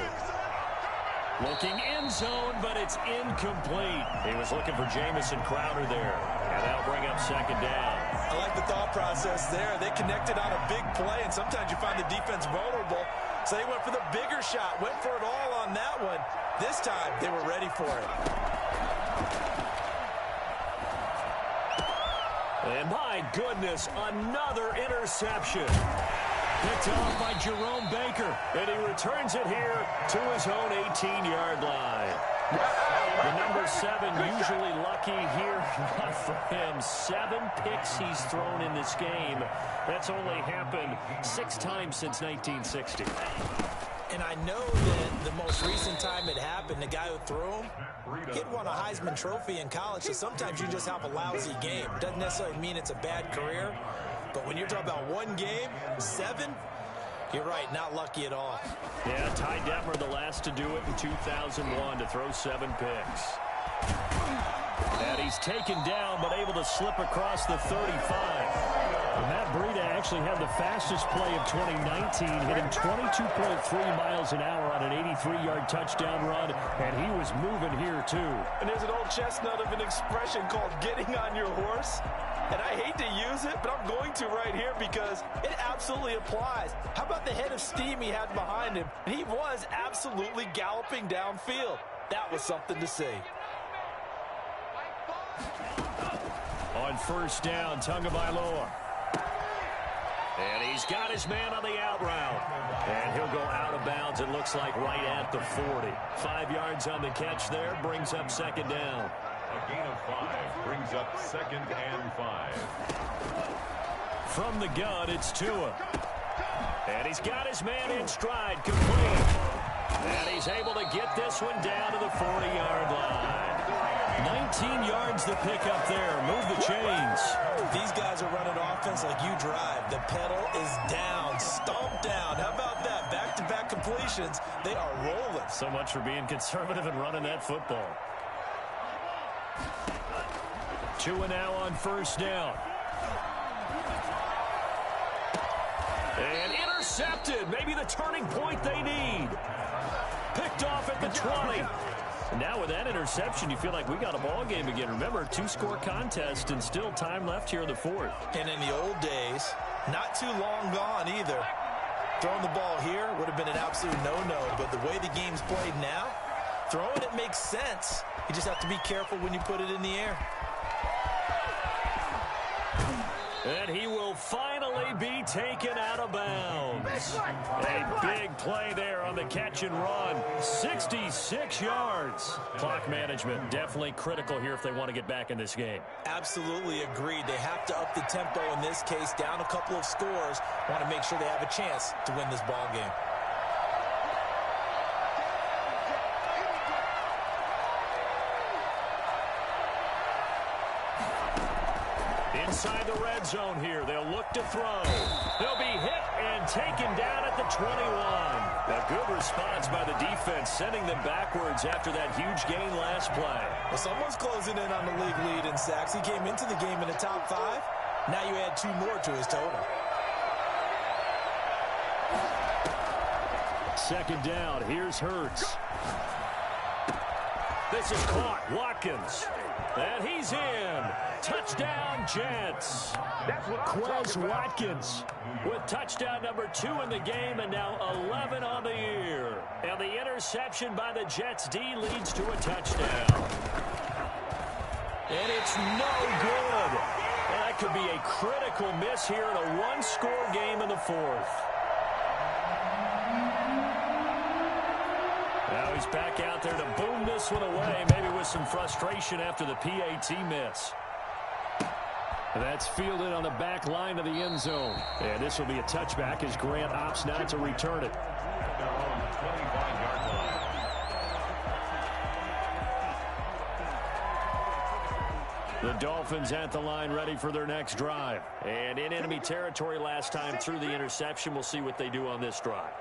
Looking end zone, but it's incomplete. He was looking for Jamison Crowder there. And that'll bring up 2nd down. I like the thought process there. They connected on a big play, and sometimes you find the defense vulnerable. So they went for the bigger shot, went for it all on that one. This time, they were ready for it. And my goodness, another interception. Picked off by Jerome Baker. And he returns it here to his own 18-yard line. The number 7 usually lucky here. Not for him. 7 picks he's thrown in this game. That's only happened 6 times since 1960. And I know that the most recent time it happened, the guy who threw him, he'd won a Heisman Trophy in college, so sometimes you just have a lousy game. Doesn't necessarily mean it's a bad career, but when you're talking about one game, 7, you're right, not lucky at all. Yeah, Ty Detmer, the last to do it in 2001, to throw 7 picks. And he's taken down, but able to slip across the 35. Matt Breida actually had the fastest play of 2019, hitting 22.3 miles an hour on an 83-yard touchdown run, and he was moving here too. And there's an old chestnut of an expression called getting on your horse. And I hate to use it, but I'm going to right here because it absolutely applies. How about the head of steam he had behind him? He was absolutely galloping downfield. That was something to see. On 1st down, Tagovailoa. And he's got his man on the out route. And he'll go out of bounds, it looks like, right at the 40. 5 yards on the catch there, brings up 2nd down. A gain of 5 brings up 2nd and 5. From the gun, it's Tua. And he's got his man in stride, complete. And he's able to get this one down to the 40-yard line. 19 yards to pick up there. Move the chains. These guys are running offense like you drive. The pedal is down, stomped down. How about that? Back-to-back completions. They are rolling. So much for being conservative and running that football. Tua now on 1st down. And intercepted. Maybe the turning point they need. Picked off at the 20. And now with that interception, you feel like we got a ball game again. Remember, 2-score contest and still time left here in the 4th. And in the old days, not too long gone either. Throwing the ball here would have been an absolute no-no. But the way the game's played now, throwing it makes sense. You just have to be careful when you put it in the air. And he will finally be taken out of bounds. A big play there on the catch and run. 66 yards. Clock management definitely critical here if they want to get back in this game. Absolutely agreed. They have to up the tempo in this case, down a couple of scores. Want to make sure they have a chance to win this ball game. Inside the red zone here, they'll look to throw. They'll be hit and taken down at the 21. A good response by the defense, sending them backwards after that huge gain last play. Well, someone's closing in on the league lead in sacks. He came into the game in the top 5. Now you add 2 more to his total. 2nd down, here's Hurts. This is caught, Watkins. And he's in. Touchdown, Jets. Quez Watkins with touchdown number 2 in the game and now 11 on the year. And the interception by the Jets D leads to a touchdown. And it's no good. And that could be a critical miss here in a 1-score game in the 4th. Now he's back out there to boom this one away, maybe with some frustration after the PAT miss. That's fielded on the back line of the end zone. And this will be a touchback as Grant opts not to return it. At their own 25-yard line. The Dolphins at the line ready for their next drive. And in enemy territory last time through the interception. We'll see what they do on this drive.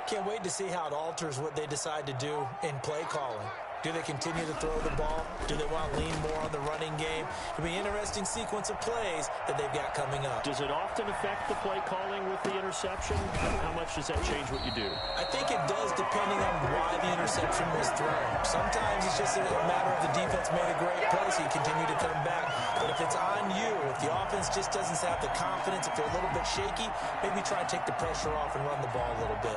Can't wait to see how it alters what they decide to do in play calling. Do they continue to throw the ball? Do they want to lean more on the running game? It'll be an interesting sequence of plays that they've got coming up. Does it often affect the play calling with the interception? How much does that change what you do? I think it does depending on why the interception was thrown. Sometimes it's just a matter of the defense made a great play, so you continue to come back. But if it's on you, if the offense just doesn't have the confidence, if they're a little bit shaky, maybe try to take the pressure off and run the ball a little bit.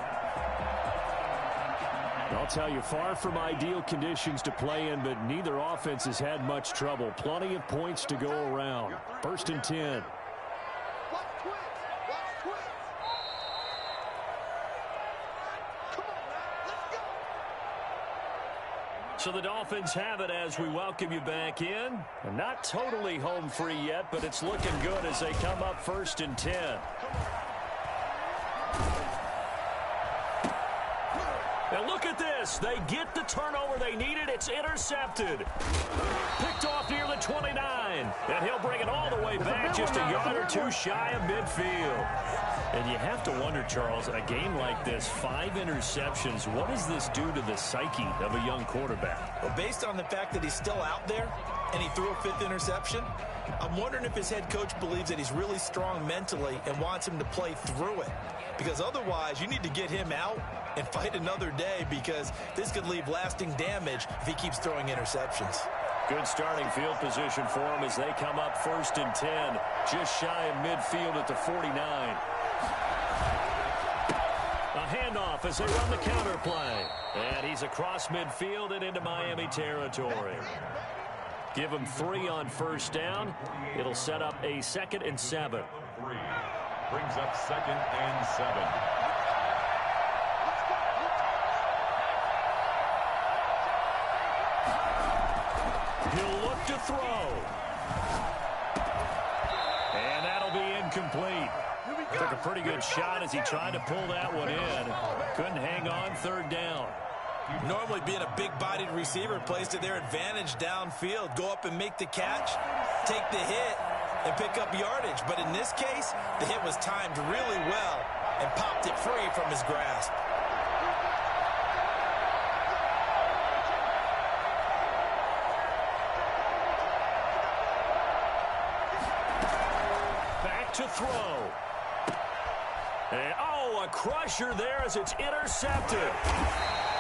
I'll tell you, far from ideal conditions to play in, but neither offense has had much trouble. Plenty of points to go around. 1st and 10. So the Dolphins have it as we welcome you back in. And not totally home free yet, but it's looking good as they come up 1st and 10. And look at this. They get the turnover they needed. It's intercepted. Picked off near the 29. And he'll bring it all the way back just a yard or two shy of midfield. And you have to wonder, Charles, a game like this, 5 interceptions, what does this do to the psyche of a young quarterback? Well, based on the fact that he's still out there and he threw a 5th interception, I'm wondering if his head coach believes that he's really strong mentally and wants him to play through it. Because otherwise, you need to get him out and fight another day, because this could leave lasting damage if he keeps throwing interceptions. Good starting field position for him as they come up 1st and 10, just shy of midfield at the 49. A handoff as they run the counter play. And he's across midfield and into Miami territory. Give him 3 on 1st down. It'll set up a 2nd and 7. Brings up 2nd and 7. He'll look to throw. And that'll be incomplete. Took a pretty good shot as he tried to pull that one in. Couldn't hang on 3rd down. Normally being a big-bodied receiver plays to their advantage downfield. Go up and make the catch, take the hit, and pick up yardage. But in this case, the hit was timed really well and popped it free from his grasp. Back to throw. And, oh, a crusher there as it's intercepted.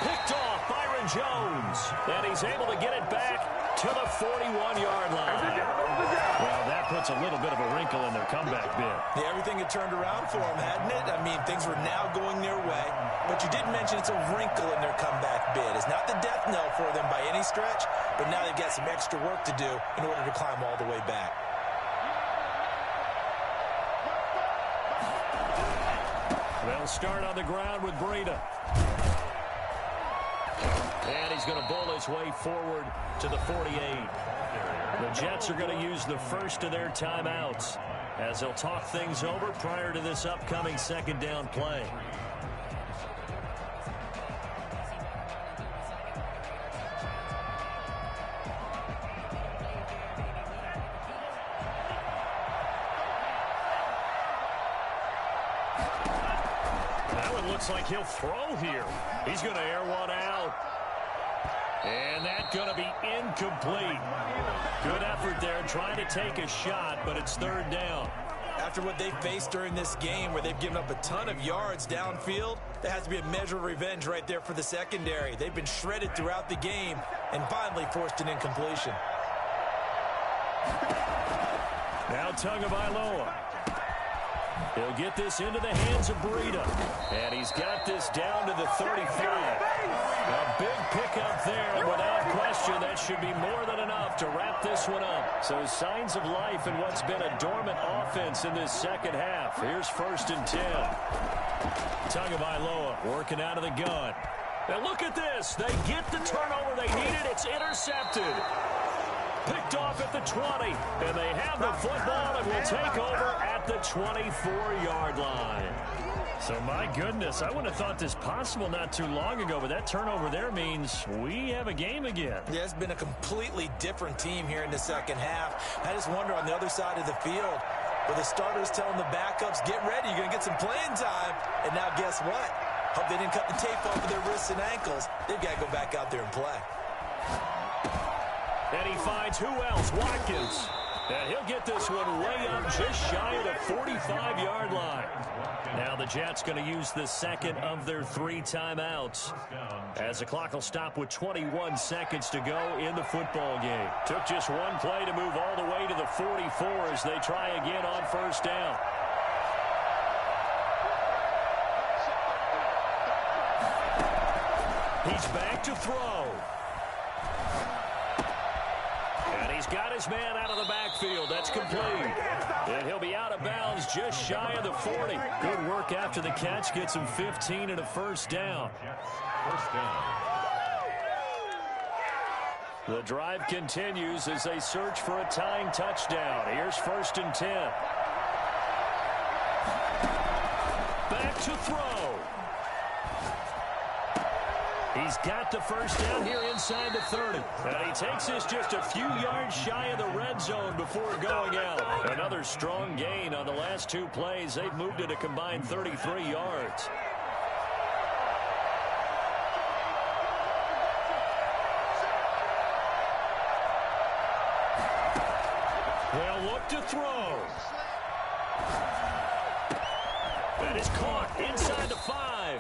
Picked off Byron Jones. And he's able to get it back to the 41-yard line. Well, that puts a little bit of a wrinkle in their comeback bid. Yeah, everything had turned around for them, hadn't it? I mean, things were now going their way. But you did mention it's a wrinkle in their comeback bid. It's not the death knell for them by any stretch, but now they've got some extra work to do in order to climb all the way back. They'll start on the ground with Breida. And he's going to bowl his way forward to the 48. The Jets are going to use the first of their timeouts as they'll talk things over prior to this upcoming 2nd down play. Looks like he'll throw here. He's going to air one out. And that's going to be incomplete. Good effort there trying to take a shot, but it's 3rd down. After what they've faced during this game where they've given up a ton of yards downfield, there has to be a measure of revenge right there for the secondary. They've been shredded throughout the game and finally forced an incompletion. Now Tagovailoa. He'll get this into the hands of Breida. And he's got this down to the 35. A big pickup there, and without question, that should be more than enough to wrap this one up. So signs of life in what's been a dormant offense in this 2nd half. Here's 1st and 10. Tagovailoa working out of the gun. And look at this. They get the turnover they needed. It's intercepted. Picked off at the 20. And they have the football and will take over at at the 24-yard line. So, my goodness, I wouldn't have thought this possible not too long ago, but that turnover there means we have a game again. Yeah, it's been a completely different team here in the second half. I just wonder on the other side of the field, where the starters telling the backups, get ready, you're going to get some playing time. And now guess what? Hope they didn't cut the tape off of their wrists and ankles. They've got to go back out there and play. And he finds who else? Watkins. And he'll get this one way up just shy of the 45-yard line. Now the Jets going to use the second of their 3 timeouts, as the clock will stop with 21 seconds to go in the football game. Took just one play to move all the way to the 44 as they try again on first down. He's back to throw. And he's got his man out of the backfield. That's complete. And he'll be out of bounds just shy of the 40. Good work after the catch. Gets him 15 and a first down. The drive continues as they search for a tying touchdown. Here's 1st and 10. Back to throw. He's got the first down here inside the 30. And he takes this just a few yards shy of the red zone before going out. Another strong gain on the last 2 plays. They've moved it a combined 33 yards. They'll look to throw. That is caught inside the 5.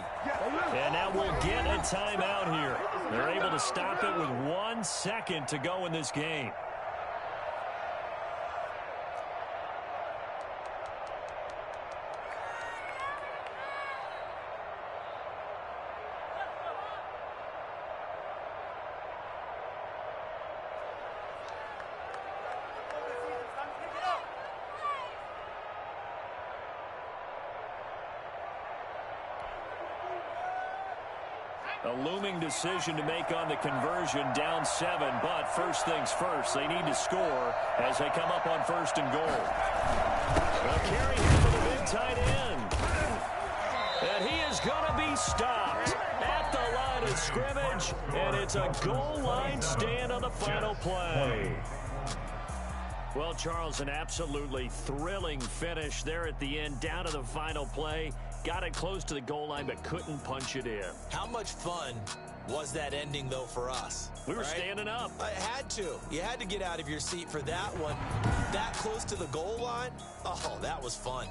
And now we'll get a timeout here. They're able to stop it with 1 second to go in this game. A looming decision to make on the conversion, down 7, but first things first, they need to score as they come up on 1st and goal. A carry here for the big tight end. And he is going to be stopped at the line of scrimmage, and it's a goal line stand on the final play. Well, Charles, an absolutely thrilling finish there at the end, down to the final play. Got it close to the goal line, but couldn't punch it in. How much fun was that ending, though, for us? We were standing up. I had to. You had to get out of your seat for that one. That close to the goal line? Oh, that was fun.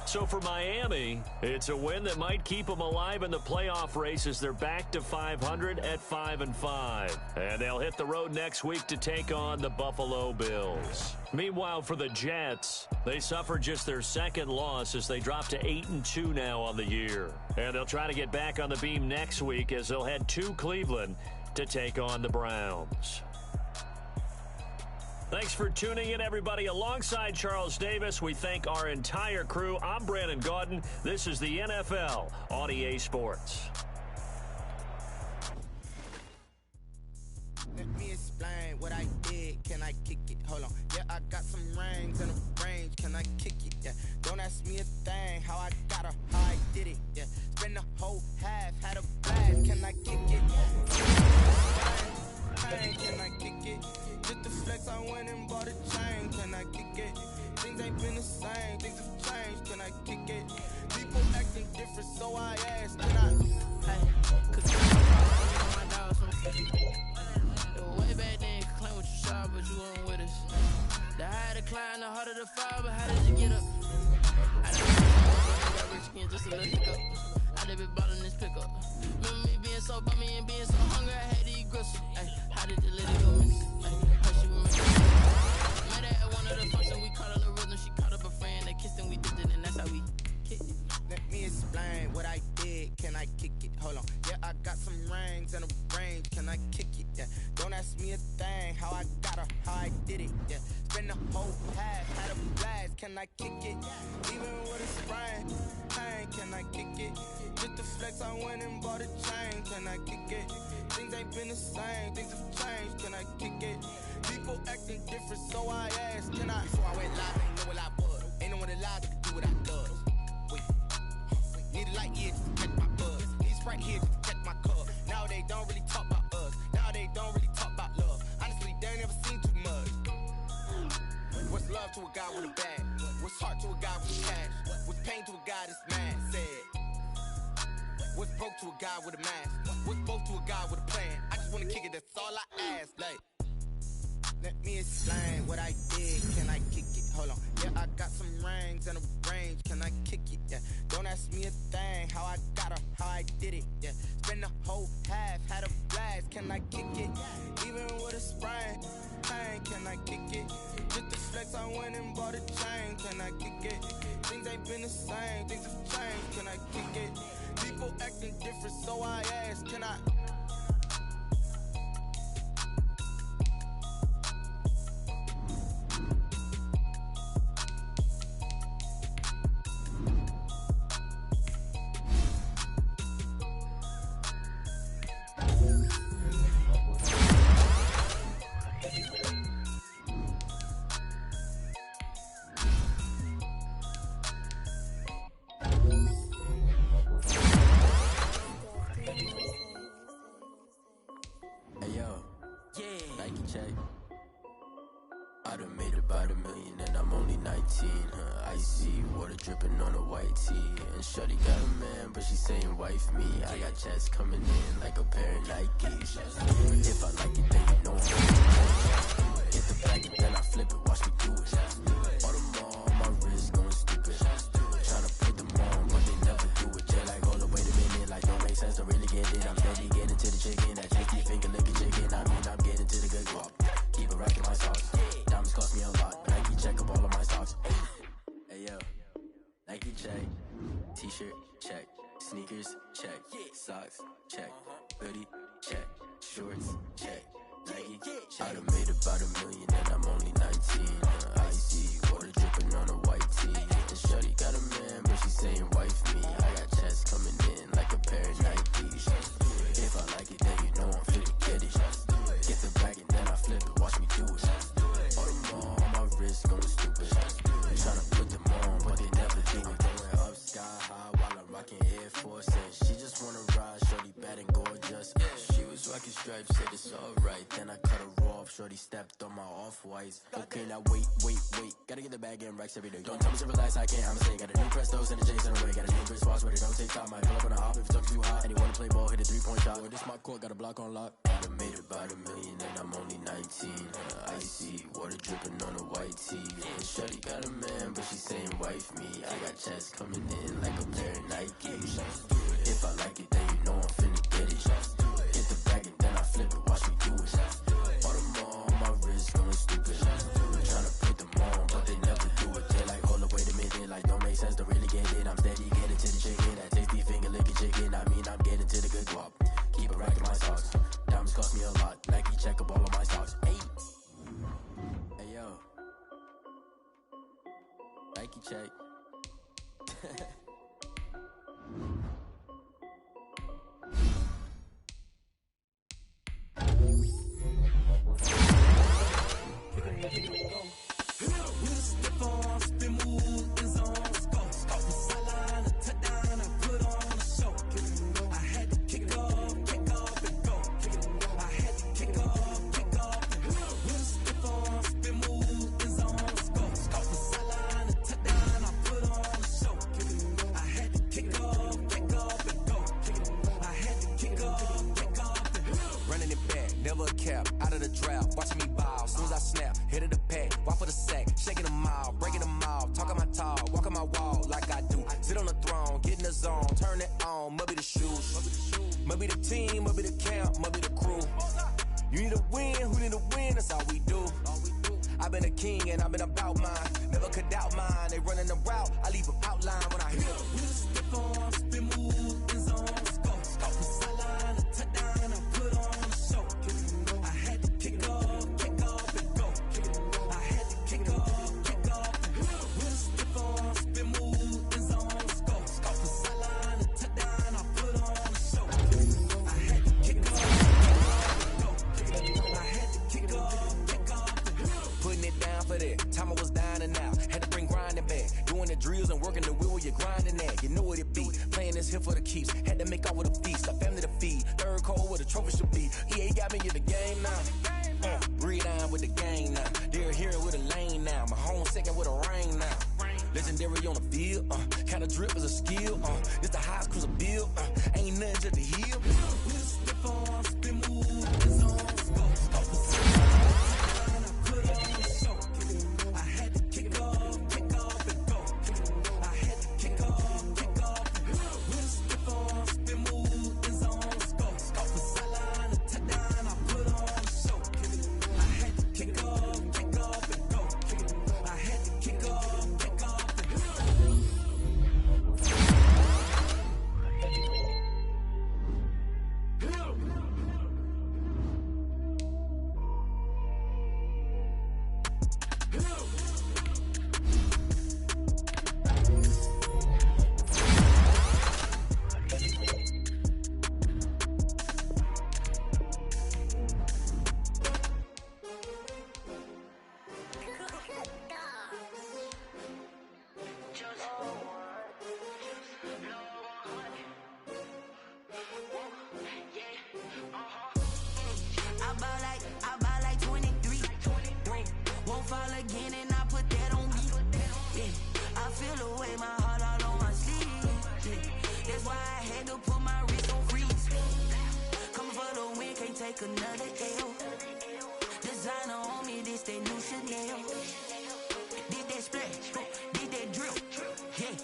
So for Miami, it's a win that might keep them alive in the playoff race as they're back to 500 at 5-5. And they'll hit the road next week to take on the Buffalo Bills. Meanwhile, for the Jets, they suffered just their 2nd loss as they drop to 8-2 now on the year. And they'll try to get back on the beam next week as they'll head to Cleveland to take on the Browns. Thanks for tuning in, everybody. Alongside Charles Davis, we thank our entire crew. I'm Brandon Gaudin. This is the NFL on EA Sports. Let me explain what I did. Can I kick it? Hold on. Yeah, I got some rings and a range. Can I kick it? Yeah. Don't ask me a thing. How I got her, how I did it. Yeah. Spend the whole half, had a blast. Can I kick it? Can I kick it? Just the flex, I went and bought a chain. Can I kick it? Things ain't been the same. Things have changed. Can I kick it? People acting different, so I asked. Can I? Hey, cause my dogs from way back then, claim what you saw, but you weren't with us. The higher the climb, the harder the fall, but how did you get up? I got rich skin, just a little hiccup. I did be bought in this pickup. Remember me being so bummy and being so hungry, I had to eat gristle. Ay, how did the lady go miss? How she was met her at one of the functions, we caught her the rhythm. She caught up a friend, they kissed and we did it, and that's how we kicked it. Let me explain what I did. Can I kick it? Hold on. Yeah, I got some rings and a range. Can I kick it? Yeah. Don't ask me a thing. How I got her, how I I did it, yeah. Spend the whole half, had a blast, can I kick it? Even with a sprain, pain, can I kick it? Just the flex, I went and bought a chain, can I kick it? Things ain't been the same, things have changed, can I kick it? People acting different, so I asked, can I? Before I went live, ain't know what I was. Ain't no one alive that could do what I does. Wait, need a light here just to catch my buzz. Need Sprite here just to catch my cup. Now they don't really talk about us. Now they don't really talk about love. Honestly, they ain't never seen too much. What's love to a guy with a bag? What's heart to a guy with cash? What's pain to a guy that's mad? Said. What's broke to a guy with a mask? What's broke to a guy with a plan? I just wanna kick it, that's all I ask. Like, let me explain what I did. Can I kick it? Hold on. Yeah, I got some rings and a range. Can I kick it? Yeah. Don't ask me a thing. How I got her, how I did it. Yeah. Spend the whole half, had a blast. Can I kick it? Even with a sprain, pain. Can I kick it? Just the flex, I went and bought a chain. Can I kick it? Things ain't been the same. Things have changed. Can I kick it? People acting different, so I ask, can I? I done made about $1 million and I'm only 19. Icy water dripping on a white tee. And shorty got a man, but she saying wife me. I got checks coming in like a pair of Nikes. If I like it, then you know I'm get the bag and then I flip it, watch me do it. All them all on my wrist going stupid. Tryna put them on, but they never do it. Just like, hold up, wait a minute, like don't make sense to really get it. I'm steady getting to the chicken, that tasty finger licking chicken. I mean, I'm getting to the good guap. Keep it rocking my sauce. Diamonds cost me a lot. Nike check up all of my stocks. Hey yo, Nike check. T-shirt check. Sneakers check. Socks check. Hoodie check. Shorts check. Nike check. I done made about $1 million and I'm only 19. Icy water dripping on a white tee. And shorty got a man, but she saying wife me. I got checks coming in like a pair of Nikes. If I like it, then you know I'm finna get it. Get the bag and then I flip it, watch me do it. All them all on my wrist going stupid. Tryna put them on, but they never do it. Going up sky high while I'm rocking Air Force. She just wanna ride, shorty bad and gorgeous. She was rocking stripes, said it's alright. Then I cut her off, shorty stepped on my off-whites. Okay, now wait. Gotta get the bag and racks every day. Don't tell me to relax, I can't, I'ma say. Got a new Prestos and a J's in the way. Got a new Chris Foss, but it don't take time. Might pull up on a hop if it talks too hot. And you wanna play ball, hit a 3-point shot. Or this my court, got a block on lock. I done made about $1 million and I'm only 19. Icy water dripping on a white tee. And shorty got a man, but she saying wife me. I got checks coming in like a pair of Nikes. If I like it, then you know I'm finna get it. Get the bag and then I flip it, watch me do it. All them all on my wrist going stupid. Tryna put them on, but they never do it. They like, hold up, wait a minute, like don't make sense to really get it. I'm steady getting to the chicken, that tasty finger licking chicken. I mean, I'm getting to the good guap. Keep it racking my socks. Diamonds cost me a lot. Nike check up all of my stocks. Hey yo, Nike check. Out of the draft, watching me ball. Soon as I snap, hit of the pack, walk for the sack, shaking them all, breaking them all, talking my talk, walking my wall like I do. Sit on the throne, get in the zone, turn it on, must be the shoes, must be the team, must be the camp, must be the crew. You need a win, who need a win? That's all we do. I've been a king and I've been about mine, never could doubt mine. They running the route, I leave them outline when I hit them. We step on, spin move, in zone, go, stop the sideline, a touchdown, I put on the show. I had to kick off and go. spin move, it's on scope. Scope the sideline, a touchdown, I put on the show. I had to kick off, go. I had to kick off. Putting it down for that. Time I was down and out. Had to bring grinding back. Doing the drills and working the wheel where you're grinding at. You know what it be. Playing this here for the keeps. Had to make out with a feast. A family to feed. Third cold where the trophy should be. EA got me in the game now. Breathe on with the game now. They're here with a lane now. My home second with a rain now. Legendary on the field. Kind of drip is a skill. This the highest cruiser bill. Ain't nothing just to heal. We'll step on, spin move, it's on scope. Scope the sideline, I put on the show. I had to kick off and go. I had to kick off and go. We'll step on, spin move, it's on scope. Scope the sideline, a touchdown, I put on the show. I had to kick off and go. I had to kick off and go. I buy like 23. Won't fall again and I put that on me. Yeah, I feel the way, my heart all on my sleeve. Yeah, that's why I had to put my wrist on freeze. Coming for the win, can't take another L. Designer on me, this that new Chanel. Did that splash, did that drill. Yeah,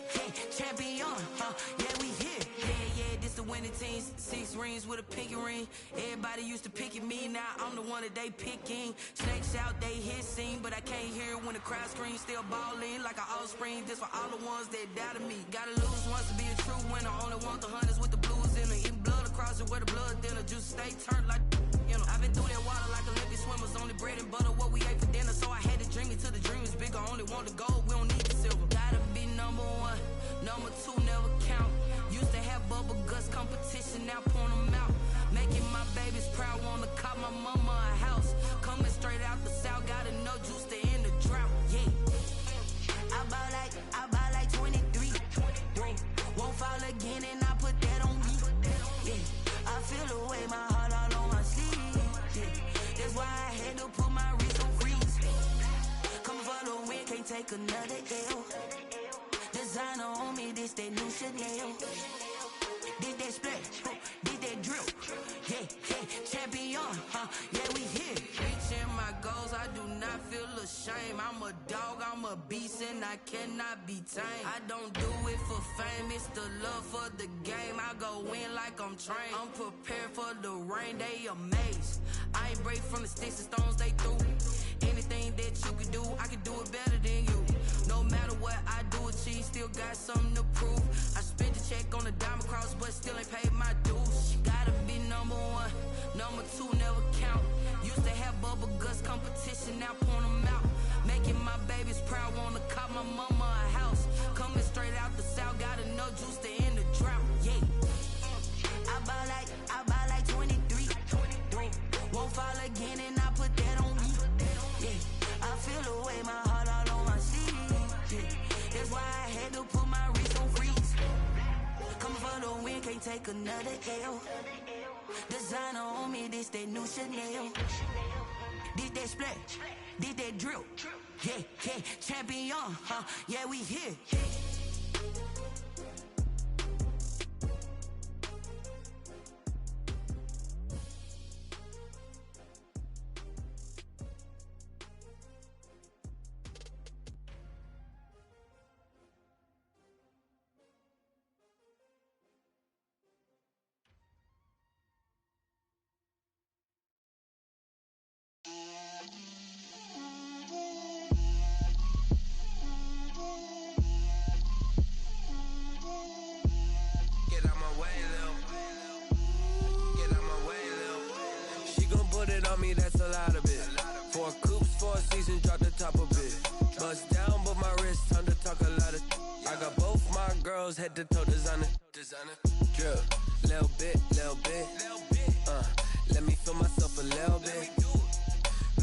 champion, yeah, we here. Yeah, this the winning team. 6 rings with a pinky ring. Everybody used to pick at me, now I'm the one that they picking. Snakes out, they hit scene, but I can't hear it when the crowd screams. Still balling like an offspring. This for all the ones that doubted me. Gotta lose once to be a true winner. Only want the hunters with the blues in it. Eating blood across it where the blood dinner. Juice stay turned like, you know. I've been through that water like Olympic swimmers. Only bread and butter, what we ate for dinner. So I had to dream it till the dream is bigger. Only want the gold, we don't need the silver. Gotta be number 1, number 2 never count. Used to have bubble guts competition, now point them out. Making my babies proud, wanna cop my mama a house. Coming straight out the south, gotta know juice to end the drought. Yeah, I buy like 23. Won't fall again and I put that on me. Yeah, I feel the way, my heart all on my sleeve. Yeah, that's why I had to put my wrist on freeze. Coming for the win, can't take another L. Designer on me, this that new Chanel. Did that splash, did that drill. Yeah, champion, yeah, we here. Reaching my goals, I do not feel ashamed. I'm a dog, I'm a beast, and I cannot be tamed. I don't do it for fame, it's the love for the game. I go in like I'm trained. I'm prepared for the rain, they amazed. I ain't break from the sticks and stones they threw. Anything that you can do, I can do it better than you. No matter what I do, achieve, still got something to prove. I spent the check on the diamond cross, but still ain't paid my dues. Gotta be number 1, number 2 never count. Used to have bubble guts competition, now point them out. Making my babies proud, wanna cop my mama a house. Coming straight out the south, gotta know juice to end the drought. Yeah, I buy like 23. Won't fall again and I put that on me. Yeah, I feel the way, my heart all on my sleeve. Yeah, that's why I had to put my wrist on freeze. Coming for the win, can't take another L. Designer on me, this that new Chanel. Did that splash, did that drill. Yeah, champion, yeah, we here. girls head to toe designer. Drip, little bit. Let me feel myself a little bit.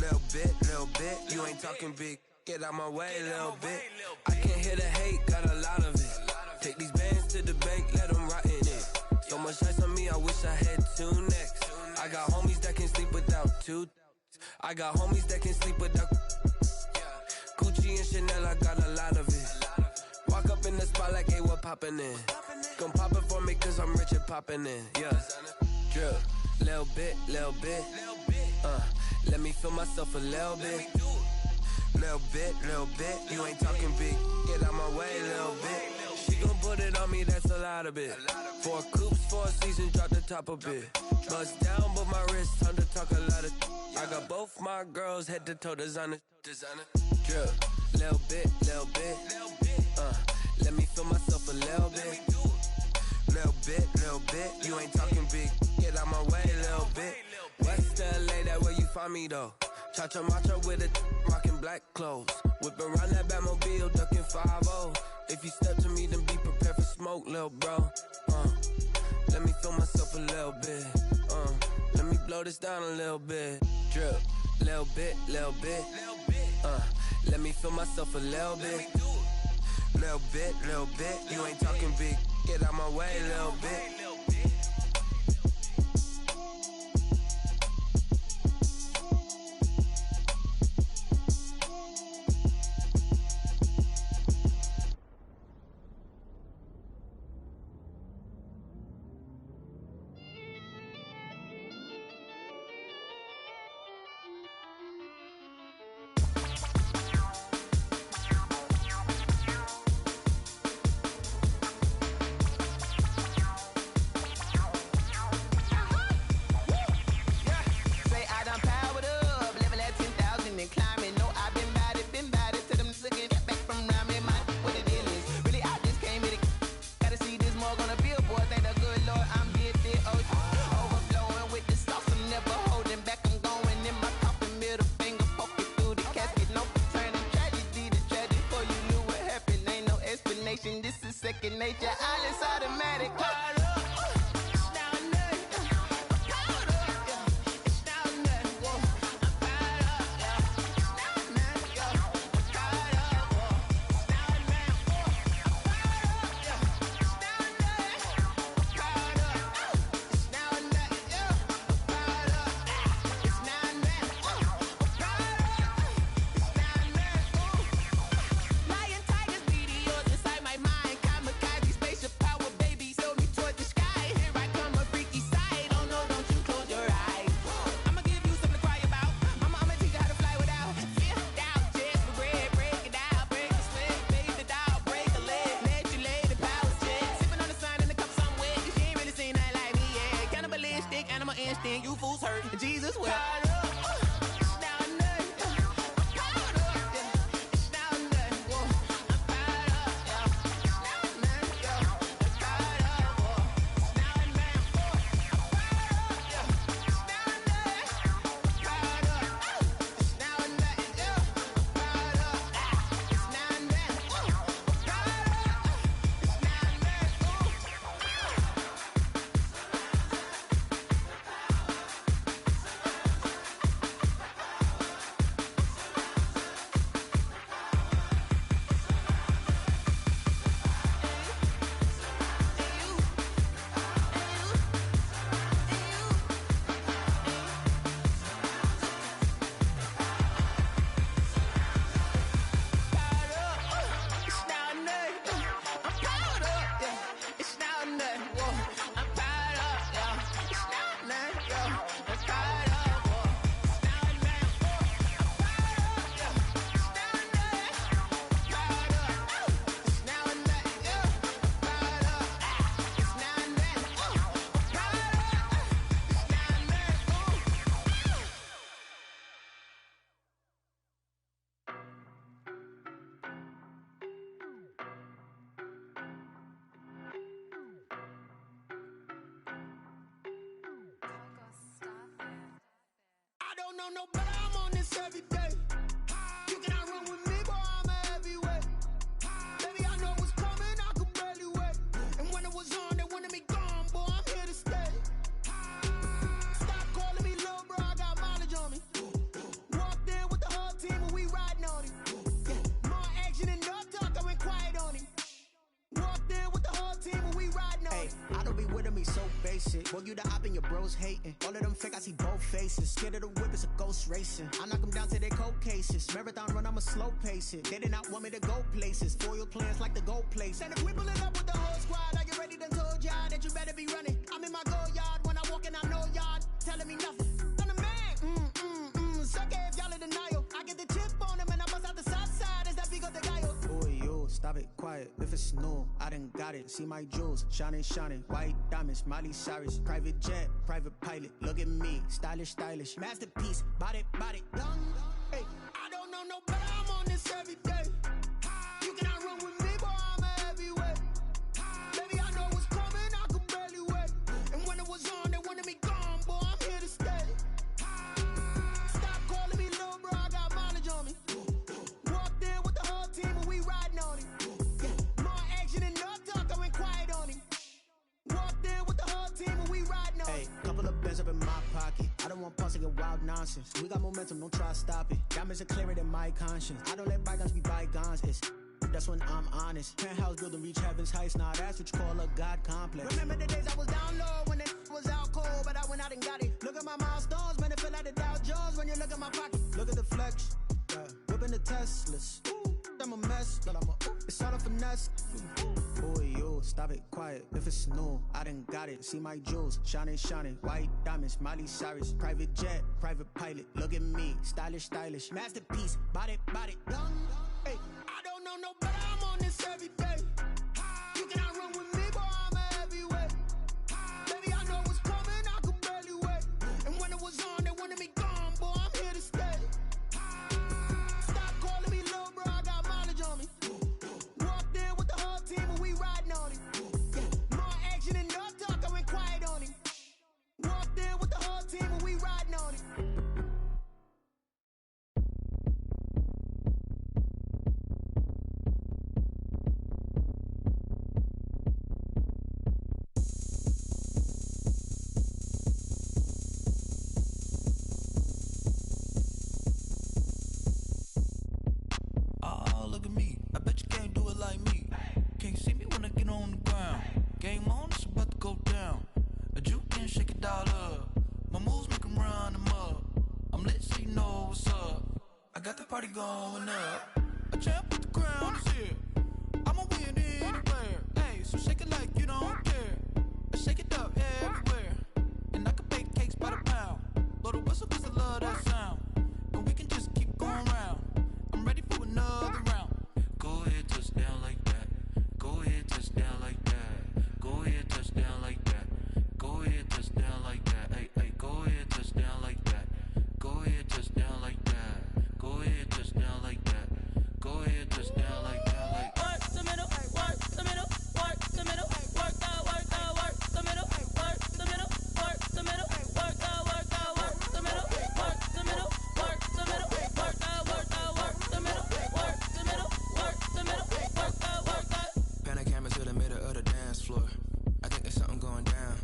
Little bit. You ain't talking big. Get out my way, little bit. I can't hear the hate, got a lot of it. Take these bands to the bank, let them rot in it. So much ice on me, I wish I had two necks. I got homies that can sleep without two. I got homies that can sleep without Gucci and Chanel, I got a lot of it. Walk up in the spot like, hey, what poppin' in? Gon' pop it for me cause I'm rich and poppin' in, yeah. Drip, little bit. Let me feel myself a little bit. Little bit. You ain't talking big. Get out my way, little bit. She gon' put it on me, that's a lot of it. 4 coupes, 4 seasons, drop the top a bit. Bust down, but my wrist, time to talk a lot of. I got both my girls head to toe designer. Drip, little bit. Let me feel myself a little bit. Little bit. You ain't talking big. Get out my way, little bit. West LA, that where you find me though. Cha-cha macha with a rockin' black clothes. Whip around that Batmobile, ducking 5-0. If you step to me, then be prepared for smoke, lil' bro. Let me feel myself a little bit. Let me blow this down a little bit. Drip, little bit. Let me feel myself a little bit. Little bit. You ain't talking big. Get out my way, little bit. Second nature, all is automatic. You fools hurt. Jesus will. No better, I'm on this every day. You cannot run with me, boy, I'm a heavyweight. Baby, I know what's coming, I can barely wait. be so basic. Boy, you the op and your bros hating. All of them fake, I see both faces. Scared of the whip, it's a ghost racing. I knock them down to their cold cases. Marathon run, I'ma slow pace it. They did not want me to go places. Foil plans like the gold place. And if we pulling up with the whole squad, I get ready to told y'all that you better be running. I'm in my go yard. When I walk in, I know y'all telling me nothing. I'm the man. Suck it if y'all in denial. I get the chip on them and I bust out the south side. Is that big of the guy? Boy, yo, stop it, quiet. If it's new, I done got it. See my jewels, shining, white diamonds, Miley Cyrus, private jet, private pilot. Look at me, stylish, masterpiece, body, young. Hey, I don't know no better. I'm on this every day. You cannot run with me, boy. I'm a heavyweight. Baby, I know what's coming. I could barely wait. And when it was on, they wanted me gone, boy. I'm here to stay. Stop calling me little bro. I got mileage on me. Walked in with the whole team and we riding on it. More action and no talk, I went quiet on him. Walked in with the whole team and we riding on it. Hey, couple of bands up in my pocket. I don't want pulse to get wild nonsense. We got momentum, don't try to stop it. Diamonds are clearer than my conscience. I don't let bygones be bygones. That's when I'm honest. Penthouse building, reach heaven's heights. Nah, that's what you call a God complex. Remember the days I was down low when it was out cold, but I went out and got it. Look at my milestones, man, it feel like the Dow Jones when you look at my pocket. Look at the flex, whipping the Teslas. I'm a mess, but it's all a finesse. Boy, yo, stop it, quiet. If it's new, I done got it. See my jewels, shining, white diamonds, Miley Cyrus, private jet, private pilot. Look at me, stylish, masterpiece, body, young. Hey, I don't know no better. I'm on this every day. You cannot run with me, boy. I'm a heavyweight. Baby, I know what's coming. I could barely wait. And when it was on, they wanted me gone, boy. I'm here to stay. Stop calling me little bro. I got mileage on me. Walked in with the whole team and we riding on it. More action and no talk, I went quiet on him. Walked in with the whole team and we riding on it. Look at me, I bet you can't do it like me. Can't see me when I get on the ground. Game on, it's about to go down. A juke and shake it all up. My moves make them run them up. I'm lit so you know what's up. I got the party going up. A champ with the crown is here. I'ma win anywhere. Hey, so shake it like you don't care. I shake it up everywhere. And I can bake cakes by the pound. Blow the whistle cause I love that sound. And we can just keep going round. I'm ready for another round. Go ahead, touch down like that. Go ahead, touch down like that. Go ahead, touch down like that. Go ahead, touch down like that. Hey, go ahead, touch down like that. Go ahead, touch down like that. Go ahead, touch down like that. Go ahead, touch down like that. Like work the middle, work the middle, work the middle, work out, work the middle, work the middle, work the middle, work out, work the middle, work the middle, work the middle, work out, work the middle, work the middle, work the middle, work out, work out. Pan a camera to the middle of the dance floor. I think there's something going down.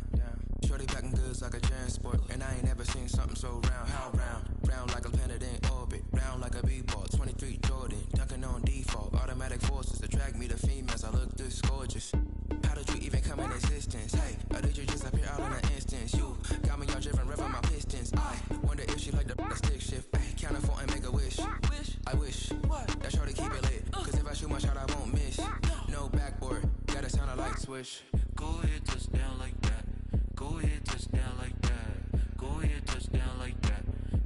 Shorty packing goods like a transport, and I ain't never seen something so round. How round? Round like a planet in orbit, round like a b-ball. 23 Jordan, dunking on default. Automatic forces attract me to females. I look this gorgeous. How did you even come in existence? Hey, or did you just appear out in an instance? You got me all driven, revving my pistons. I wonder if she like the stick shift. Ay, count her 4 and make a wish. I wish that shorty keep it lit. Cause if I shoot my shot, I won't miss. No backboard, gotta sound a light switch. Go ahead, touch down like that. Go ahead, touch down like that. Go ahead, touch down like that.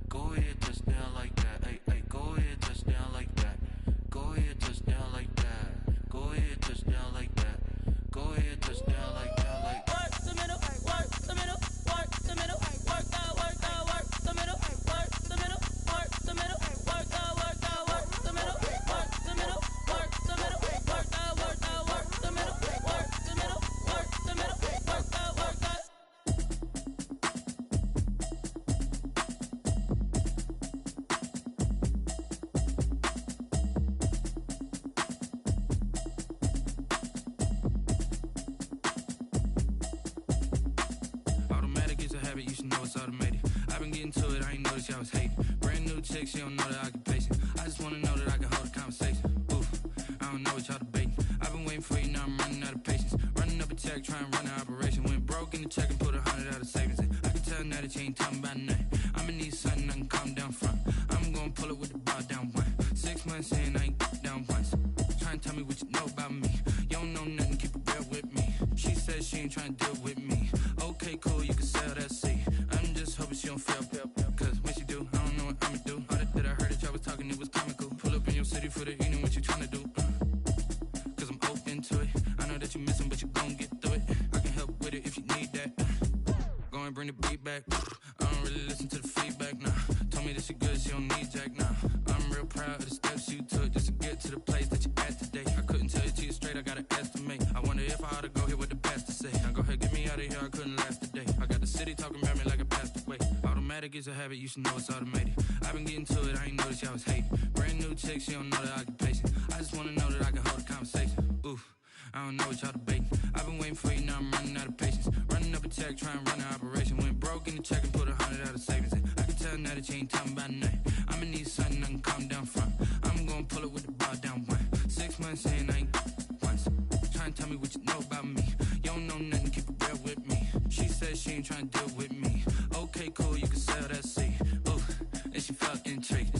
Go ahead, touch down like that. Hey, go ahead, touch down like that. Go ahead, touch down like that. Go ahead, touch down like that. Go ahead, touch down like that. Like work the middle, work the middle, work the middle, work out, work the middle, work the middle, work the middle, work out, work the middle, work the middle, work the middle, work out, work the middle, work the middle, work the middle, work out, work out. Automatic is a habit, you should know it's automated. I've been getting to it, I ain't noticed y'all was hating. Brand new chick, she don't know that I can pace it. I just wanna know that I can hold a conversation. Oof, I don't know what y'all debating. I've been waiting for you, now I'm running out of patience. Running Running up a check, try and run an operation. Went broke in the check and put 100 out of savings in. I can tell now that you ain't talking about nothing. I'ma need something I can calm down from. I'm gonna pull it with the bar down one. 6 months in, I ain't down once. Try and tell me what you know about me. You don't know nothing, keep it real with me. She says she ain't trying to deal with me. Okay, cool, you can sell that seat. I'm just hoping she don't feel. Cause when she do, I don't know what I'ma do. All that I heard that y'all was talking, it was comical. Pull up in your city for the evening, what you tryna do? Cause I'm open to it. I know that you missing, but you gon' get through it. I can help with it if you need that. Go and bring the beat back. I don't really listen to the feedback, nah. Told me that she good, she don't need jack, nah. I'm real proud of the steps you took just to get to the place that you at today. I couldn't tell you to you straight, I gotta estimate. I wonder if I ought to go here with the pastor say. Now go ahead, get me out of here, I couldn't last today. I got the city talking about me like I passed away. Automatic is a habit, you should know it's automated. I've been getting to it, I ain't noticed y'all was hating. Brand new chick, she don't know the occupation. I just wanna know that I can hold a conversation. Oof, I don't know what y'all debating. I've been waiting for you, now I'm running out of patience. Running up a check, try and run an operation. Went broke in the check and put 100 out of savings in. I can tell now that you ain't talking about nothing. I'ma need something I can calm down from. I'm gonna pull it with the bar down one. 6 months in, I ain't once. Try and tell me what you know about me. You don't know nothing, keep it real with me. She says she ain't trying to deal with me. Okay, cool, you can sell that seat. Ooh, and she felt intrigued.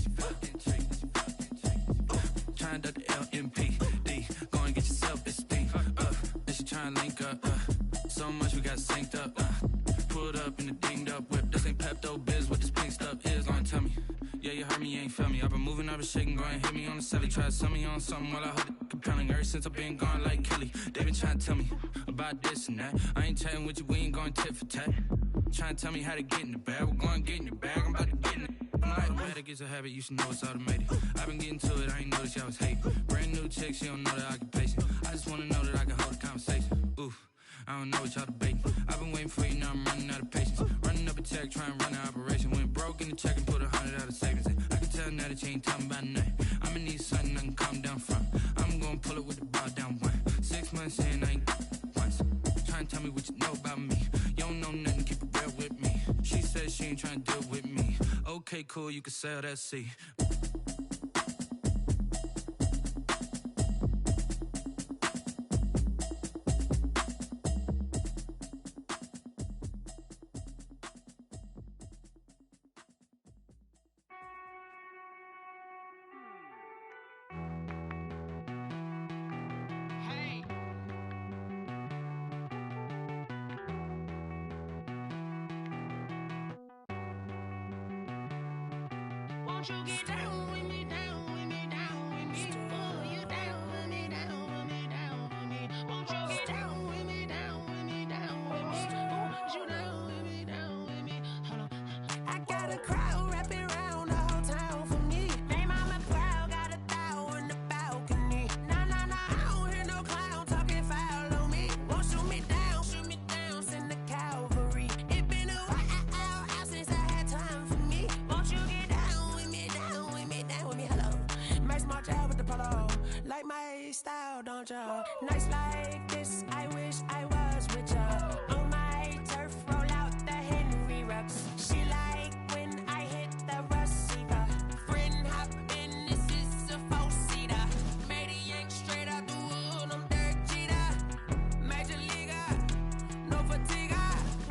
Try and duck the LMPD. Go and get your self-esteem up. And she try and link up. So much we got synced up. Pulled up in the dinged up whip. This ain't Pepto-Biz, what this pink stuff is. Gonna tell me. Yeah, you heard me, you ain't felt me. I've been moving, I've been shaking, go and hit me on the celly. Try to sell me on something while I hold it compelling. Ever since I've been gone like Kelly, they been trying to tell me about this and that. I ain't chatting with you, we ain't going tit for tat. Trying to tell me how to get in the bag. We're going to get in your bag, I'm about to get in it. I'm like, automatic is a habit, you should know it's automated. I've been getting to it, I ain't noticed y'all was hating. Brand new chick, she don't know the occupation. I just wanna know that I can hold a conversation. Oof, I don't know what y'all debating. I've been waiting for you, now I'm running out of patience. Running up a check, try and run an operation. Went broke in the check and put 100 out of savings in. I can tell now that you ain't talking about nothing. I'ma need something I can calm down from. I'm gonna pull it with the bar down one. 6 months in, I ain't once. Try and tell me what you know about me. You don't know nothing, keep it real with me. She says she ain't trying to deal with me. Okay, cool, you can sell that seat. Won't you get down with me, down with me, down with me? Oh, you down with me, down with me, down with me. Won't you get down with me, down with me, down with me? Oh, you down with me, down with me? Hold on. I got a crowd wrapping around the whole town for me. Name on my proud, got a thou in the balcony. Nah, nah, nah, I don't hear no clown talking foul on me. Won't shoot me down, send the cavalry. It been a while since I had time for me. Won't you get down with me, down with me, down with me? Hello. Max March out with the polo. Like my style, don't y'all? Nights like this, I wish I was with y'all. On my turf, roll out the Henry Rux. She like when I hit the receiver. Friend hop in, this is a four-seater. Made a yank straight out the wood, I'm Derek Jeter. Major leaguer, no fatigue.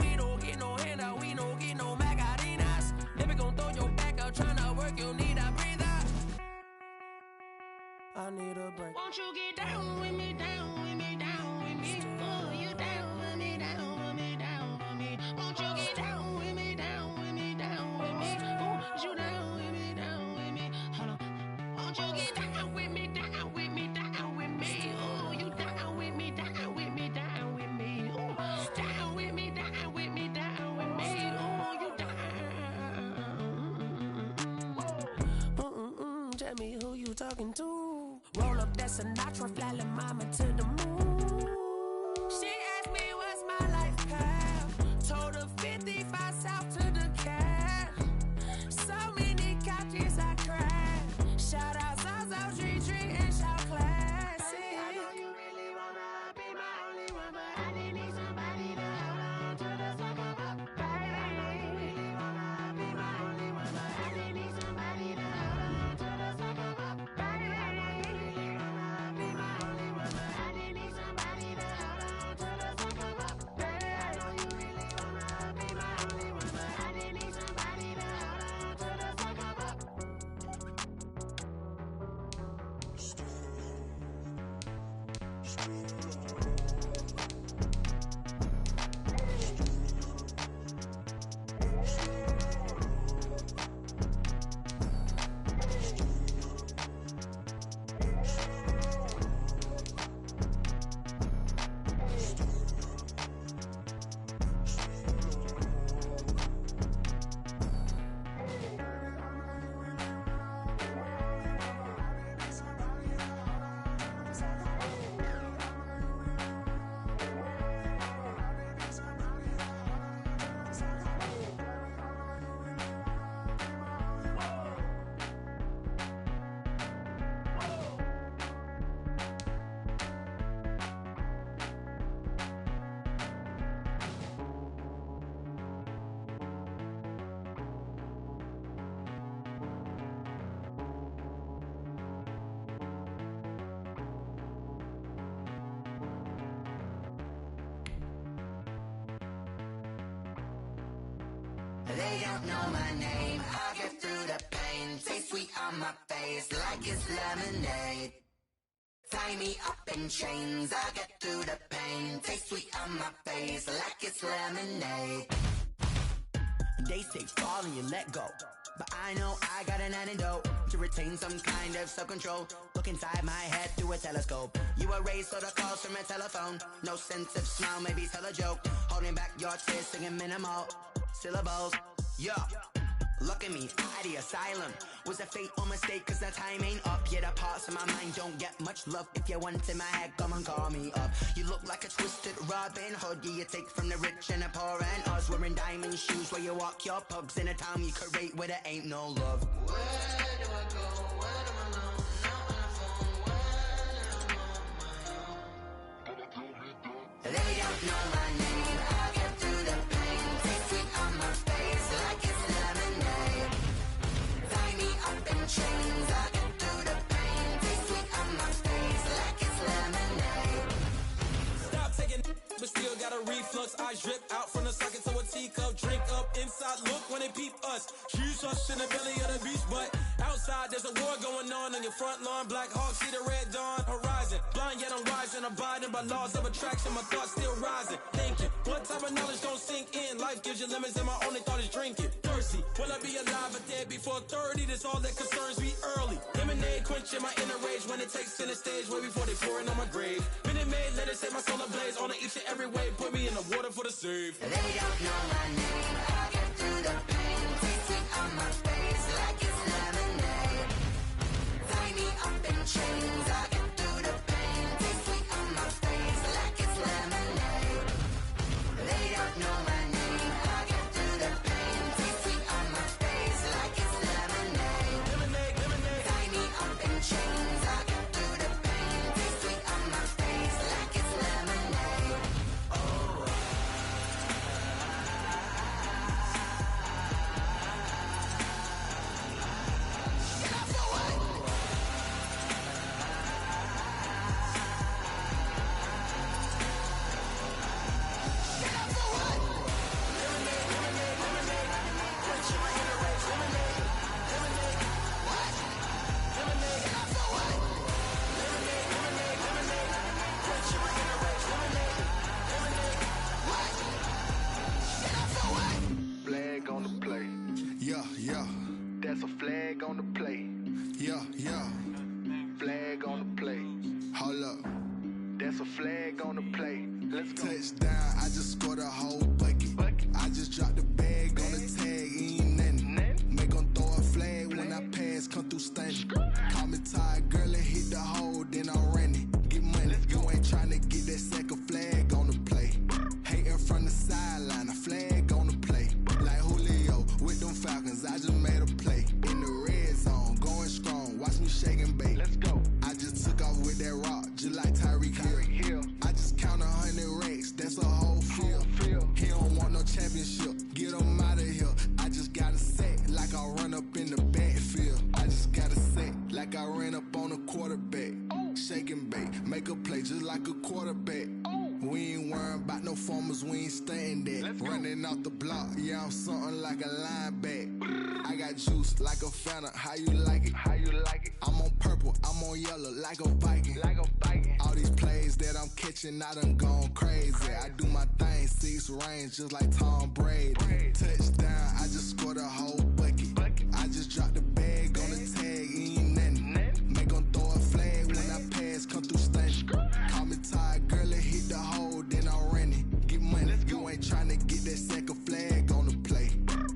We don't get no handout, we don't get no Magarinas. Never gon' throw your back out, tryna work, you need a breather. I need a break. Won't you get down with me, down with me, down with me? Oh, you down with me, down with me, down with me? Won't you get down with me, down with me, down with me? Oh, you down with me, down with me? Hold on. Won't you get down with me, down with me, down with me? Oh, you down with me, down with me, down with me? Oh, down with me, down with me, down with me? Oh, you down. Tell me who you talking to. Roll up that Sinatra, fly la mama to the moon. She asked me what's my life path. Told her 55 south to the cat. So many couches I crashed. Shout out Zazo, Tree, and shout classic. I know you really wanna be my only one, but I didn't need somebody to hold on to the sucker up. Baby, I know you really wanna be my only one, but I didn't need somebody to hold on to the sucker up. Baby, I know you really wanna be my only one, but I didn't need somebody to hold on to the They don't know my name. I get through the pain. Taste sweet on my face like it's lemonade. Tie me up in chains. I get through the pain. Taste sweet on my face like it's lemonade. They say fall and you let go, but I know I got an antidote to retain some kind of self-control. Look inside my head through a telescope. You erase all the calls from a telephone. No sense of smile, maybe tell a joke. Holding back your tears, singing minimal syllables. Yeah, look at me, out of the asylum. Was a fate or mistake, cause the time ain't up. Yeah, the parts of my mind don't get much love. If you want in my head, come and call me up. You look like a twisted Robin Hood. Yeah, you take from the rich and the poor and us. Wearing diamond shoes where you walk your pugs. In a town you create where there ain't no love. Where do I go? Where am I alone? Not on the phone. Where am I on my own? They don't know my name. I get through the pain. Taste sweet on my face like it's lemonade. Tie me up in chains. I get through the pain. Taste sweet on my face like it's lemonade. Stop taking but still got a reflux. Eyes drip out from the socket to a teacup. Drink up inside, look when they peep us. Shoes us in the belly of the beast, but outside there's a war going on your front lawn. Black Hawk, see the red dawn horizon. Blind yet I'm rising, abiding by laws of attraction. My thoughts still rising, thinking what type of knowledge don't sink in. Life gives you lemons and my only thought is drinking. Thirsty, will I be alive or dead before 30? That's all that concerns me early. Lemonade quenching my inner rage when it takes center stage way before they pour it on my grave. Minute Maid, let it set my soul ablaze on each and every way. Put me in the water for the save. They don't know my name. I get through the pain. Taste sweet on my face like it's lemonade. Tie me up in chains. I get through the pain. Taste sweet on my face like it's lemonade. They don't know my name. I get through the pain. Taste sweet on my face like it's lemonade. Lemonade, lemonade. Tie me up in chains. I get through the pain. Taste sweet on my face like it's lemonade. Oh. Flag on the play. Yeah, yeah. That's a flag on the play. Yeah, yeah. Flag on the play. Hold up. That's a flag on the play. Let's go. Touchdown, I just scored a whole bucket. I just dropped the bag on the tag, ain't nothing. Make 'em throw a flag when I pass, come through stunning. Call me tired, girl, and hit the hole, then I'm running. Get money, you ain't tryna get that second flag on the play. Hating from the sideline, a flag on the play. Like Julio with them Falcons, I just made a play. In the red zone, going strong, watch me shake and bake. Let's go. I just took off with that rock, just like Tyreek Hill. I just count 100 racks, that's a whole field. He don't want no championship, get him out of here. I just got a set, like I run up in the backfield. I just got a set, like I ran up on a quarterback. Shake and bake, make a play just like a quarterback. We ain't worrying about no formers, we ain't staying that. Running off the block, yeah, I'm something like a lineback. I got juice like a Fanta, how you like it? How you like it? I'm on purple, I'm on yellow, like a Viking. Like a Viking. All these plays that I'm catching, I done gone crazy. I do my thing, 6 range, just like Tom Brady. Touchdown, I just scored a whole bucket. I just dropped the bag on the tag, ain't nothing. Make 'em throw a flag when I pass, come through stunning. Call me tired, girl, and hit the hole, then I'm running. Get money, you ain't tryna get that second flag on the play.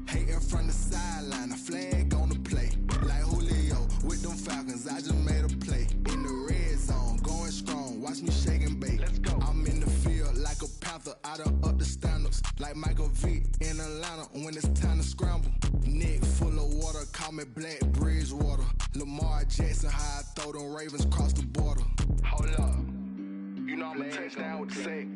Hating from the sideline, a flag on the play. Like Julio with them Falcons, I just made a play. In the red zone, going strong, watch me shake and bake. Let's go. I'm in the field like a Panther, I done up the standards. Like Michael Vick in Atlanta when it's time to scramble. Neck full of water, call me Black Bridgewater. Lamar Jackson, how I throw them Ravens across the border. Hold up. You know I'm a touchdown with the sack.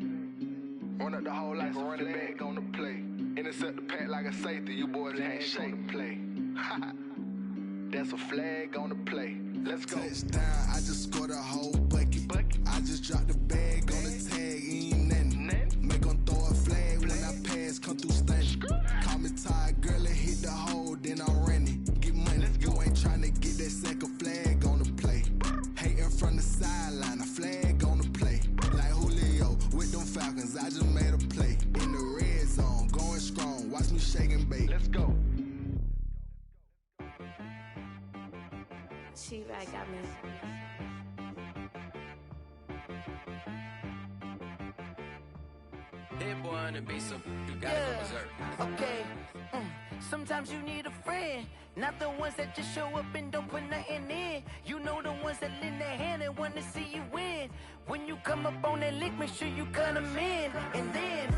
Run up the whole like a running back on the play. Intercept the pack like a safety, you boys ain't shake the play. That's a flag on the play. Let's go. Touchdown, I just scored a whole bucket. I just dropped the bag on the tag, ain't nothing. Make 'em throw a flag when I pass, come through stunning. Call me tired, girl. Hit boy on the beat, so you gotta go berserk. Okay. Sometimes you need a friend, not the ones that just show up and don't put nothing in. You know the ones that lend their hand and want to see you win. When you come up on that lick, make sure you cut them in. And then,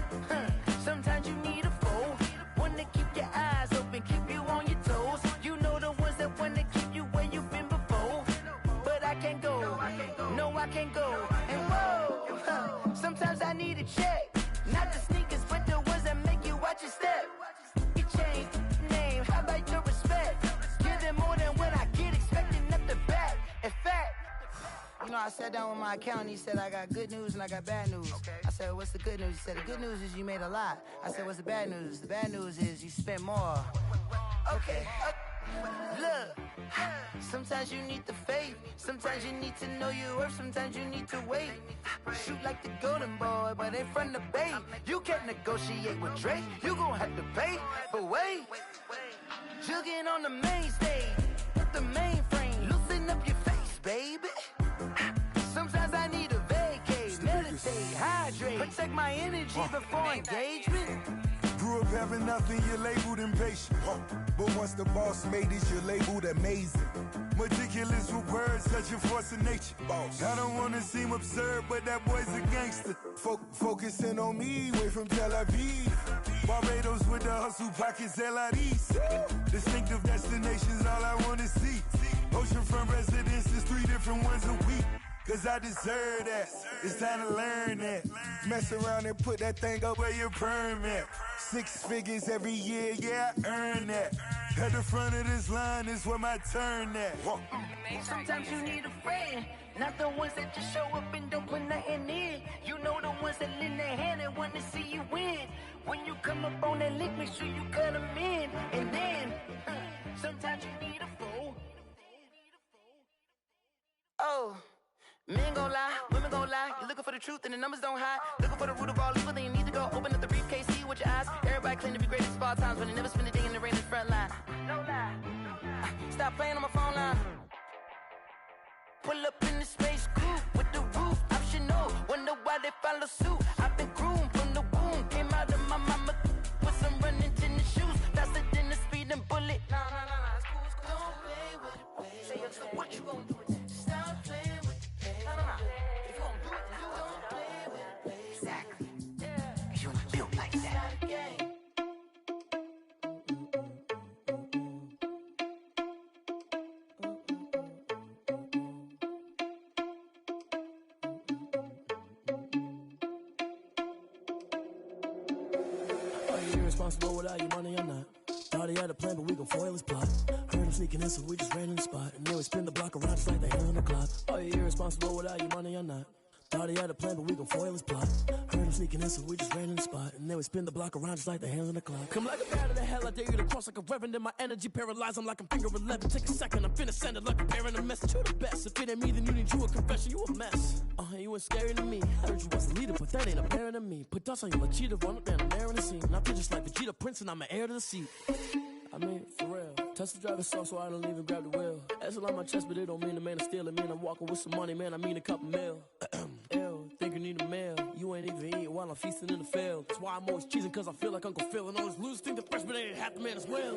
sometimes you need a foe, one to keep your eyes open, keep you on your toes. You know the ones that want to keep you where you've been before. But I can't go, no I can't go. And whoa, sometimes I need a check, not the sneakers, but the ones that make you watch your step. Change name, how about your respect? Give them more than what I get, expecting up the back. In fact, you know, I sat down with my accountant, he said I got good news and I got bad news. I said, what's the good news? He said, the good news is you made a lot. I said, what's the bad news? The bad news is you spent more. Okay, look, sometimes you need the faith, sometimes you need to know your worth, sometimes you need to wait. Shoot like the golden boy, but ain't from the bay. You can't negotiate with Drake, you gon' have to pay. But wait, jugging on the main stage, with the mainframe, loosen up your face, baby. Sometimes I need a vacate, meditate, hydrate, protect my energy before engagement. Grew up having nothing, you're labeled impatient. But once the boss made it, you're labeled amazing. Meticulous with words, such a force of nature. I don't wanna seem absurd, but that boy's a gangster. Focusing on me, way from Tel Aviv. Barbados with the hustle pockets, LIDs. Distinctive destinations, all I wanna see. Oceanfront residences, 3 different ones a week. Cause I deserve that, it's time to learn that. Mess around and put that thing up where your permit. 6 figures every year, yeah, I earn that. At the front of this line is where my turn at. Sometimes you need a friend, not the ones that just show up and don't put nothing in. You know the ones that lend their hand and want to see you win. When you come up on that lick, make sure you cut them in. And then, sometimes you need a foe. Oh. Men gon' lie, women gon' lie. You're looking for the truth and the numbers don't hide. Looking for the root of all evil, then you need to go open up the briefcase, see with your eyes. Everybody claim to be greatest of all times, but they never spend a day in the rain in the front line. No lie. Stop playing on my phone line. Pull up in the space coupe with the roof optional. Wonder why they follow suit. I've been groomed from the womb. Came out of my mama with some running tennis shoes. Faster than the speeding bullet. No, it's cool, it's cool. Don't play with it, baby. What you gon' do with it? Stop playing with it. If you gon' do it, you don't play with it, baby. Exactly. Cause you ain't built like that. Are you irresponsible without your money or not? Thought he had a plan, but we gon' foil his plot. Heard him sneaking in, so we just ran in the spot. And then we spin the block around just like the hell on the clock. Are you irresponsible without your money or not? Thought he had a plan, but we gon' foil his plot. Heard him sneaking in, so we just ran in the spot. And then we spin the block around just like the hands on the clock. Come like a bat of the hell, I dare you to cross like a reverend. In my energy paralyzed, I'm like I'm finger 11. Take a second, I'm finna send it like a bearing a message. You the best, if it ain't me, then you need you a confession. You a mess, you ain't scary to me. I heard you was a leader, but that ain't apparent to me. Put dust on you, a cheater, run up and I'm there in the scene. And I feel just like Vegeta Prince and I'm an heir to the seat. I mean, for real. Tesla driver soft, so I don't even grab the wheel. That's on my chest, but it don't mean the man is stealing. Man, I'm walking with some money, man, I mean a couple mil. Ew, think you need a meal. You ain't even eating while I'm feasting in the field. That's why I'm always cheesing, cause I feel like Uncle Phil. And all those losers think the freshman ain't half the man as well.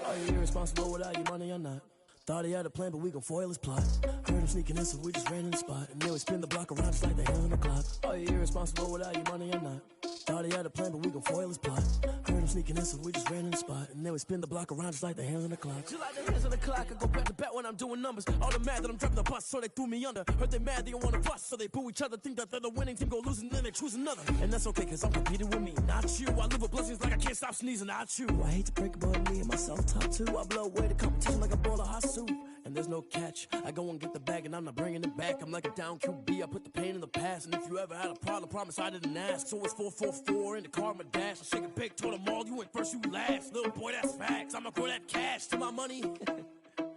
Are you irresponsible without your money or not? Thought he had a plan, but we gon' foil his plot. Heard him sneaking in, so we just ran in the spot. And then we spin the block around just like the hell on the clock. Are you irresponsible without your money or not? Thought he had a plan, but we gon' foil his plot. Heard him sneaking in, so we just ran in the spot. And then we spin the block around just like the hands on the clock. Just like the hands on the clock, I go back to back when I'm doing numbers. All the mad that I'm driving the bus, so they threw me under. Heard they mad, they don't wanna fuss, so they boo each other. Think that they're the winning team, go losing, then they choose another. And that's okay, cause I'm competing with me, not you. I live with blessings like I can't stop sneezing, not you. I hate to break it, but me and myself top two. I blow away the competition like a bowl of hot soup. And there's no catch, I go and get the bag and I'm not bringing it back. I'm like a down QB, I put the pain in the past. And if you ever had a problem, promise I didn't ask. So it's 444 in the car, my dash. I shake a big, told them all, you went first, you last. Little boy, that's facts, I'ma grow that cash to my money. You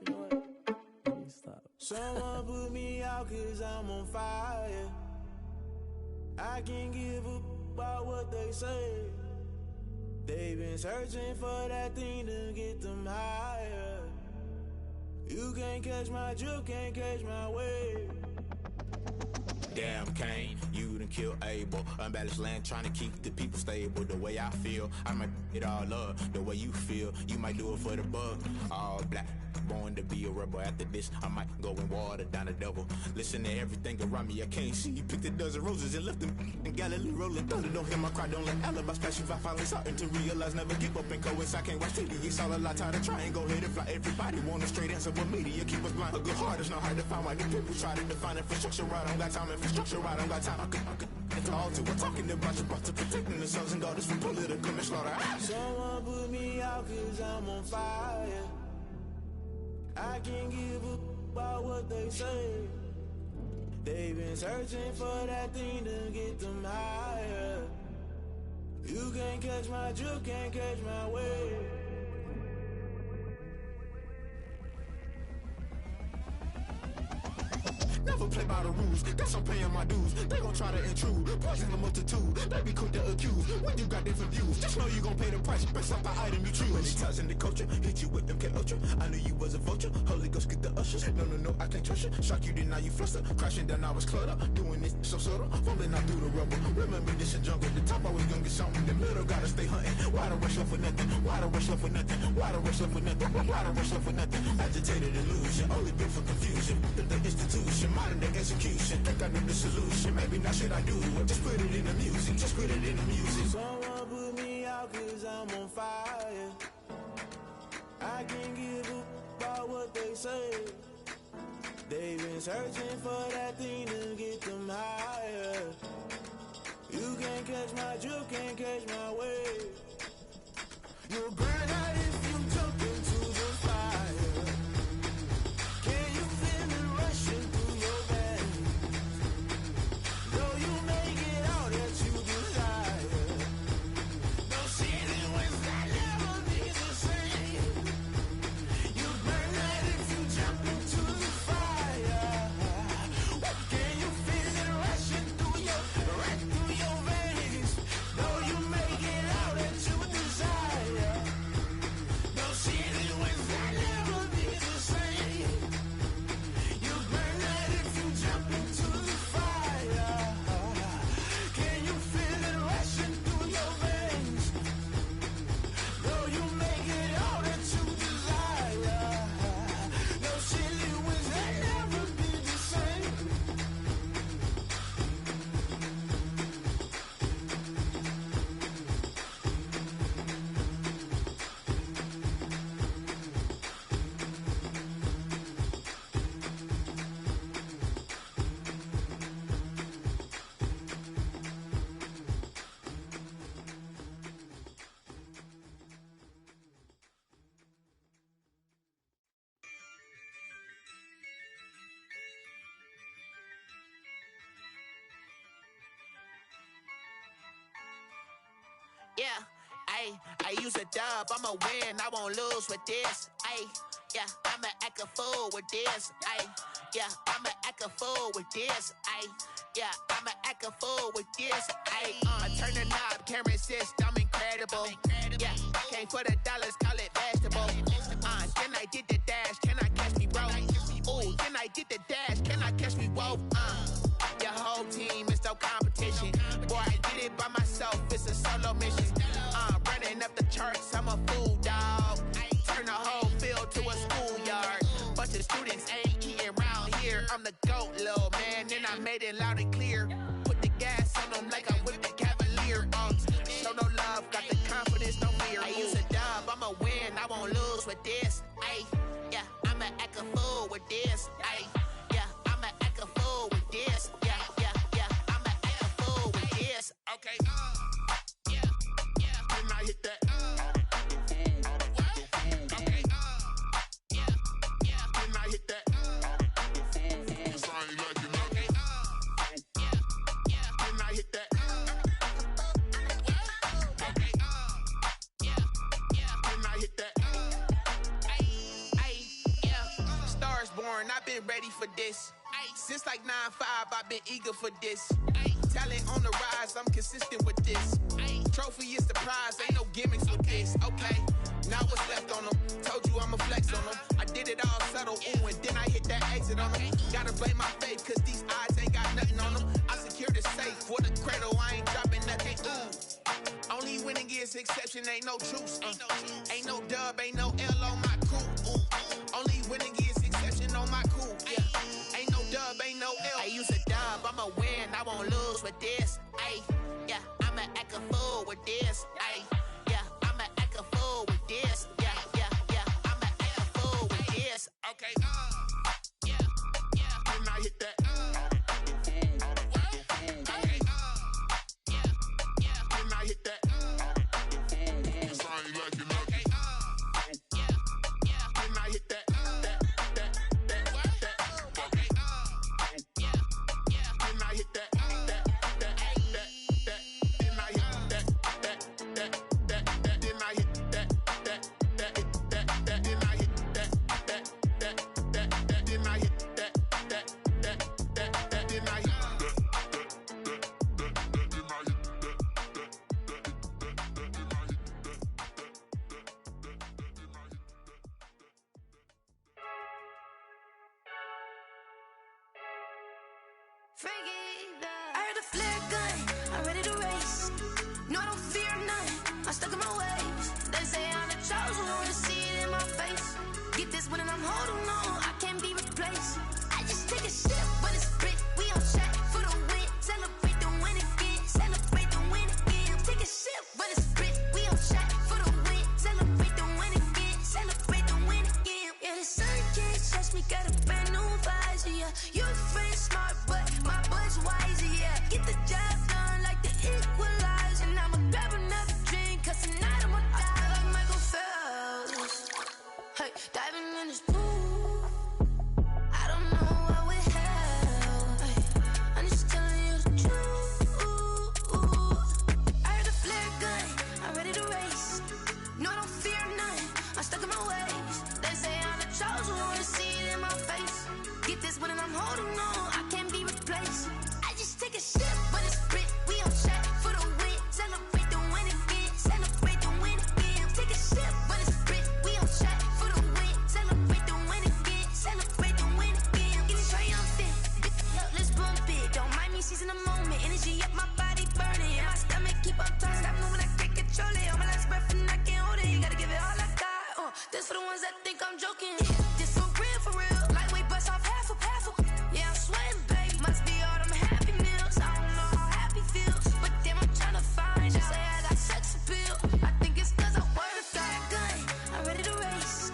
know what? Stop. Someone put me out cause I'm on fire. I can't give a about what they say. They've been searching for that thing to get them higher. You can't catch my drift, can't catch my wave. Damn, Kane, you done kill Abel. Unbalanced land trying to keep the people stable. The way I feel, I might it all up. The way you feel, you might do it for the bug. All black, born to be a rebel. After this, I might go and water down the devil. Listen to everything around me, I can't see. Picked a dozen roses and left them in Galilee rolling thunder. Don't hear my cry, don't let alibis pass you. I finally starting to realize, never give up and coincide. Can't watch TV, it's all a lot. Tired of trying, go ahead and fly. Everybody want a straight answer, but media keep us blind. A good heart is not hard to find. Why the people try to define infrastructure right? I don't got time, infrastructure right? I don't got time. I could it's all to we're talking about your brother, protecting the sons and daughters from political manslaughter. Someone put me out cause I'm on fire. I can't give up about what they say. They've been searching for that thing to get them higher. You can't catch my drift, can't catch my wave. Never play by the rules, guess I'm paying my dues. They gon' try to intrude, poison the multitude. They be quick to accuse, when you got different views. Just know you gon' pay the price, based off the item you choose. Many times in the culture, hit you with MK Ultra. I knew you was a vulture, Holy Ghost get the ushers. No, I can't trust you. Shock you, then now you fluster. Crashing down, I was cluttered. Doing this so subtle, fumbling out through the rubble. Remember this a jungle, the top always gonna get something. The middle gotta stay hunting. Why the rush left for nothing? Why the rush left for nothing? Why the rush left for nothing? Why the rush left for nothing? Agitated illusion, only built for confusion. The institution, modern day execution. Think I know the solution. Maybe not should I do it? Just put it in the music. Just put it in the music. Someone put me out cause I'm on fire. I can't give up about what they say. They've been searching for that thing to get them higher. You can't catch my drift, can't catch my wave. You'll burn out if you jump into the fire. Can you feel it rushing through your veins? Though you may get all that you desire. No ceiling was that never be the same. You burn out if you jump into the fire. Can you feel it rushing through your veins? Though you may get all that you desire. No ceiling was that never be the same. You burn out if you jump into the fire. Can you feel it rushing through your veins? Though you may get all that you desire. No ceiling was that never be the same. Yeah, I use a dub, I'ma win, I won't lose with this. Yeah, I'ma act a fool with this. Yeah, I'ma act a fool with this. Yeah, I'ma act a fool with this. Turn the knob, can't resist, I'm incredible. Yeah, came for the dollars, call it vegetable. Then I did the dash, can I catch me, bro? Ooh, then I did the dash, can I catch me, whoa? Your whole team is no competition. Boy, I did it by myself, it's a solo mission. Running up the charts, I'm a fool, dog. Turn the whole field to a schoolyard. Bunch of students ain't eating round here. I'm the GOAT, little man, and I made it loud and clear. Put the gas on them like I'm with the Cavalier. Show no love, got the confidence, no fear. I use a dub, I'ma win, I won't lose with this. Yeah, I'ma act a fool with this. Yeah, I'ma act a fool with this. Yeah, I'ma act a fool with this. Okay, yeah, then I hit that. Okay, yeah, then I hit that. Cause I ain't like you nothing. Then I hit that. Okay, then I hit that. Yeah, stars born, I've been ready for this. Since like 9-5, I've been eager for this. Talent on the rise, I'm consistent with this. Trophy is the prize, ain't no gimmicks with this. Okay, now what's left on them? Told you I'ma flex on them. I did it all subtle, ooh, and then I hit that exit on them. Gotta blame my faith, cause these odds ain't got nothing on them. I secured the safe for the exception, ain't no truce. Ain't no dub, ain't no L on my coupe. Only winning is exception on my coupe. Yeah. Ain't no dub, ain't no L. I use a dub, I'ma win, I won't lose with this. Ay, yeah, I'ma act a fool with this. Ay, yeah, I'ma act a fool with this. Yeah, yeah, yeah, I'ma act a fool with this. Okay, yeah, yeah. When I hit that, I heard a flare gun, I'm ready to race. No, I don't fear none, I'm stuck in my ways. They say I'm the chosen one, to see it in my face. Get this one and I'm holding on, I can't be replaced. I just take a sip, but it's split, we on track for the win. Celebrate the win again, celebrate the win again. Take a sip, but it's split, we on track for the win. Celebrate the win again, celebrate the win again. Yeah, the sun can't touch me, got a brand new visor, yeah. You're a friend, smart, but my bud's wiser, yeah. Get the job done like the equalizer. And I'ma grab another drink, cause tonight I'ma die like Michael Phelps. Hey, diving in this pool, I don't know what we have. Hey, I'm just telling you the truth. I heard a flare gun, I'm ready to race. No, I don't fear none, I'm stuck in my ways. They say I'm the chosen one, to see it in my face. Get this one and I'm holding on, I can't be replaced. I just take a sip, but it's split, we on track for the win. Celebrate the win again, celebrate the win again. Take a sip, but it's split, we on track for the win. Celebrate the win again, celebrate the win again. Getting triumphant, let's bump it. Don't mind me seizing the moment, energy up my body burning. And my stomach keep up turning, stop moving, I can't control it. On my last breath and I can't hold it, you gotta give it all I got. This for the ones that think I'm joking. This for real, lightweight bust off half a. Yeah, I'm sweating, baby. Must be all them happy meals. I don't know how happy feels, but damn, I'm trying to find out. Say I got sex appeal. I think it's cause I wear a fire gun. I'm ready to race.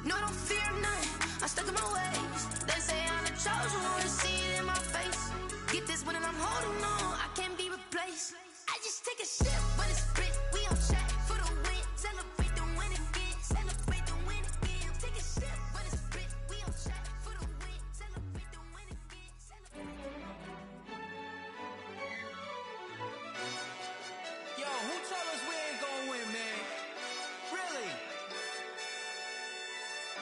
No, I don't fear none, I'm stuck in my ways. They say I'm the chosen one, to see it in my face. Get this one and I'm holding on, I can't be replaced. I just take a sip, but it's split, we on track for the win. Celebrate the win again, celebrate the win again. Take a sip, but it's split, we on track for the win. Celebrate the win again, celebrate. Yo, who told us we ain't gonna win, man? Really?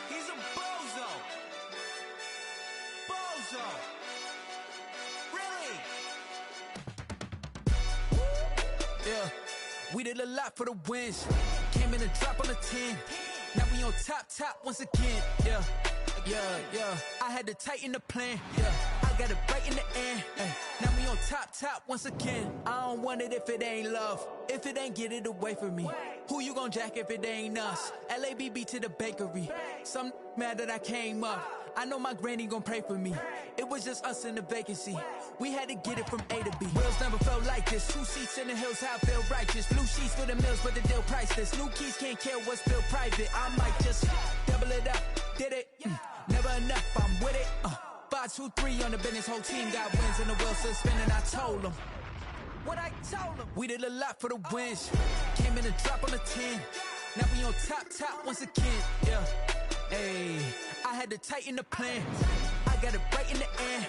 He's a bozo. Bozo. Really? Yeah, we did a lot for the wins. Came in a drop on the 10. Now we on top once again. Yeah. I had to tighten the plan. Yeah, I got it right in the end. Ay. Now we on top once again. I don't want it if it ain't love. If it ain't, get it away from me. Who you gon' jack if it ain't us? LABB to the bakery. Some mad that I came up. I know my granny gon' pray for me. It was just us in the vacancy. We had to get it from A to B. Wheels never felt like this. 2 seats in the hills, how I feel righteous. Blue sheets for the mills, but the deal priceless. New keys can't care what's built private. I might just double it up. Did it? Never enough, I'm with it. 5, 2, 3 on the business. Whole team got wins and the wheels still spinning. I told them what I told them. We did a lot for the wins. Came in a drop on the 10. Now we on top once again. Yeah. Hey, I had to tighten the plan. I got it right in the end.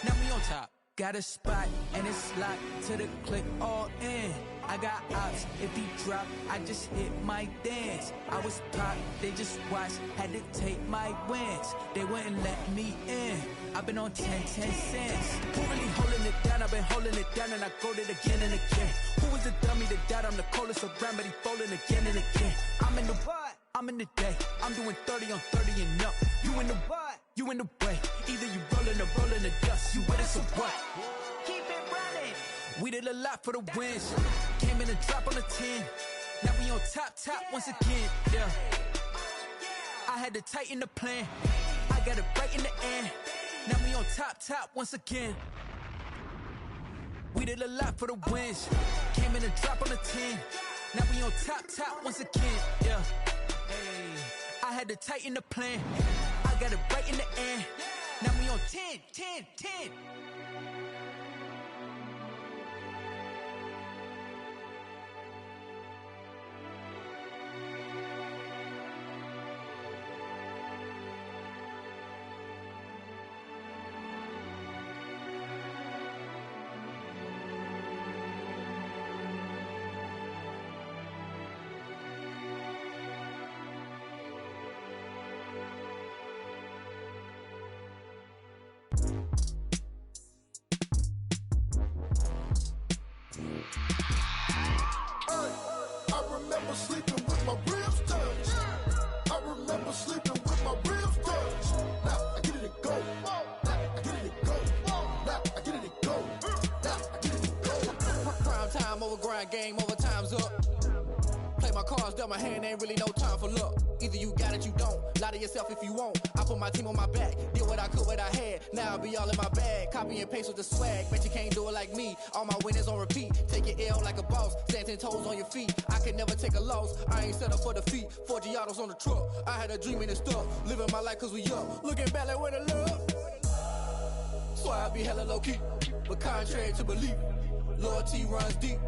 Now we on top. Got a spot and it's locked to the click all in. I got ops, if he drop, I just hit my dance. I was pop, they just watched, had to take my wins. They wouldn't let me in. I've been on 10 cents. Who really holding it down? I've been holding it down and I go it again and again. Who was the dummy that doubt I'm the coldest around, but he folding again and again. I'm in the what? I'm in the day. I'm doing 30 on 30 and up. You in the what? You in the way. Either you rolling or rolling the dust. You with us or what? Keep it running. We did a lot for the wins. Came in a drop on the 10. Now we on top once again, yeah. I had to tighten the plan. I got it right in the end. Now we on top once again. We did a lot for the wins. Came in and dropped on the 10. Now we on top once again, yeah. Hey, I had to tighten the plan. I got it right in the end. Now we on 10. I remember sleeping with my ribs touched. I remember sleeping with my ribs touched. Now I get it and go. Now I get it and go. Now I get it and go. Now I get it and go. Prime time over grind game, over time's up. Play my cards, dealt my hand, ain't really no time for luck. Either you got it, you don't. Lie to yourself if you won't. I put my team on my back, did what I could, what I had. Now I'll be all in my bag. Copy and paste with the swag. Bet you can't do it like me. All my winners on repeat. Take your L like a boss. Stand 10 toes on your feet. I can never take a loss. I ain't set up for defeat. 4 Giottos on the truck. I had a dream and it's stuck. Living my life cause we up. Looking back like where the love. So I be hella low key. But contrary to belief, loyalty runs deep.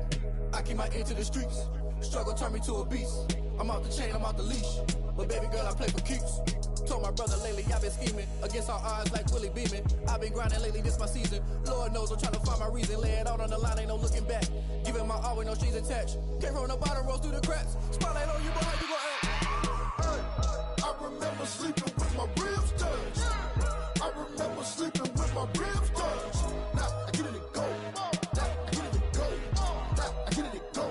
I keep my ear to the streets. Struggle turned me to a beast. I'm out the chain, I'm out the leash. But baby girl, I play for keeps. Told my brother lately, I've been scheming. Against all odds like Willie Beeman. I've been grinding lately, this my season. Lord knows I'm trying to find my reason. Lay it out on the line, ain't no looking back. Giving my all with no strings attached. Came from the bottom, rose through the cracks. Spotlight on you, boy, how you gon' act? I remember sleeping with my ribs touched. I remember sleeping with my ribs touched. Now I get it and go. Now I get it and go. Now I get it and go.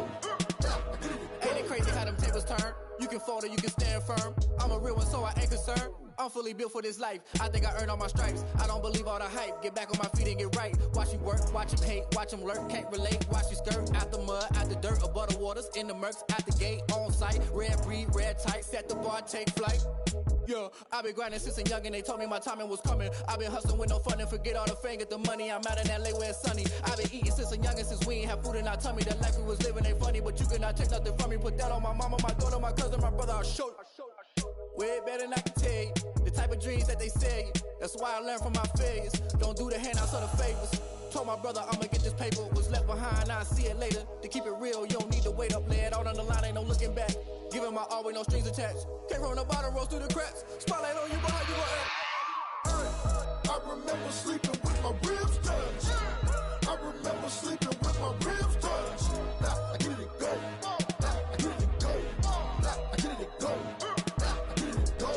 Now I get it and go. Ain't it crazy how them tables turn? You can fold or you can stand firm. I'm a real one, so I ain't concerned. I'm fully built for this life. I think I earned all my stripes. I don't believe all the hype. Get back on my feet and get right. Watch you work, watch him hate, watch him lurk. Can't relate, watch you skirt. Out the mud, out the dirt, above the waters, in the murks, out the gate, on site. Red breed, red tight, set the bar, take flight. Yeah, I've been grinding since a young and they told me my timing was coming. I've been hustling with no fun and forget all the fame, get the money. I'm out in LA where it's sunny. I've been eating since a young and since we ain't have food in our tummy. The life we was living ain't funny, but you cannot take nothing from me. Put that on my mama, my daughter, my cousin, my brother, I'll show you. Way better than I can tell you. The type of dreams that they sell you. That's why I learned from my failures. Don't do the handouts or the favors. Told my brother I'ma get this paper. Was left behind, I'll see it later. To keep it real, you don't need to wait up. Lay it out on the line, ain't no looking back. Giving my all with no strings attached. Came from the bottom, rose through the cracks. Spotlight on you, boy, how you gon' act? I remember sleeping with my ribs touched. I remember sleeping with my ribs touched. Now I get it and go. Now I get it and go. Now I get it and go. Now I get it and go.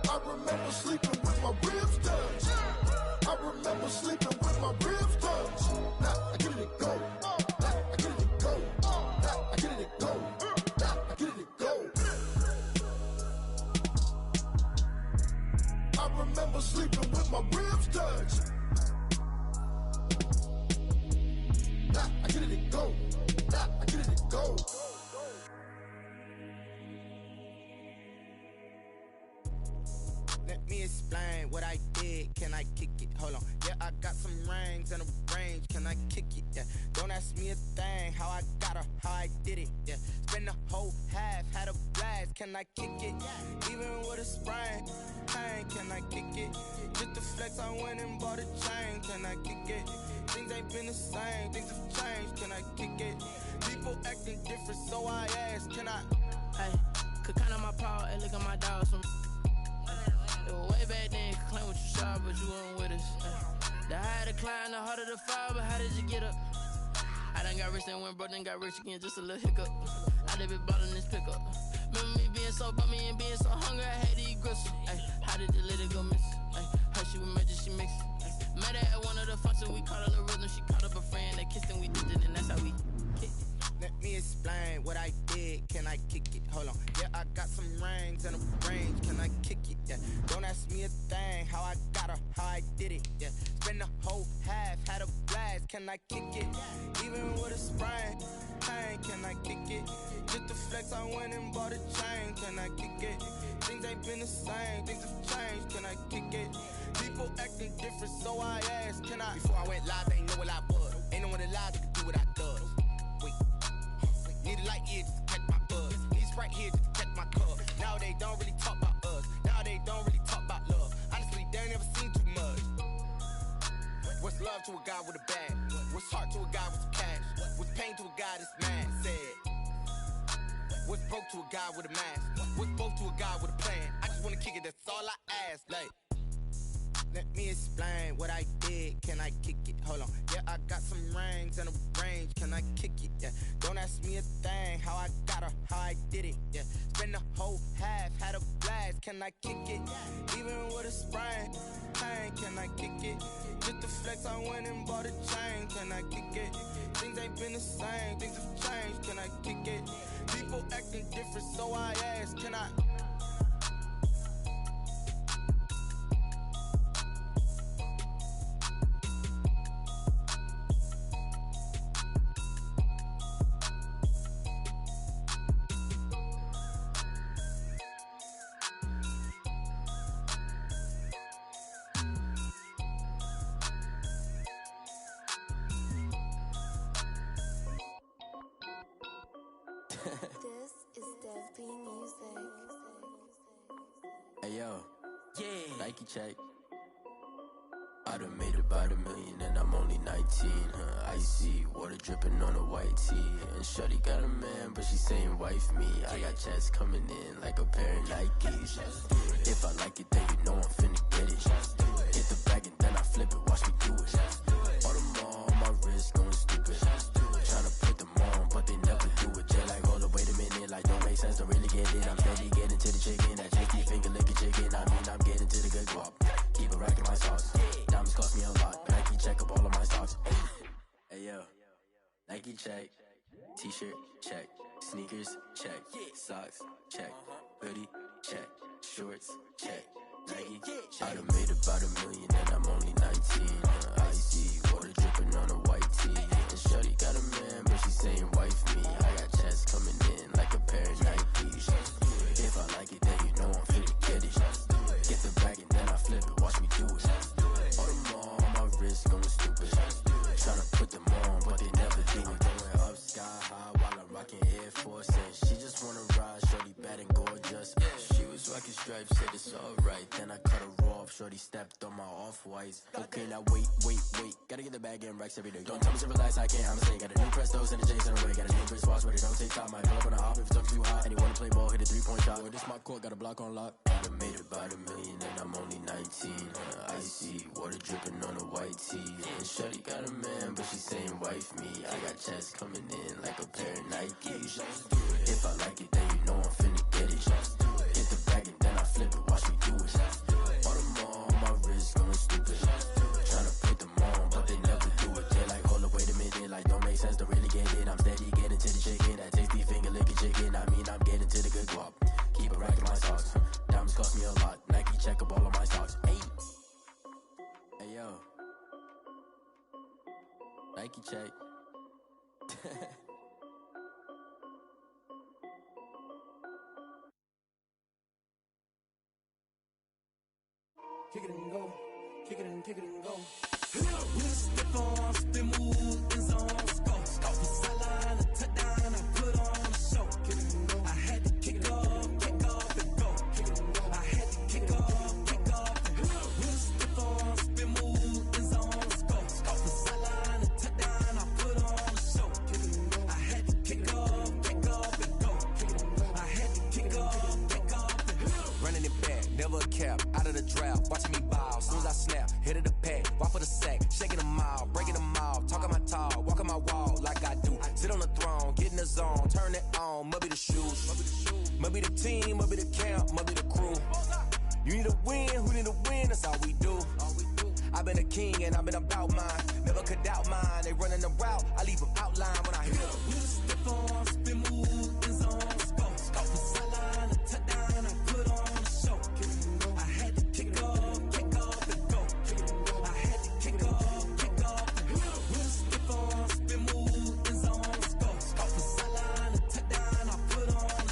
I remember sleeping with my ribs touched. I remember sleeping with my ribs touched. Now I get it and go. Now I get it and go. Now I get it and go. Now I get it and go. I remember sleeping with my ribs touched. Now I get it and go. Now I get it and go. Let me explain what I did. Can I kick it? Hold on. Yeah, I got some rings and a range. Can I kick it? Yeah. Don't ask me a thing. How I got her, how I did it. Yeah. Spend the whole half, had a blast. Can I kick it? Even with a sprain. Pain, can I kick it? Just the flex, I went and bought a chain. Can I kick it? Things ain't been the same. Things have changed. Can I kick it? People acting different, so I ask. Can I? Hey, could count on my power and look at my dogs from. Way back then, could claim what you saw, but you weren't with us. The higher the climb, the harder the fall, but how did you get up? I done got rich, then went broke, then got rich again, just a little hiccup. I done been ballin' this pickup. Remember me being so bummy and being so hungry, I had to eat gristle. Ay, how did the lady go miss? Ay, her she was magic, she mixed. Met her at one of the functions, we caught a little rhythm, she caught up a friend, they kissed and we did it, and that's how we kicked it. Let me explain what I did. Can I kick it? Hold on. Yeah, I got some rings and a range. Can I kick it? Yeah. Don't ask me a thing. How I got her, how I did it. Yeah. Spend the whole half, had a blast. Can I kick it? Even with a sprain. Pain, can I kick it? Just flex, I went and bought a chain. Can I kick it? Things ain't been the same, things have changed. Can I kick it? People acting different, so I asked, can I? Before I went live, they ain't know what I was. Ain't no one alive that can do what I does. Wait, need a light here just to catch my buzz. Need Sprite here just to catch my cup. Now they don't really talk about us. Now they don't really talk about love. Honestly, they ain't never seen too much. What's love to a guy with a bag? What's heart to a guy with some cash? What's pain to a guy that's mad? Said. What's broke to a guy with a mask? What's both to a guy with a plan? I just wanna kick it, that's all I ask. Like, let me explain what I did. Can I kick it? Hold on. Yeah, I got some rings and a range. Can I kick it? Yeah. Don't ask me a thing. How I got her, how I did it. Yeah. Spend the whole half, had a blast. Can I kick it? Even with a sprain. Pain, can I kick it? Just the flex, I went and bought a chain. Can I kick it? Things ain't been the same. Things have changed. Can I kick it? People acting different, so I asked, can I? This is Dev B Music. Hey yo, yeah, Nike check. I done made about $1 million and I'm only 19, icy, water dripping on a white tee. And shawty got a man, but she saying wife me. I got checks coming in like a pair of Nikes. If I like it, then you know I'm finna get it. Hit the bag and then I flip it, watch me do it. All them all on my wrist going stupid. Tryna put them on, but they never do it. Jay like, hold up, wait a minute, like don't make sense, don't really get it. I'm steady getting to the chicken, that tasty finger licking chicken. I mean, I'm getting to the good guap. Keep it racking my sauce. Diamonds cost me a lot. Nike check up all of my stocks. Hey yo, Nike check. T-shirt check. Sneakers check. Socks check. Hoodie check. Shorts check. Nike check. I done made about $1 million and I'm only 19. Icy, water dripping on a white tee. And shorty got a man, but she saying wife me. I got checks coming in like a pair of Nikes. If I like it, then you know I'm finna get it. Get the bag and then I flip it, watch me do it. All them all on my wrist going stupid. Tryna put them on, but they never do it. Going up sky high while I'm rocking Air Force. And she just wanna ride, shorty bad and gorgeous. She was rocking stripes, said it's alright. Then I cut her off, shorty stepped on my off-whites. Okay, now wait. Gotta get the bag and racks every day. Don't tell me to relax, I can't, I'm saying. Got a new Prestos and a Jason away. Got a new wristwatch, but it don't take time. Might pull up on a hop if it's up too hot. And he wanna play ball, hit a 3-point shot. Well, this my court, got a block on lock. I done made about $1 million and I'm only 19. Icy, water dripping on a white tee. And shawty got a man, but she saying wife me. I got checks coming in like a pair of Nikes. If I like it, then you know I'm finna get it. Hit the bag and then I flip it, watch me do it. All them all on my wrist going stupid. Tryna put them on, but they never do it. They're like, hold up, wait a minute, like don't make sense, don't really get it. I'm steady getting to the chicken, that tasty finger licking chicken. I mean, I'm getting to the good guap. Keep it racking my sauce. Diamonds cost me a lot. Nike check up all of my stocks. Hey yo, Nike check. Kick it and go, kick it and go. We step on, spin, move, in zone, go. From sideline to touchdown, I put on a show. Kick it and go. I had to kick off and go. Kick it and go. I had to kick off and go. We step on, spin, move, in zone, go. From sideline to touchdown, I put on a show. Kick it and go. I had to kick off and go. Kick it and go. I had to kick off and go. Running it back, never a cap, out of the draft, watching me ball. Soon as I snap, hit of the pack, walk for the sack, shaking them all, breaking them all, talking my talk, walking my wall like I do. Sit on the throne, get in the zone, turn it on, must be the shoes, must be the team, must be the camp, must be the crew. You need a win, who need a win, that's all we do. I've been a king and I've been about mine, never could doubt mine. They running the route, I leave them outline when I hit them. We step on, spin, move, in zone, go. From sideline to touchdown, I put on a show. I had to kick off and go. I had to kick off and go. We step on, spin, move, in zone, go. From sideline to touchdown, I put on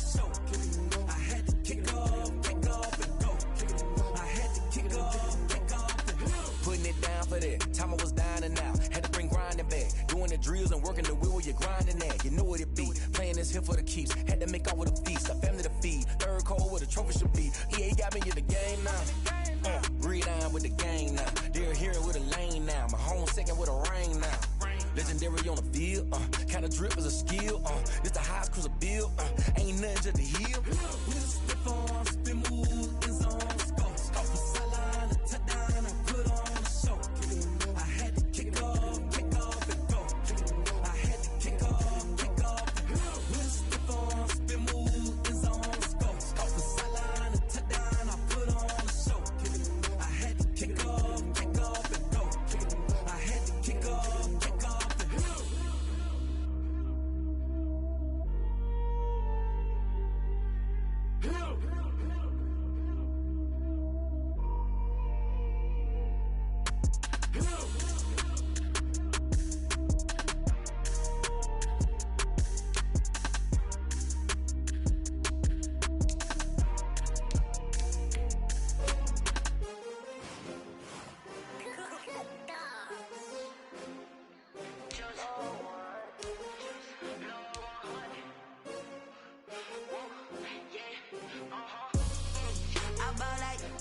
here for the keeps. Had to make off with a feast, a family to feed. Third cold where the trophy should be. EA got me in the game now. Read on with the game now. They're here with a lane now. My home second with a rain now. Legendary on the field, kinda drip is a skill, this the highest cruiser bill, ain't nothing just to heal. We slip on, spin move, in zone, scope. Off the sideline, a touchdown, I put on a show. I had to kick off and go. I had to kick off and go. We slip on, spin move, in zone, scope. Off the sideline, a touchdown, I put on a show. I had to kick off and go. I had to kick off.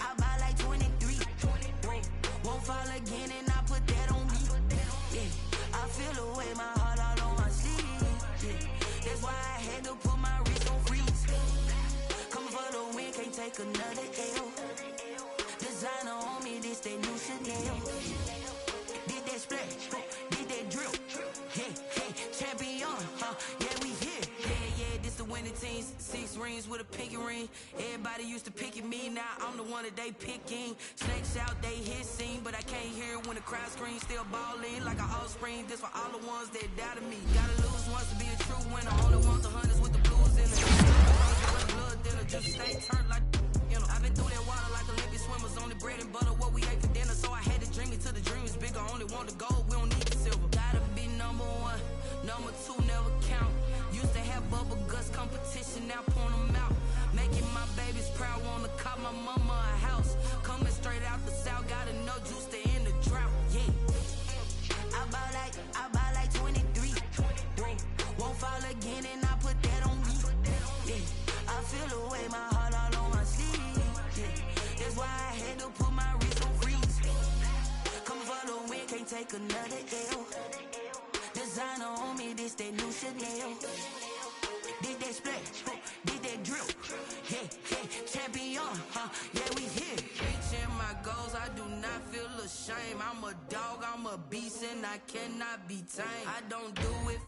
I buy like 23. Won't fall again and I put that on me. Yeah, I feel away my heart all on my sleeve. Yeah, that's why I had to put my wrist on freeze. Coming for the win, can't take another L. Designer on me, this that new Chanel. Did that splash, did that drill. Yeah, champion, yeah, we here. Yeah, this the winning team. 6 rings with a pinky ring. Everybody used to picking me, now I'm the one that they picking. Snakes out, they hit scene, but I can't hear it when the crowd screams. Still balling like an offspring. This for all the ones that doubted me. Gotta lose once to be a true winner. Only want the hunters with the blues in it. Blood dinner, just stay turned like, you know. I've been through that water like Olympic swimmers. Only bread and butter, what we ate for dinner. So I had to dream it till the dream is bigger. Only want the gold, we don't need the silver. Gotta be number 1, number 2 never count. Used to have bubble guts competition, now point them out. Making my babies proud, wanna cop my mama a house. Coming straight out the south, got enough juice to end the drought. Yeah, I buy like 23. Won't fall again and I put that on me. Yeah, I feel away my heart all on my sleeve. Yeah, that's why I had to put my wrist on freeze. Coming for the win, can't take another L. Designer on me, this that new Chanel. Did that splash, did that drill. Yeah, champion, yeah, we here. Reaching my goals, I do not feel ashamed. I'm a dog, I'm a beast, and I cannot be tamed. I don't do it